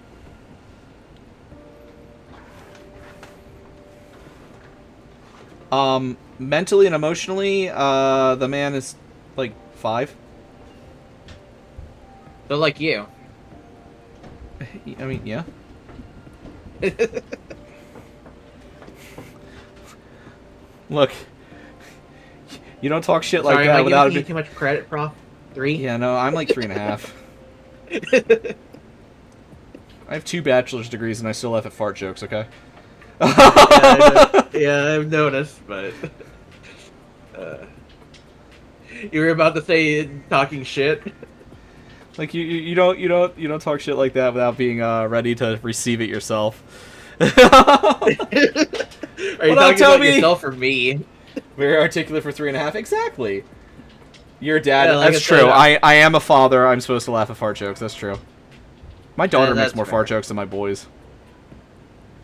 Mentally and emotionally, the man is like 5. So like you. I mean, yeah. Look, you don't talk shit like Sorry, that am I without giving you too much credit, Prof? 3? Yeah, no, I'm like 3.5. I have 2 bachelor's degrees and I still laugh at fart jokes. Okay. Yeah, I've noticed, but you were about to say talking shit. Like you don't talk shit like that without being ready to receive it yourself. Are you What up, talking about Toby? yourself or me? Very articulate for 3.5. Exactly. You're a dad. Yeah, like That's I said, true. I am a father. I'm supposed to laugh at fart jokes. That's true. My daughter makes that's more fair. fart jokes than my boys.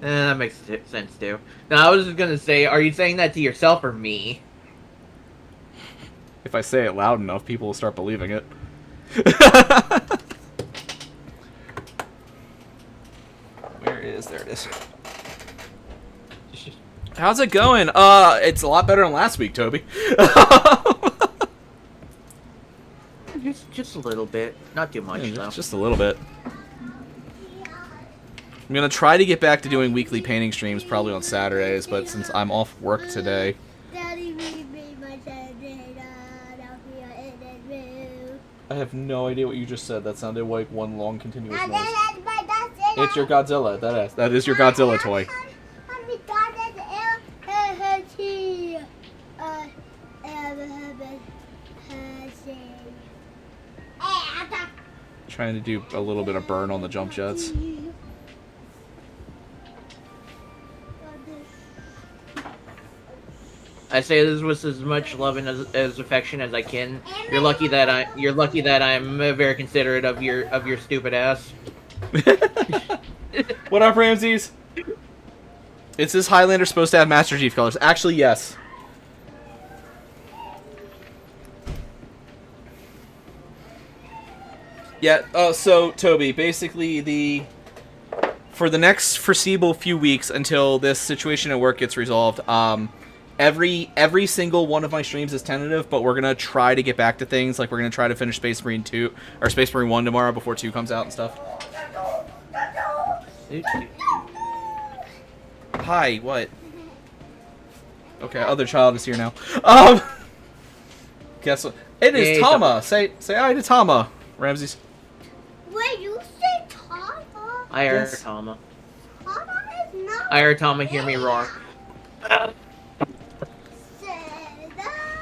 That makes sense too. Now I was just gonna say, are you saying that to yourself or me? If I say it loud enough, people will start believing it. Where is? There it is. How's it going? It's a lot better than last week, Toby. Just a little bit, not too much though. Just a little bit. I'm gonna try to get back to doing weekly painting streams, probably on Saturdays, but since I'm off work today, Daddy made my Saturday out here in the room. I have no idea what you just said. That sounded like one long continuous And noise. then that's my Godzilla. It's your Godzilla. That is your Godzilla toy. Trying to do a little bit of burn on the jump jets. I say this with as much love and as affection as I can. You're lucky that I'm very considerate of your stupid ass. What up, Ramses? Is this Highlander supposed to have Master Chief colors? Actually, yes. Yeah, so, Toby, basically, for the next foreseeable few weeks until this situation at work gets resolved, every single one of my streams is tentative, but we're gonna try to get back to things. Like, we're gonna try to finish Space Marine 2, or Space Marine 1 tomorrow before 2 comes out and stuff. Hi, what? Okay, other child is here now. Guess what? It is Hey, Tama. Say hi to Tama, Ramses. Wait, you say Tama? I heard Yes. Tama. Tama is not. I heard Tama hear me roar.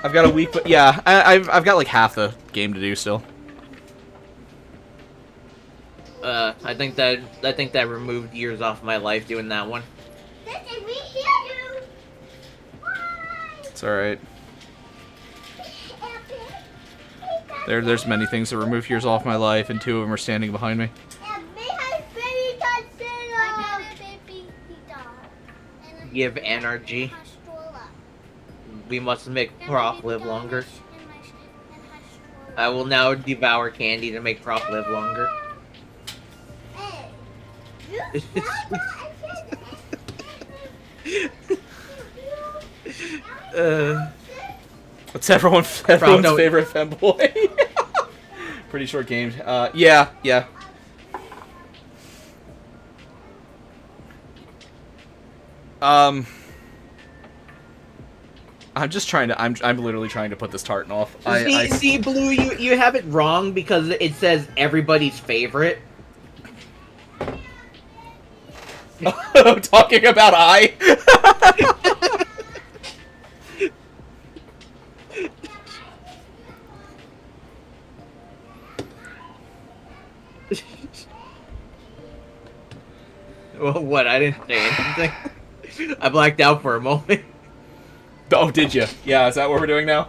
I've got a week, but yeah, I've got like half the game to do still. I think that removed years off my life doing that one. Daddy, we hear you. It's all right. There's many things that remove years off my life, and 2 of them are standing behind me. Give energy. We must make Prof live longer. I will now devour candy to make Prof live longer. What's everyone's don't- favorite femboy? Pretty short game. Yeah. I'm just trying to. I'm literally trying to put this tartan off. See, Blue, you have it wrong because it says everybody's favorite. Talking about Well, what? I didn't say anything. I blacked out for a moment. Oh, did you? Yeah, is that what we're doing now?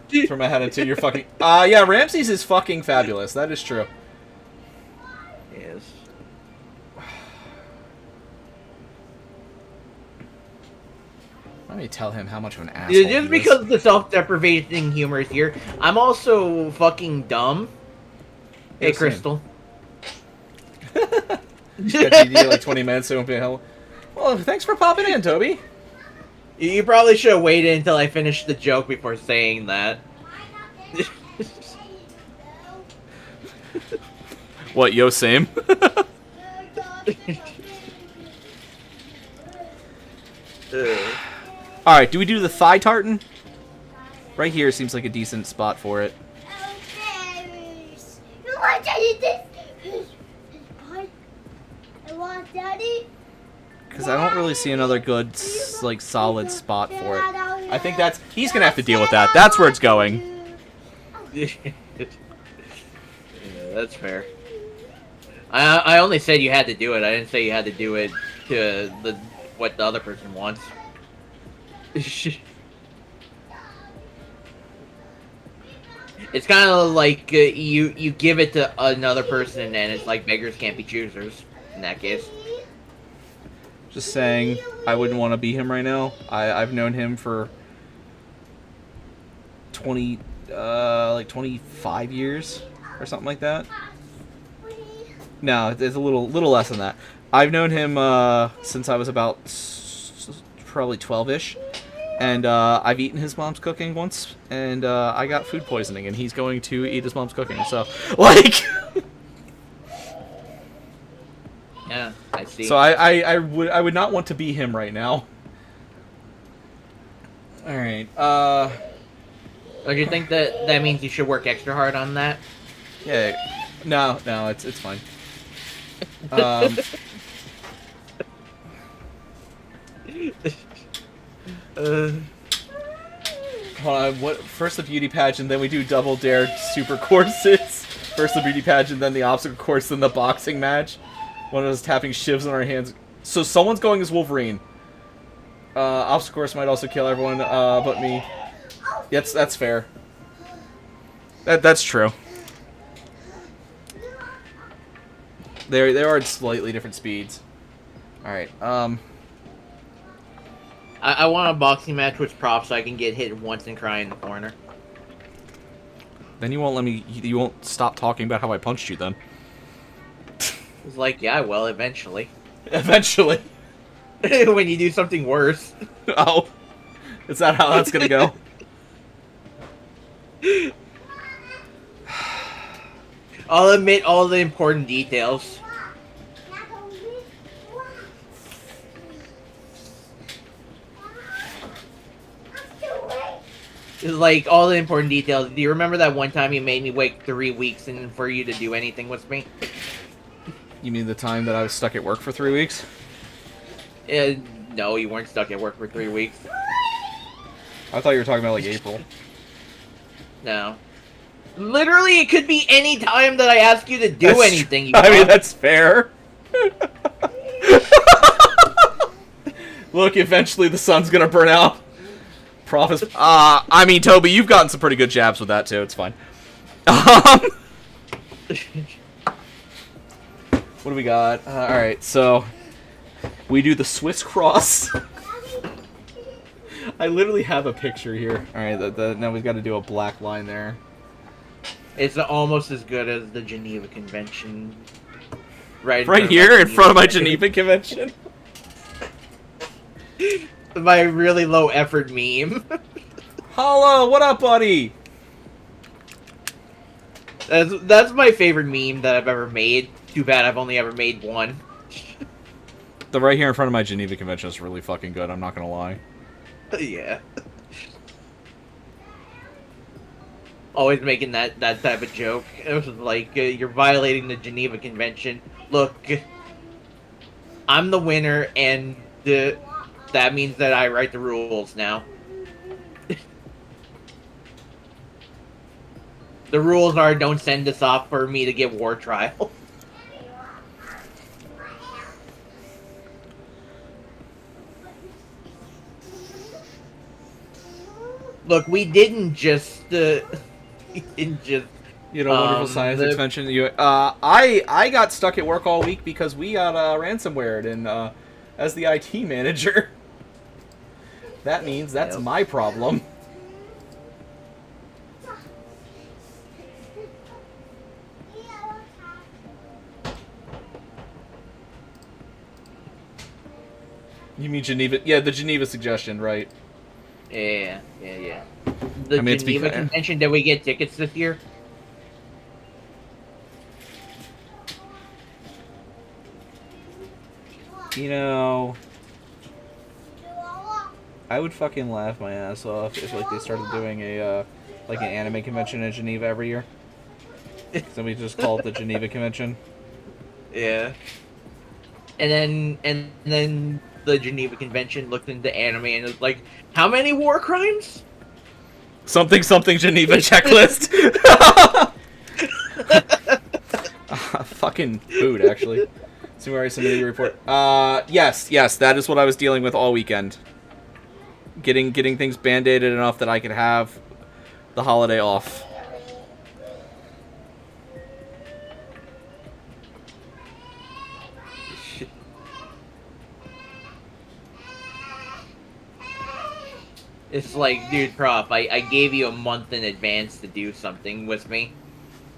through my head into your fucking. Yeah, Ramses is fucking fabulous. That is true. Yes. Let me tell him how much of an asshole. Just he is. because the self-deprivation humor is here, I'm also fucking dumb. Hey, Yeah, same. Crystal. Got GD like 20 minutes, so it won't be a hell. Well, thanks for popping in, Toby. You probably should have waited until I finished the joke before saying that. What, yo, same? Alright, do we do the thigh tartan? Right here seems like a decent spot for it. You want Daddy this? I want Daddy. Because I don't really see another good, like, solid spot for it. I think that's... He's gonna have to deal with that. That's where it's going. Yeah, that's fair. I only said you had to do it. I didn't say you had to do it to what the other person wants. It's kind of like you give it to another person, and it's like beggars can't be choosers in that case. Just saying, I wouldn't want to be him right now. I've known him for 25 years or something like that. No, it's a little less than that. I've known him since I was about probably 12-ish, and I've eaten his mom's cooking once, and I got food poisoning, and he's going to eat his mom's cooking. So, like, Yeah, I see. so I would not want to be him right now. All right. Do you think that means you should work extra hard on that? Yeah. No, it's fine. Hold on. What? First the beauty pageant, then we do double dare super courses. First the beauty pageant, then the obstacle course, then the boxing match. One of us tapping shivs on our hands. So someone's going as Wolverine. Obstacle course might also kill everyone, but me. That's fair. That's true. They are at slightly different speeds. All right. I want a boxing match with props so I can get hit once and cry in the corner. Then you won't let me. You won't stop talking about how I punched you. Then. It's like, yeah, well, eventually. Eventually. When you do something worse. Oh, is that how that's gonna go? I'll admit all the important details. Like, all the important details. Do you remember that one time you made me wait 3 weeks and for you to do anything with me? You mean the time that I was stuck at work for 3 weeks? No, you weren't stuck at work for 3 weeks. I thought you were talking about like April. No. Literally, it could be any time that I ask you to do That's anything. You I mean, want. that's fair. Look, eventually the sun's gonna burn out. I mean, Toby, you've gotten some pretty good jabs with that too. It's fine. What do we got? All right, so we do the Swiss cross. I literally have a picture here. All right, now we've got to do a black line there. It's almost as good as the Geneva Convention. Right here in front of my Geneva Convention. My really low effort meme. Hello, what up, buddy? That's my favorite meme that I've ever made. Too bad I've only ever made one. The right here in front of my Geneva Convention is really fucking good. I'm not gonna lie. Yeah. Always making that type of joke. It was like, you're violating the Geneva Convention. Look, I'm the winner, and that means that I write the rules now. The rules are, don't send this off for me to get war trial. look, we didn't just we didn't just You know, wonderful science the- extension. I got stuck at work all week because we got ransomwared, and as the IT manager, that means that's Yep. my problem. You mean Geneva? Yeah, the Geneva suggestion, right? yeah. The I mean, it's Geneva because- Convention. Did we get tickets this year? You know, I would fucking laugh my ass off if like they started doing a like an anime convention in Geneva every year. So we just call it the Geneva Convention. Yeah. And then the Geneva Convention looked into anime and was like, how many war crimes? Something Geneva checklist. Fucking food, actually. See where I submitted your report. Yes, that is what I was dealing with all weekend. Getting things band-aided enough that I could have the holiday off. It's like, dude, Prof, I gave you a month in advance to do something with me.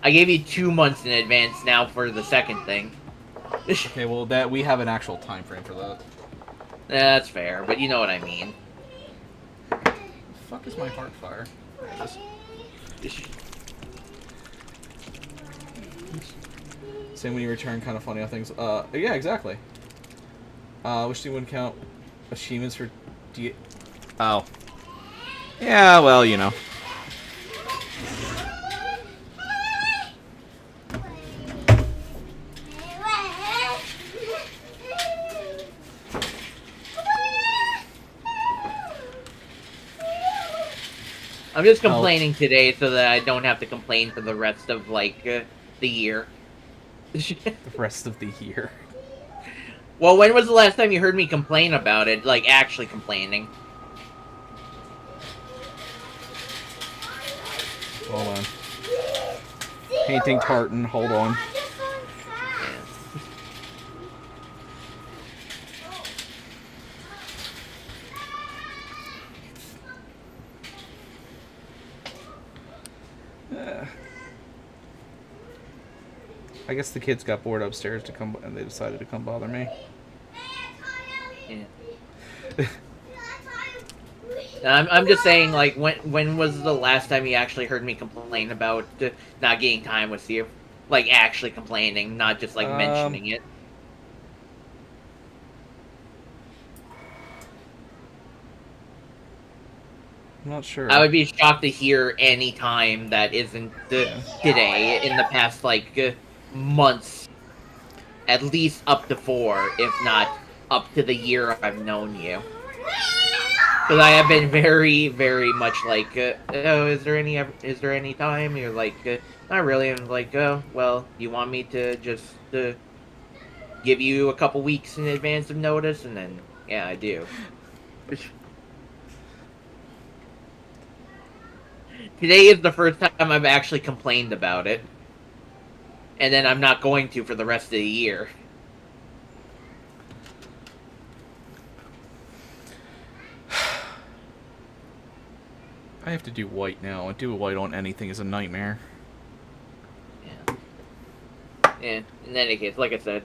I gave you 2 months in advance now for the second thing. Okay, well, that we have an actual time frame for that. That's fair, but you know what I mean. The fuck is my heart fire? There it is. Same when you return, kind of funny how things. Yeah, exactly. Wish they wouldn't count achievements for. Oh. Yeah, well, you know. I'm just complaining today so that I don't have to complain for the rest of, like, the year. The rest of the year. Well, when was the last time you heard me complain about it? Like, actually complaining? Hold on. Painting tartan, hold on. I guess the kids got bored upstairs to come, and they decided to come bother me. Yeah. I'm just saying, like, when was the last time you actually heard me complain about not getting time with you? Like, actually complaining, not just, like, mentioning it. I'm not sure. I would be shocked to hear any time that isn't today in the past, like, months. At least up to 4, if not up to the year I've known you. Because I have been very, very much like, oh, is there any time? You're like, not really. I'm like, oh, well, you want me to just give you a couple weeks in advance of notice? And then, yeah, I do. Today is the first time I've actually complained about it. And then I'm not going to for the rest of the year. I have to do white now. Do white on anything is a nightmare. Yeah. Yeah, in any case, like I said,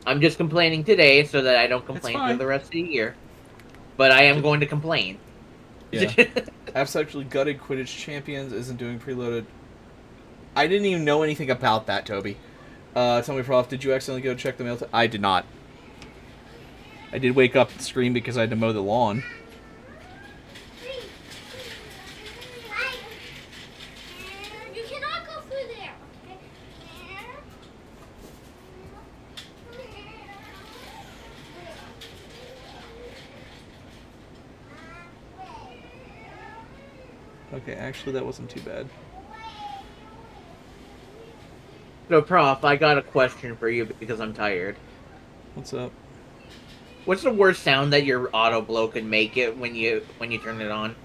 I'm just complaining today so that I don't complain for fine. the rest of the year. But I am going to complain. Yeah. App's actually gutted Quidditch Champions isn't doing preloaded. I didn't even know anything about that, Toby. Tell me, Prof, did you accidentally go check the mail? I did not. I did wake up and scream because I had to mow the lawn. You cannot go through there. Okay, actually, that wasn't too bad. So, Prof, I got a question for you because I'm tired. What's up? What's the worst sound that your auto blow could make it when you turn it on?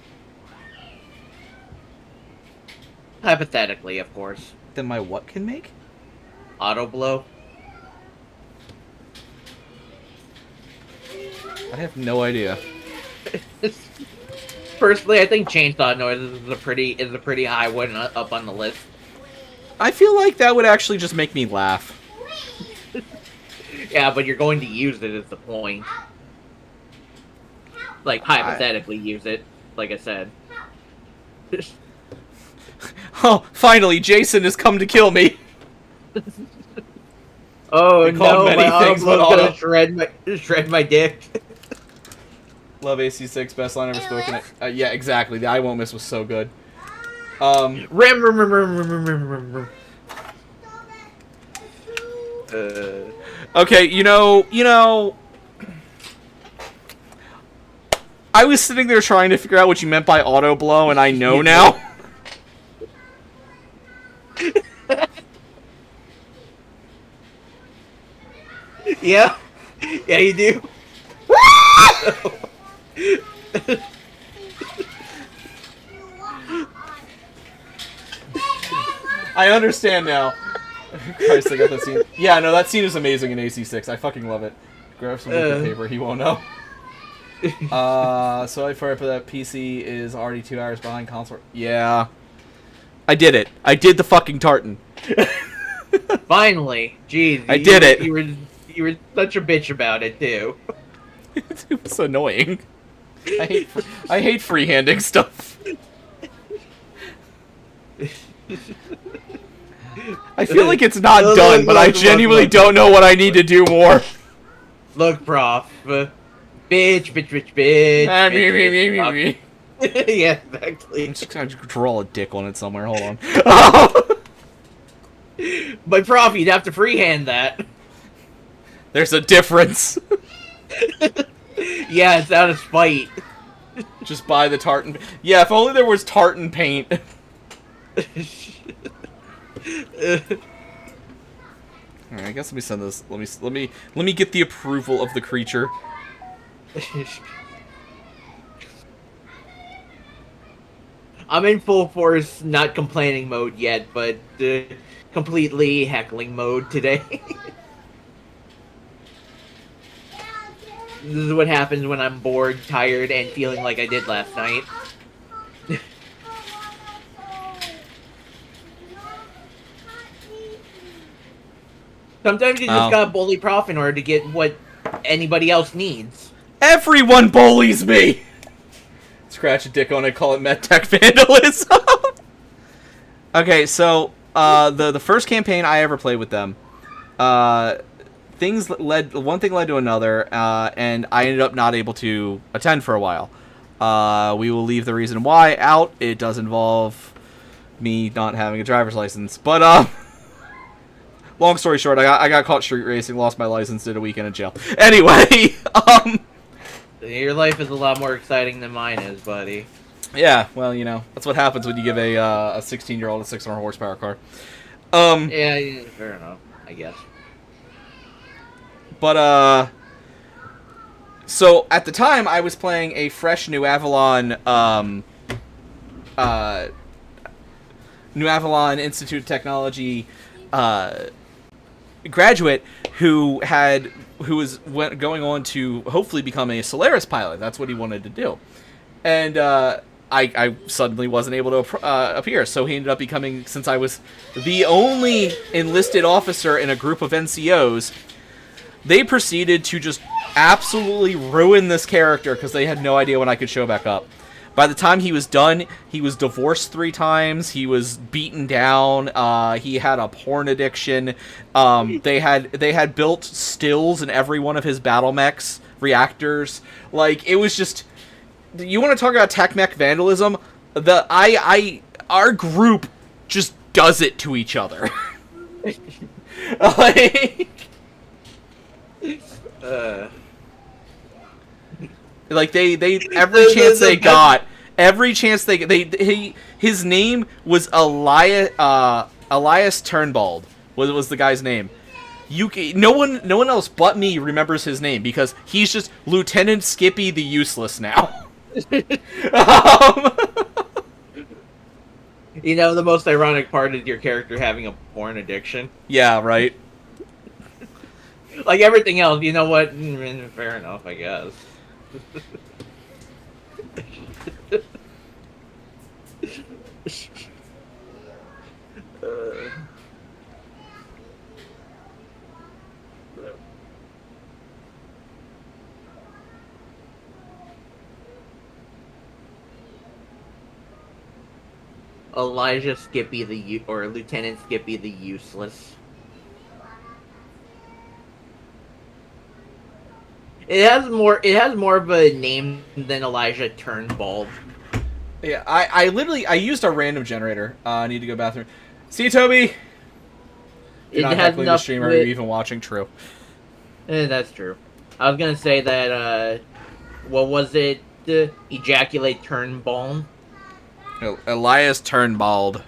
Hypothetically, of course. Then my what can make? Auto blow. I have no idea. Personally, I think chainsaw noise is a pretty high one up on the list. I feel like that would actually just make me laugh. Yeah, but you're going to use it is the point. Like, hypothetically use it, like I said. Oh, finally, Jason has come to kill me. Oh They call no, many my auto things, but blow's auto- gonna shred my dick. Love AC6, best line ever spoken. Yeah, exactly. The I Won't Miss was so good. Rim, rim, rim, rim, rim, rim, rim, rim. Okay, you know, I was sitting there trying to figure out what you meant by auto blow, and I know now. Yeah, yeah, you do. I understand now. Christ, I got that scene. Yeah, no, that scene is amazing in AC6. I fucking love it. Grab some liquid paper. He won't know. So for that PC is already 2 hours behind console. Yeah. I did it. I did the fucking tartan. Finally, jeez. I did it. You were such a bitch about it too. It was annoying. I hate freehanding stuff. I feel like it's not done, but I genuinely don't know what I need to do more. Look, Prof. Bitch, bitch, bitch, bitch. bitch, bitch. Yeah, exactly. I'm just gonna draw a dick on it somewhere. Hold on. But Prof, you'd have to freehand that. There's a difference. Yeah, it's out of spite. Just buy the tartan. Yeah, if only there was tartan paint. Alright, I guess let me send this. Let me get the approval of the creature. I'm in full force, not complaining mode yet, but completely heckling mode today. This is what happens when I'm bored, tired, and feeling like I did last night. Sometimes you just gotta bully Prof in order to get what anybody else needs. Everyone bullies me! Scratch a dick on it, call it Medtech vandalism. Okay, so the first campaign I ever played with them, one thing led to another, and I ended up not able to attend for a while. We will leave the reason why out. It does involve me not having a driver's license, but long story short, I got caught street racing, lost my license, did a weekend in jail. Anyway, Your life is a lot more exciting than mine is, buddy. yeah, well, you know, that's what happens when you give a 16-year-old a 600 horsepower car. Yeah, fair enough, I guess. But, so at the time I was playing a fresh New Avalon Institute of Technology, graduate who was going on to hopefully become a Solaris pilot. That's what he wanted to do. And, I suddenly wasn't able to appear, so he ended up becoming, since I was the only enlisted officer in a group of NCOs, they proceeded to just absolutely ruin this character because they had no idea when I could show back up. By the time he was done, he was divorced 3 times, he was beaten down, he had a porn addiction, they had built stills in every one of his battle mechs, reactors. Like, it was just... You want to talk about tech mech vandalism? Our group just does it to each other. Like they every chance they got, his name was Elias Turnbald was the guy's name. No one else but me remembers his name because he's just Lieutenant Skippy the Useless now. You know, the most ironic part is your character having a porn addiction. Yeah, right. Like everything else, you know what? Fair enough, I guess. Elijah Skippy or Lieutenant Skippy the Useless. It has more of a name than Elijah Turnbald. Yeah, I literally used a random generator. I need to go bathroom. See you, Toby. You're It not has heckling the enough streamer. with- You're even watching. True. That's true. I was gonna say that. What was it? Ejaculate Turnbald. Elias Turnbald.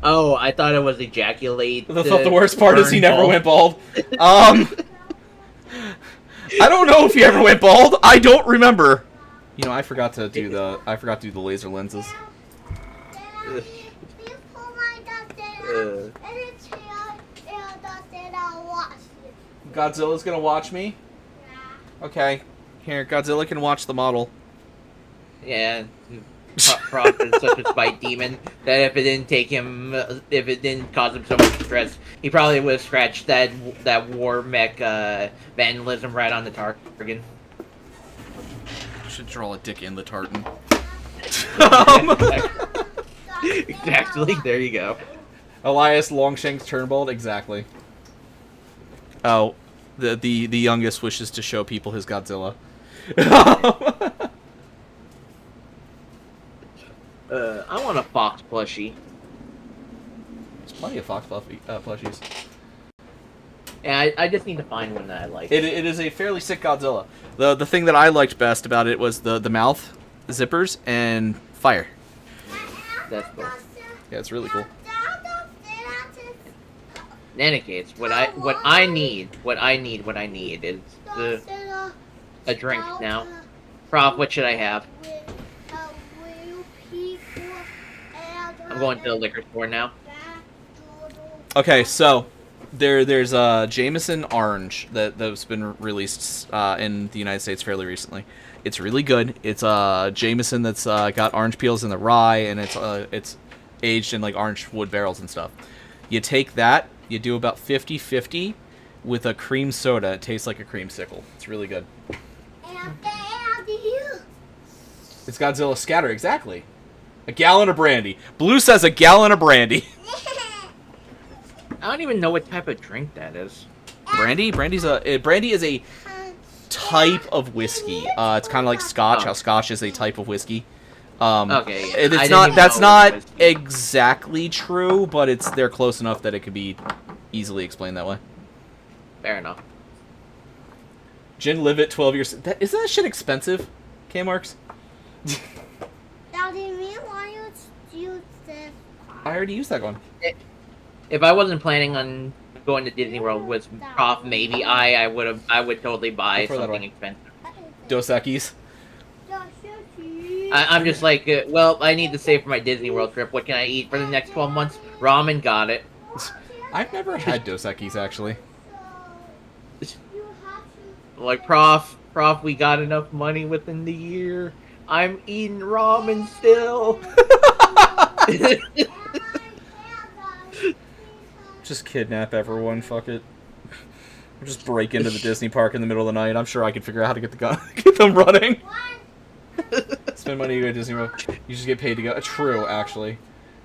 Oh, I thought it was ejaculate. I thought the worst part is he never went bald. I don't know if he ever went bald. I don't remember. You know, I forgot to do the laser lenses. Godzilla's gonna watch me? Okay. Here, Godzilla can watch the model. Yeah. Prof is such a spite demon that if it didn't cause him so much stress, he probably would have scratched that war mech vandalism right on the target. Should draw a dick in the tartan. Exactly. There you go. Elias Longshanks Turnbald, exactly. Oh, the youngest wishes to show people his Godzilla. I want a fox plushie. There's plenty of Fox plushies. Yeah, I just need to find one that I like. It is a fairly sick Godzilla. The thing that I liked best about it was the mouth, zippers, and fire. That's cool. Yeah, it's really cool. In any case, what I need is a drink now. Prof, what should I have? I'm going to the liquor store now. Okay, so there's Jameson Orange that's been released in the United States fairly recently. It's really good. It's Jameson that's got orange peels in the rye, and it's aged in like orange wood barrels and stuff. You take that, you do about 50-50 with a cream soda. It tastes like a creamsicle. It's really good. It's Godzilla Scatter, exactly. A gallon of brandy. Blue says a gallon of brandy. I don't even know what type of drink that is. Brandy? Brandy is a type of whiskey. It's kind of like Scotch. Oh. How Scotch is a type of whiskey. Okay, It's I didn't not. even That's know not it was whiskey. exactly true, but they're close enough that it could be easily explained that way. Fair enough. Gin Live It 12 years. Isn't that shit expensive? K-Marks? Daddy, me why you use this? I already used that one. If I wasn't planning on going to Disney World with Prof, maybe I would totally buy Go for that something one. expensive. Dos Equis. I'm just like, well, I need to save for my Disney World trip. What can I eat for the next 12 months? Ramen, got it. I've never had Dos Equis, actually. Like, Prof, we got enough money within the year. I'm eating ramen still. Just kidnap everyone, fuck it. Or just break into the Disney park in the middle of the night. I'm sure I could figure out how to get get them running. Spend money to go to Disney World. You just get paid to go. True, actually.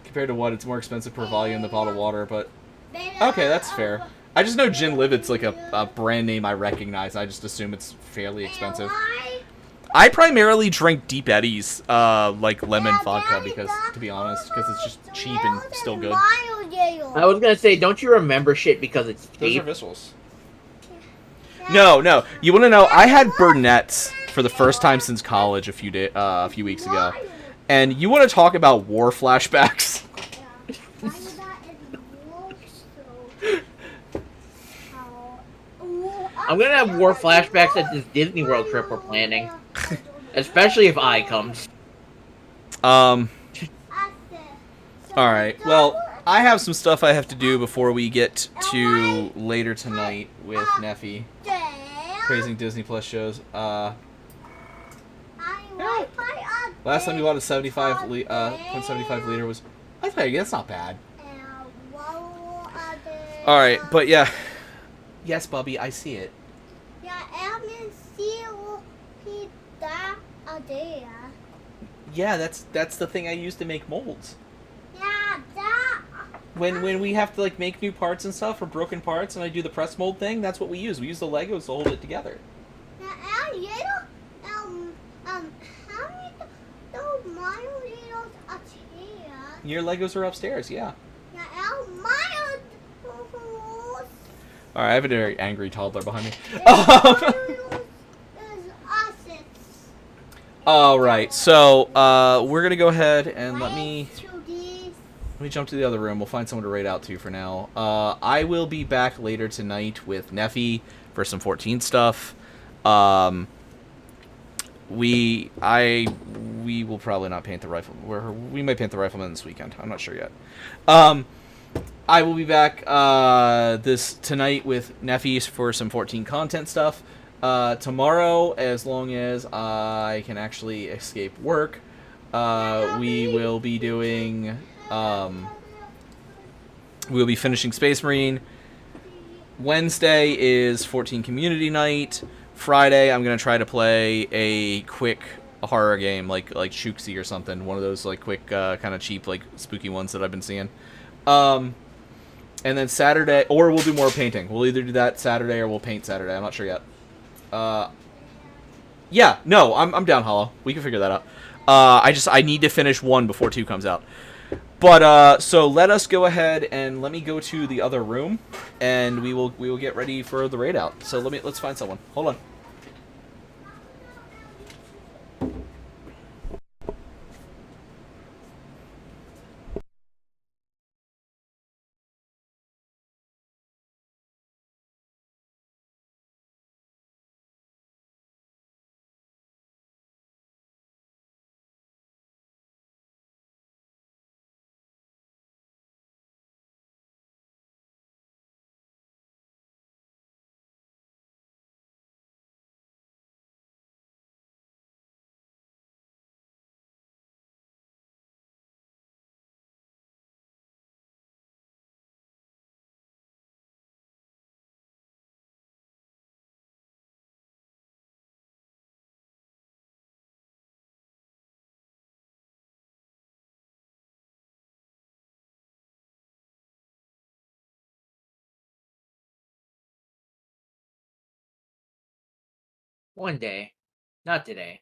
Compared to what? It's more expensive per volume than bottled water, but... Okay, that's fair. I just know Gin Live It's like a brand name I recognize. I just assume it's fairly expensive. I primarily drink Deep Eddies, like lemon vodka, because, to be honest, because it's just cheap and still good. I was gonna say, don't you remember shit because it's Those cheap? are Vissels. No. You want to know? I had Burnett's for the first time since college a few weeks ago, and you want to talk about war flashbacks? I'm gonna have war flashbacks at this Disney World trip we're planning. Especially if I comes. All right. Well, I have some stuff I have to do before we get to later tonight with Neffy praising Disney Plus shows. Last time we bought a 0.75 liter was. I thought that's not bad. All right, but yeah. Yes, Bubby, I see it. Yeah, that's the thing I use to make molds. When we have to like make new parts and stuff or broken parts, and I do the press mold thing, that's what we use. We use the Legos to hold it together. Your Legos are upstairs, yeah. All right, I have a very angry toddler behind me. All right, so we're gonna go ahead and let me jump to the other room. We'll find someone to raid out to for now. I will be back later tonight with Neffy for some 14 stuff. We will probably not paint the rifle. We might paint the rifleman this weekend. I'm not sure yet. I will be back tonight with Neffy for some 14 content stuff. Tomorrow, as long as I can actually escape work, we will be doing. We'll be finishing Space Marine. Wednesday is 14 Community Night. Friday, I'm gonna try to play a quick horror game like Shooksy or something. One of those like quick, kind of cheap, like spooky ones that I've been seeing. And then Saturday, or we'll do more painting. We'll either do that Saturday or we'll paint Saturday. I'm not sure yet. Yeah, no, I'm down, Hollow. We can figure that out. I need to finish 1 before 2 comes out. But so let us go ahead and let me go to the other room, and we will get ready for the raid out. So let's find someone. Hold on. One day, not today.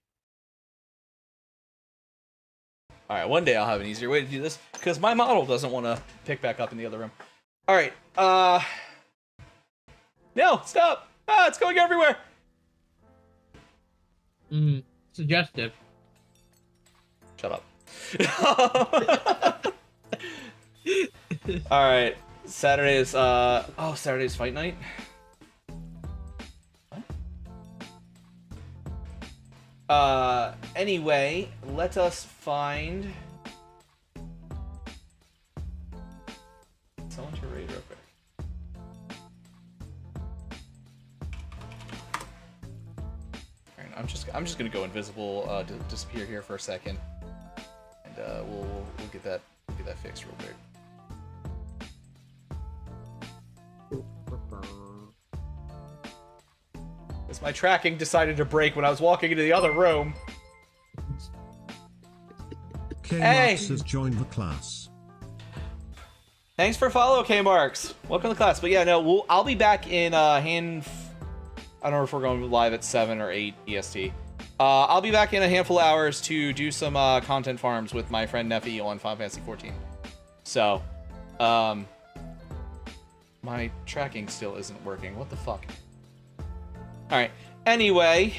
All right, one day I'll have an easier way to do this because my model doesn't want to pick back up in the other room. All right, no, stop! Ah, it's going everywhere. Suggestive. Shut up. All right, Saturday's Saturday's fight night. Anyway, let us find someone to raid real quick. Alright, I'm just gonna go invisible, disappear here for a second, and we'll get that fixed real quick. Because my tracking decided to break when I was walking into the other room. K-Marks has joined the class. Thanks for follow, K-Marks. Welcome to the class. But yeah, no, I'll be back in I don't know if we're going live at 7 or 8 EST. I'll be back in a handful of hours to do some content farms with my friend Neffy on Final Fantasy 14. So, my tracking still isn't working. What the fuck? Alright. Anyway,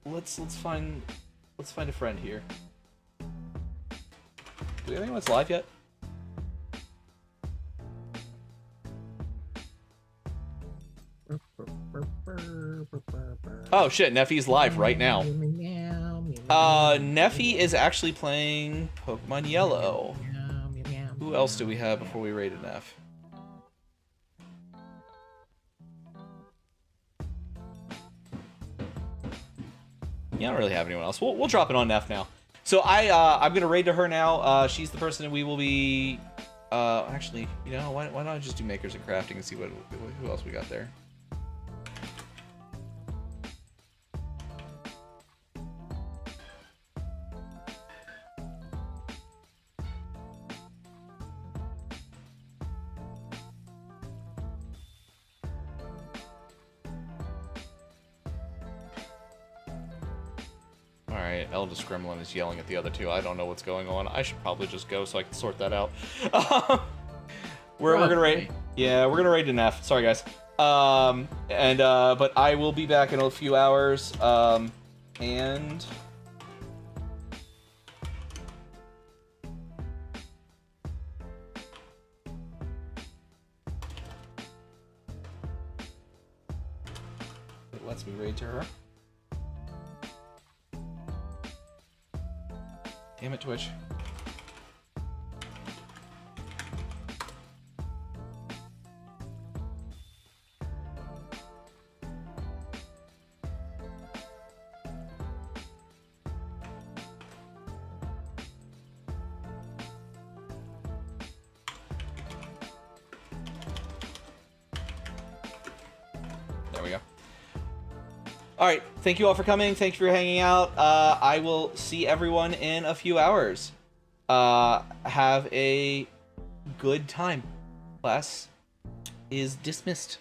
let's find a friend here. Do we have anyone that's live yet? Oh shit, Neffy's live right now. Neffy is actually playing Pokemon Yellow. Who else do we have before we raided Neff? Yeah, I don't really have anyone else. We'll drop it on Neff now. So I'm gonna raid to her now. She's the person that we will be. Actually, you know, why don't I just do Makers and Crafting and see who else we got there. Alright, Eldest Gremlin is yelling at the other two. I don't know what's going on. I should probably just go so I can sort that out. We're gonna raid. Yeah, we're gonna raid to Neff. Sorry, guys. But I will be back in a few hours. And it lets me raid to her. Damn it, Twitch. There we go. Alright, thank you all for coming. Thank you for hanging out. I will see everyone in a few hours. Have a good time. Class is dismissed.